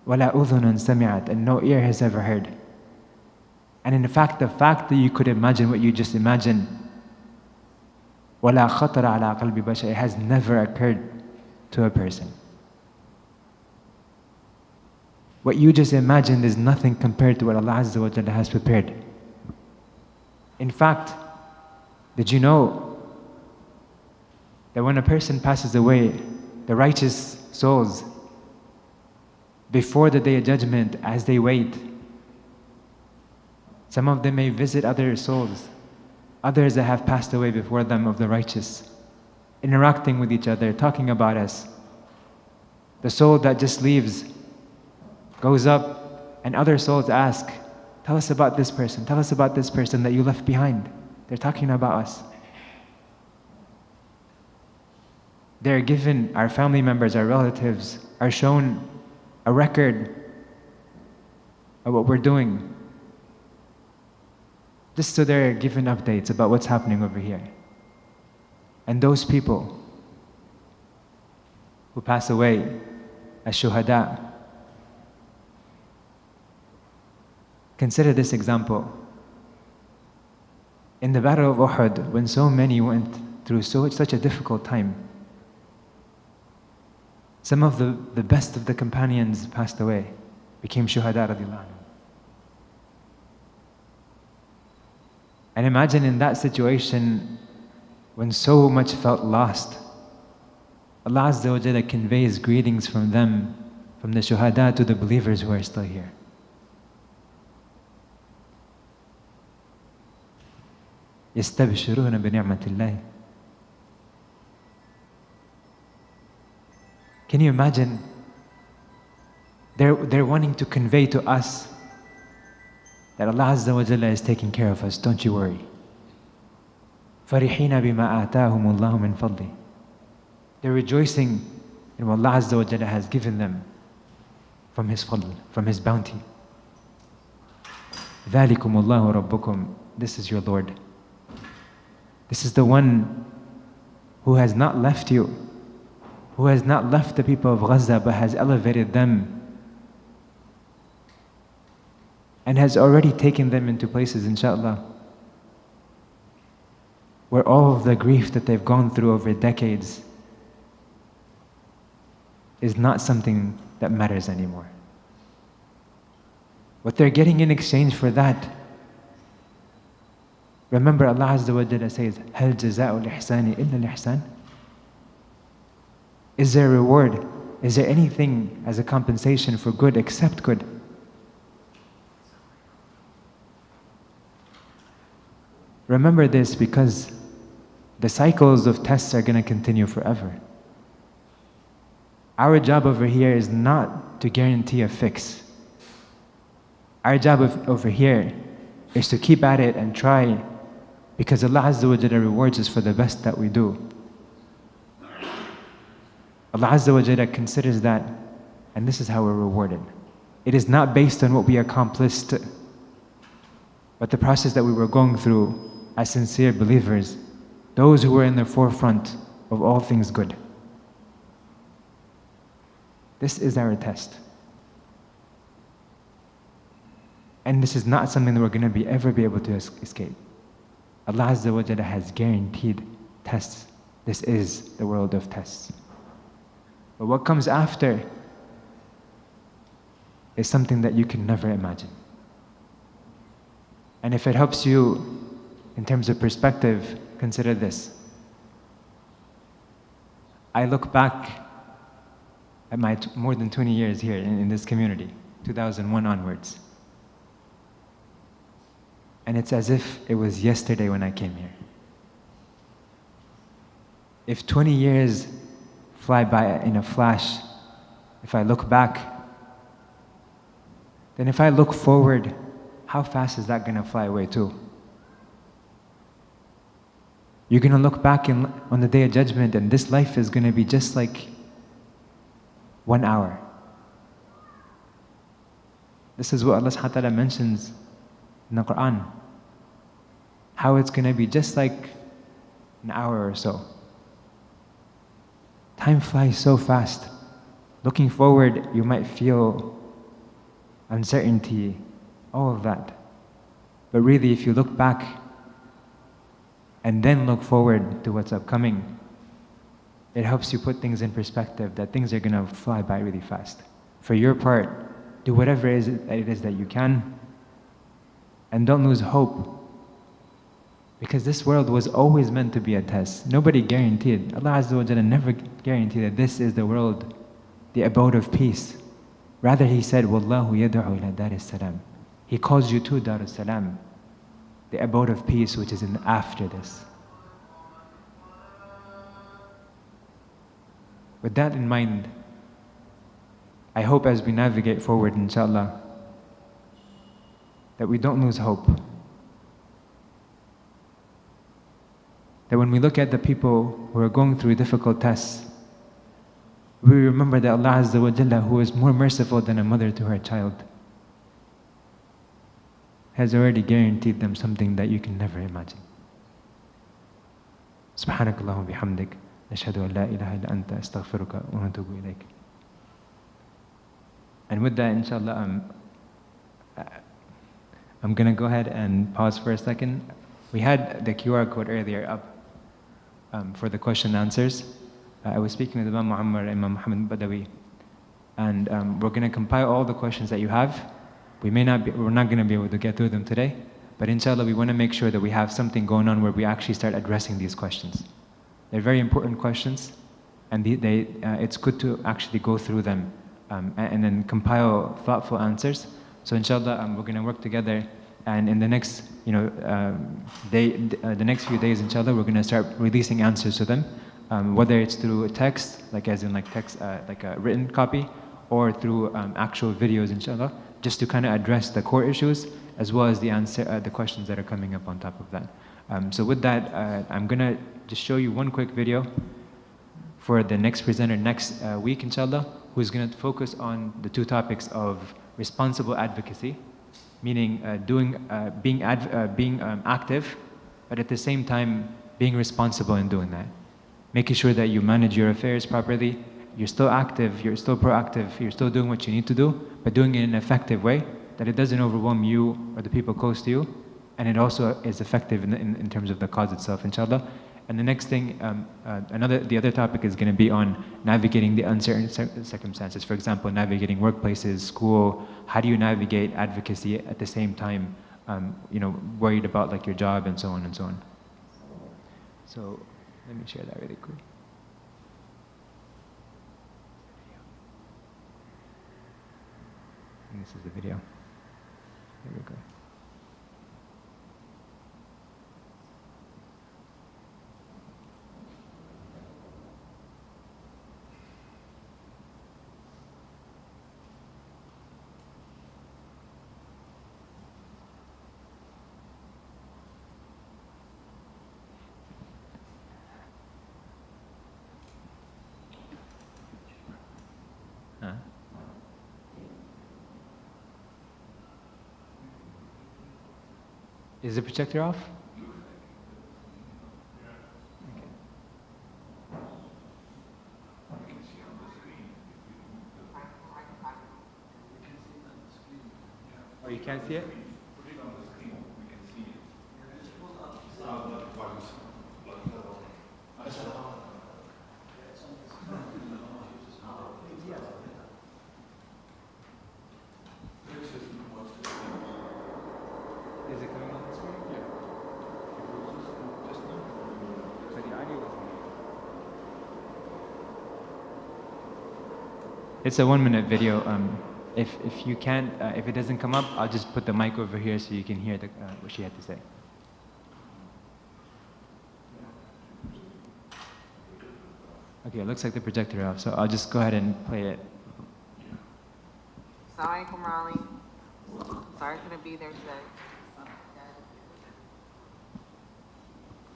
وَلَا أُذُنٌ سَمِعَتْ, and no ear has ever heard. And in fact, the fact that you could imagine what you just imagined, وَلَا خَطَرَ عَلَىٰ قَلْبِ بَشَرٍ, it has never occurred to a person. What you just imagined is nothing compared to what Allah Azza wa Jalla has prepared. In fact, did you know that when a person passes away, the righteous souls, before the Day of Judgment, as they wait, some of them may visit other souls, others that have passed away before them of the righteous, interacting with each other, talking about us. The soul that just leaves goes up and other souls ask, tell us about this person, tell us about this person that you left behind. They're talking about us. They're given, our family members, our relatives, are shown a record of what we're doing. Just so they're given updates about what's happening over here. And those people who pass away as shuhada, consider this example. In the Battle of Uhud, when so many went through such a difficult time, Some of the best of the companions passed away, became shuhada radiallahu anhu. And imagine in that situation, when so much felt lost, Allah Azza wa Jalla conveys greetings from them, from the shuhada to the believers who are still here. يستبشرون بنعمة الله. Can you imagine? They're wanting to convey to us that Allah Azza wa Jalla is taking care of us, don't you worry. فَرِحِينَ بِمَا آتَاهُمُ اللَّهُ مِنْ فَضْلِهِ. They're rejoicing in what Allah Azza wa Jalla has given them from His fadl, from His bounty. ذَلِكُمُ اللَّهُ رَبُّكُمْ. This is your Lord. This is the one who has not left you, who has not left the people of Gaza, but has elevated them and has already taken them into places, inshallah, where all of the grief that they've gone through over decades is not something that matters anymore. What they're getting in exchange for that, remember Allah Azza wa Jalla says, هَلْ جَزَاءُ الْإِحْسَانِ إِلَّا الْإِحْسَانِ. Is there a reward? Is there anything as a compensation for good except good? Remember this, because the cycles of tests are going to continue forever. Our job over here is not to guarantee a fix. Our job over here is to keep at it and try, because Allah Azza wa Jalla rewards us for the best that we do. Allah Azza wa Jalla considers that, and this is how we're rewarded. It is not based on what we accomplished, but the process that we were going through as sincere believers, those who were in the forefront of all things good. This is our test. And this is not something that we're going to ever be able to escape. Allah Azza wa Jalla has guaranteed tests. This is the world of tests. But what comes after is something that you can never imagine. And if it helps you in terms of perspective, consider this. I look back at my more than 20 years here in this community, 2001 onwards. And it's as if it was yesterday when I came here. If 20 years fly by in a flash, if I look back, then if I look forward, how fast is that going to fly away too? You're going to look back on the Day of Judgment, and this life is going to be just like 1 hour. This is what Allah subhanahu wa ta'ala mentions in the Quran. How it's going to be just like an hour or so. Time flies so fast. Looking forward, you might feel uncertainty, all of that. But really, if you look back and then look forward to what's upcoming, it helps you put things in perspective, that things are going to fly by really fast. For your part, do whatever it is that you can, and don't lose hope. Because this world was always meant to be a test. Nobody guaranteed. Allah Azza wa Jalla never guaranteed that this is the world, the abode of peace. Rather, He said, وَاللَّهُ يَدْعُ إِلَى دَارِ السَّلَامِ. He calls you to Dar al-Salam, the abode of peace, which is after this. With that in mind, I hope as we navigate forward, inshallah, that we don't lose hope. That when we look at the people who are going through difficult tests, we remember that Allah Azza wa Jalla, who is more merciful than a mother to her child, has already guaranteed them something that you can never imagine. سبحانك اللهم وبحمدك نشهد أن لا إله إلا أنت أستغفرك ونتوب إليك. And with that, inshallah, I'm going to go ahead and pause for a second. We had the QR code earlier up for the question and answers. I was speaking with Imam Muhammad, Imam Muhammad Badawi, and we're going to compile all the questions that you have. We're not going to be able to get through them today, but inshallah, we want to make sure that we have something going on where we actually start addressing these questions. They're very important questions, and it's good to actually go through them and then compile thoughtful answers. So inshallah, we're going to work together, and in the next, the next few days, inshallah, we're going to start releasing answers to them, whether it's through a text, like as in like text, like a written copy, or through actual videos, inshallah, just to kind of address the core issues as well as the questions that are coming up on top of that. So with that, I'm going to just show you one quick video for the next presenter next week, inshallah, who's going to focus on the two topics of responsible advocacy, meaning being active, but at the same time being responsible in doing that. Making sure that you manage your affairs properly, you're still active, you're still proactive, you're still doing what you need to do, but doing it in an effective way, that it doesn't overwhelm you or the people close to you, and it also is effective in terms of the cause itself, inshallah. And the next thing, the other topic is going to be on navigating the uncertain circumstances. For example, navigating workplaces, school. How do you navigate advocacy at the same time, worried about like your job and so on and so on. So let me share that really quick. And this is the video. Here we go. Is the projector off? Okay. Oh, you can't see it? Is it coming on the screen? Yeah. But the audio is. It's a 1-minute video. If you can't, if it doesn't come up, I'll just put the mic over here so you can hear what she had to say. Okay, it looks like the projector off, so I'll just go ahead and play it. Assalamu alaikum, Raleigh. Sorry I couldn't be there today.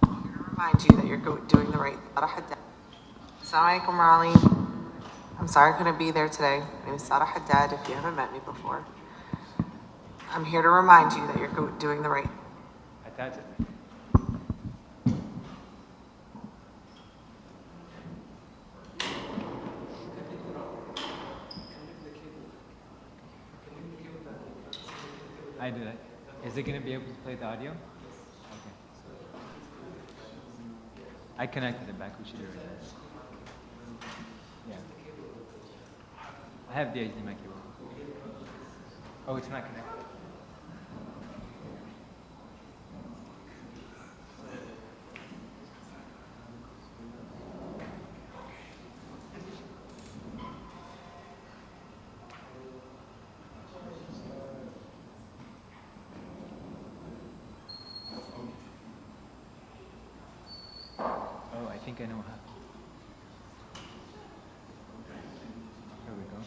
I'm here to remind you that you're doing the right thing. Assalamu alaikum, Raleigh. I'm sorry I couldn't be there today. My name is Sada Haddad, if you haven't met me before. I'm here to remind you that you're doing the right. Attach it. I do that. Is it going to be able to play the audio? Okay. I connected it back. We should do it. Yeah. I have the HDMI cable. Oh, it's not connected. Oh, I think I know how. Here we go.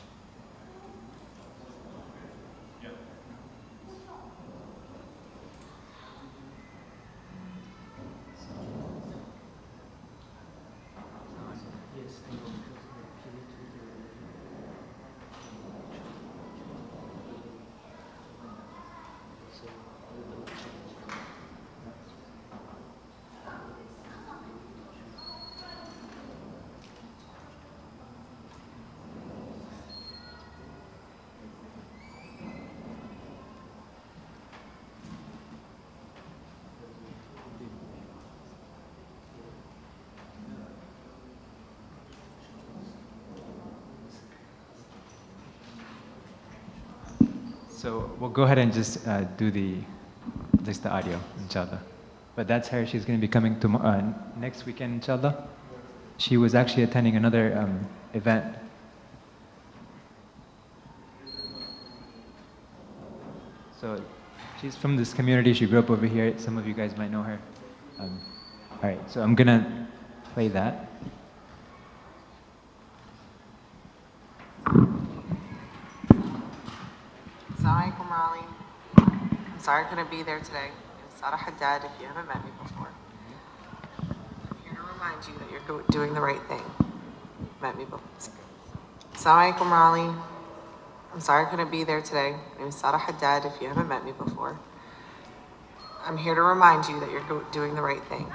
So we'll go ahead and just do just the audio, inshallah. But that's her. She's going to be coming next weekend, inshallah. She was actually attending another event. So she's from this community. She grew up over here. Some of you guys might know her. All right, so I'm going to play that. Assalamu alaikum, Raleigh. I'm sorry I couldn't be there today. It's Zade Haddad if you haven't met me before. I'm here to remind you that you're doing the right thing. Met me before. Assalamu alaikum, Raleigh. I'm sorry I couldn't be there today. My name is Zade Haddad if you haven't met me before. I'm here to remind you that you're doing the right thing.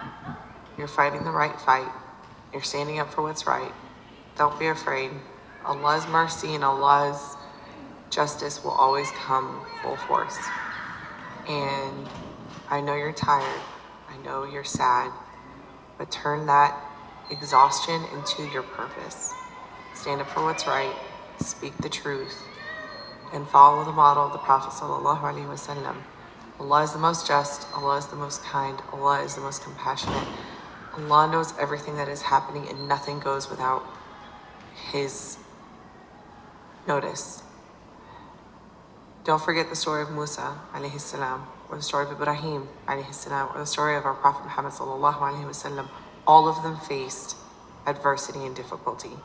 You're fighting the right fight. You're standing up for what's right. Don't be afraid. Allah's mercy and Allah's justice will always come full force. And I know you're tired. I know you're sad. But turn that exhaustion into your purpose. Stand up for what's right. Speak the truth. And follow the model of the Prophet ﷺ. Allah is the most just. Allah is the most kind. Allah is the most compassionate. Allah knows everything that is happening and nothing goes without His notice. Don't forget the story of Musa alayhi salam, or the story of Ibrahim alayhi salam, or the story of our Prophet Muhammad sallallahu alayhi wasallam. All of them faced adversity and difficulty.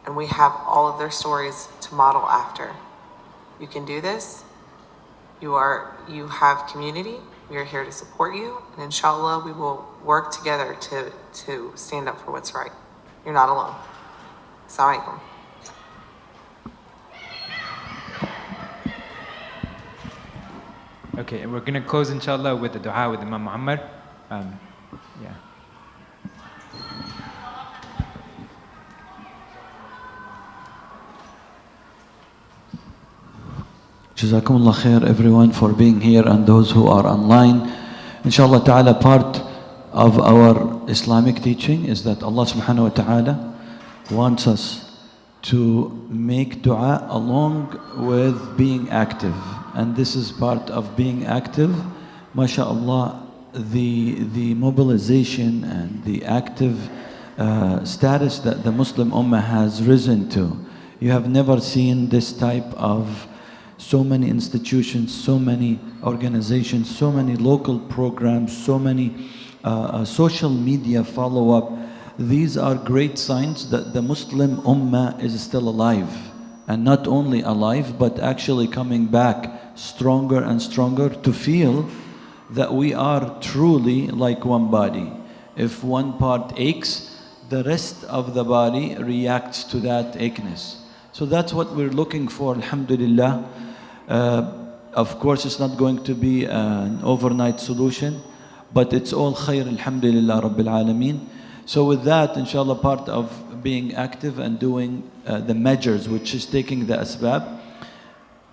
And we have all of their stories to model after. You can do this. You have community. We are here to support you. And inshallah, we will work together to stand up for what's right. You're not alone. Assalamu alaikum. Okay, and we're going to close, inshallah, with the dua with Imam Muhammad. Yeah. Jazakumullah khair everyone for being here and those who are online. Inshallah ta'ala, part of our Islamic teaching is that Allah subhanahu wa ta'ala wants us to make dua along with being active. And this is part of being active. MashaAllah, the mobilization and the active status that the Muslim Ummah has risen to. You have never seen this type of so many institutions, so many organizations, so many local programs, so many social media follow-up. These are great signs that the Muslim Ummah is still alive. And not only alive, but actually coming back stronger and stronger to feel that we are truly like one body. If one part aches, the rest of the body reacts to that ache-ness. So that's what we're looking for, alhamdulillah. Of course, it's not going to be an overnight solution, but it's all khair, alhamdulillah, rabbil alameen. So with that, inshallah, part of being active and doing the measures, which is taking the asbab,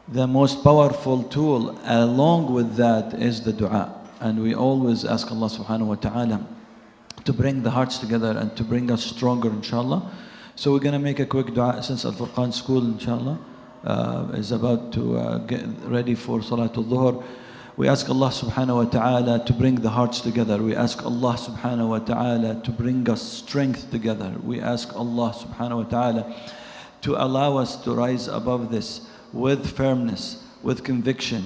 the most powerful tool along with that is the dua. And we always ask Allah subhanahu wa ta'ala to bring the hearts together and to bring us stronger, inshallah. So we're going to make a quick dua since Al-Furqan school, inshallah, is about to get ready for Salatul Dhuhr. We ask Allah subhanahu wa ta'ala to bring the hearts together. We ask Allah subhanahu wa ta'ala to bring us strength together. We ask Allah subhanahu wa ta'ala to allow us to rise above this with firmness, with conviction,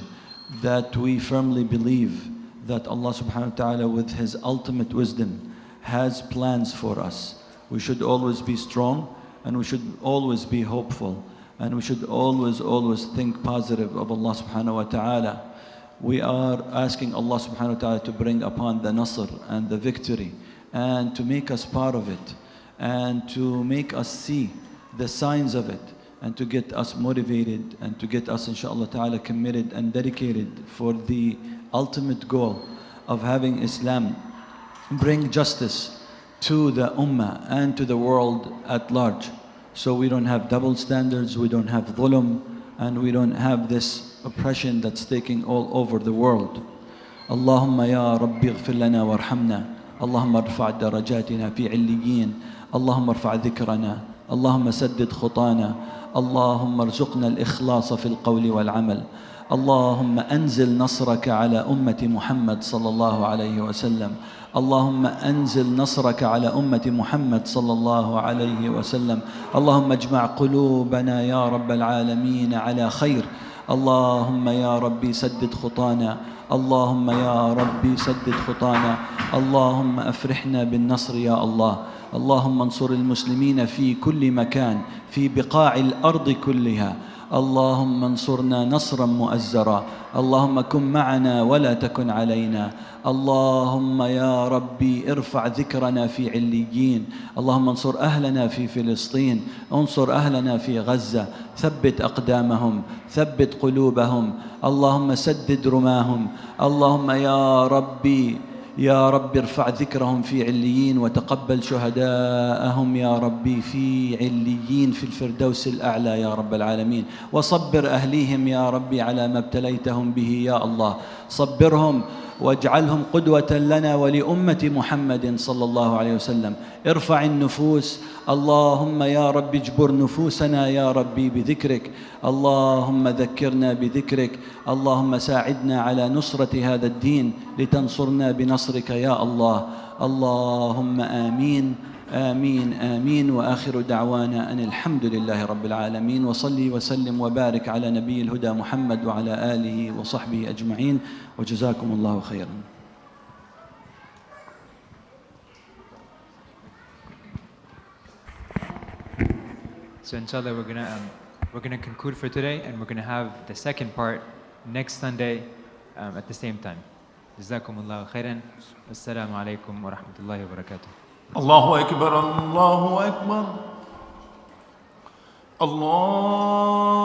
that we firmly believe that Allah subhanahu wa ta'ala with His ultimate wisdom has plans for us. We should always be strong, and we should always be hopeful, and we should always think positive of Allah subhanahu wa ta'ala. We are asking Allah subhanahu wa ta'ala to bring upon the nasr and the victory, and to make us part of it, and to make us see the signs of it, and to get us motivated, and to get us inshaAllah ta'ala committed and dedicated for the ultimate goal of having Islam bring justice to the ummah and to the world at large. So we don't have double standards, we don't have dhulm, and we don't have this oppression that's taking all over the world. Allahumma ya Rabbi ighfir lana warhamna. Allahumma arfa' darajatina fi 'illiyin. Allahumma arfa' dhikrana. اللهم سدد خطانا، اللهم ارزقنا الإخلاص في القول والعمل. اللهم أنزل نصرك على أمة محمد صلى الله عليه وسلم. اللهم أنزل نصرك على أمة محمد صلى الله عليه وسلم. اللهم اجمع قلوبنا يا رب العالمين على خير. اللهم يا ربي سدد خطانا، اللهم يا ربي سدد خطانا. اللهم أفرحنا بالنصر يا الله. اللهم انصر المسلمين في كل مكان، في بقاع الأرض كلها. اللهم انصرنا نصرا مؤزرا. اللهم كن معنا ولا تكن علينا. اللهم يا ربي ارفع ذكرنا في عليين. اللهم انصر أهلنا في فلسطين، انصر أهلنا في غزة، ثبت أقدامهم، ثبت قلوبهم. اللهم سدد رماهم. اللهم يا ربي يا رب ارفع ذكرهم في عليين، وتقبل شهداءهم يا ربي في عليين في الفردوس الأعلى يا رب العالمين. وصبر أهليهم يا ربي على ما ابتليتهم به يا الله. صبرهم واجعلهم قدوة لنا ولأمة محمد صلى الله عليه وسلم. ارفع النفوس. اللهم يا رب اجبر نفوسنا يا ربي بذكرك. اللهم ذكرنا بذكرك. اللهم ساعدنا على نصرة هذا الدين لتنصرنا بنصرك يا الله. اللهم آمين آمين آمين. وآخر دعوانا أن الحمد لله رب العالمين. وصلي وسلم وبارك على نبي الهدى محمد وعلى آله وصحبه أجمعين، وجزاكم الله خيرا. So inshallah we're gonna conclude for today, and we're gonna have the second part next Sunday at the same time. جزاكم الله خيرا. السلام عليكم ورحمة الله وبركاته. الله أكبر الله أكبر الله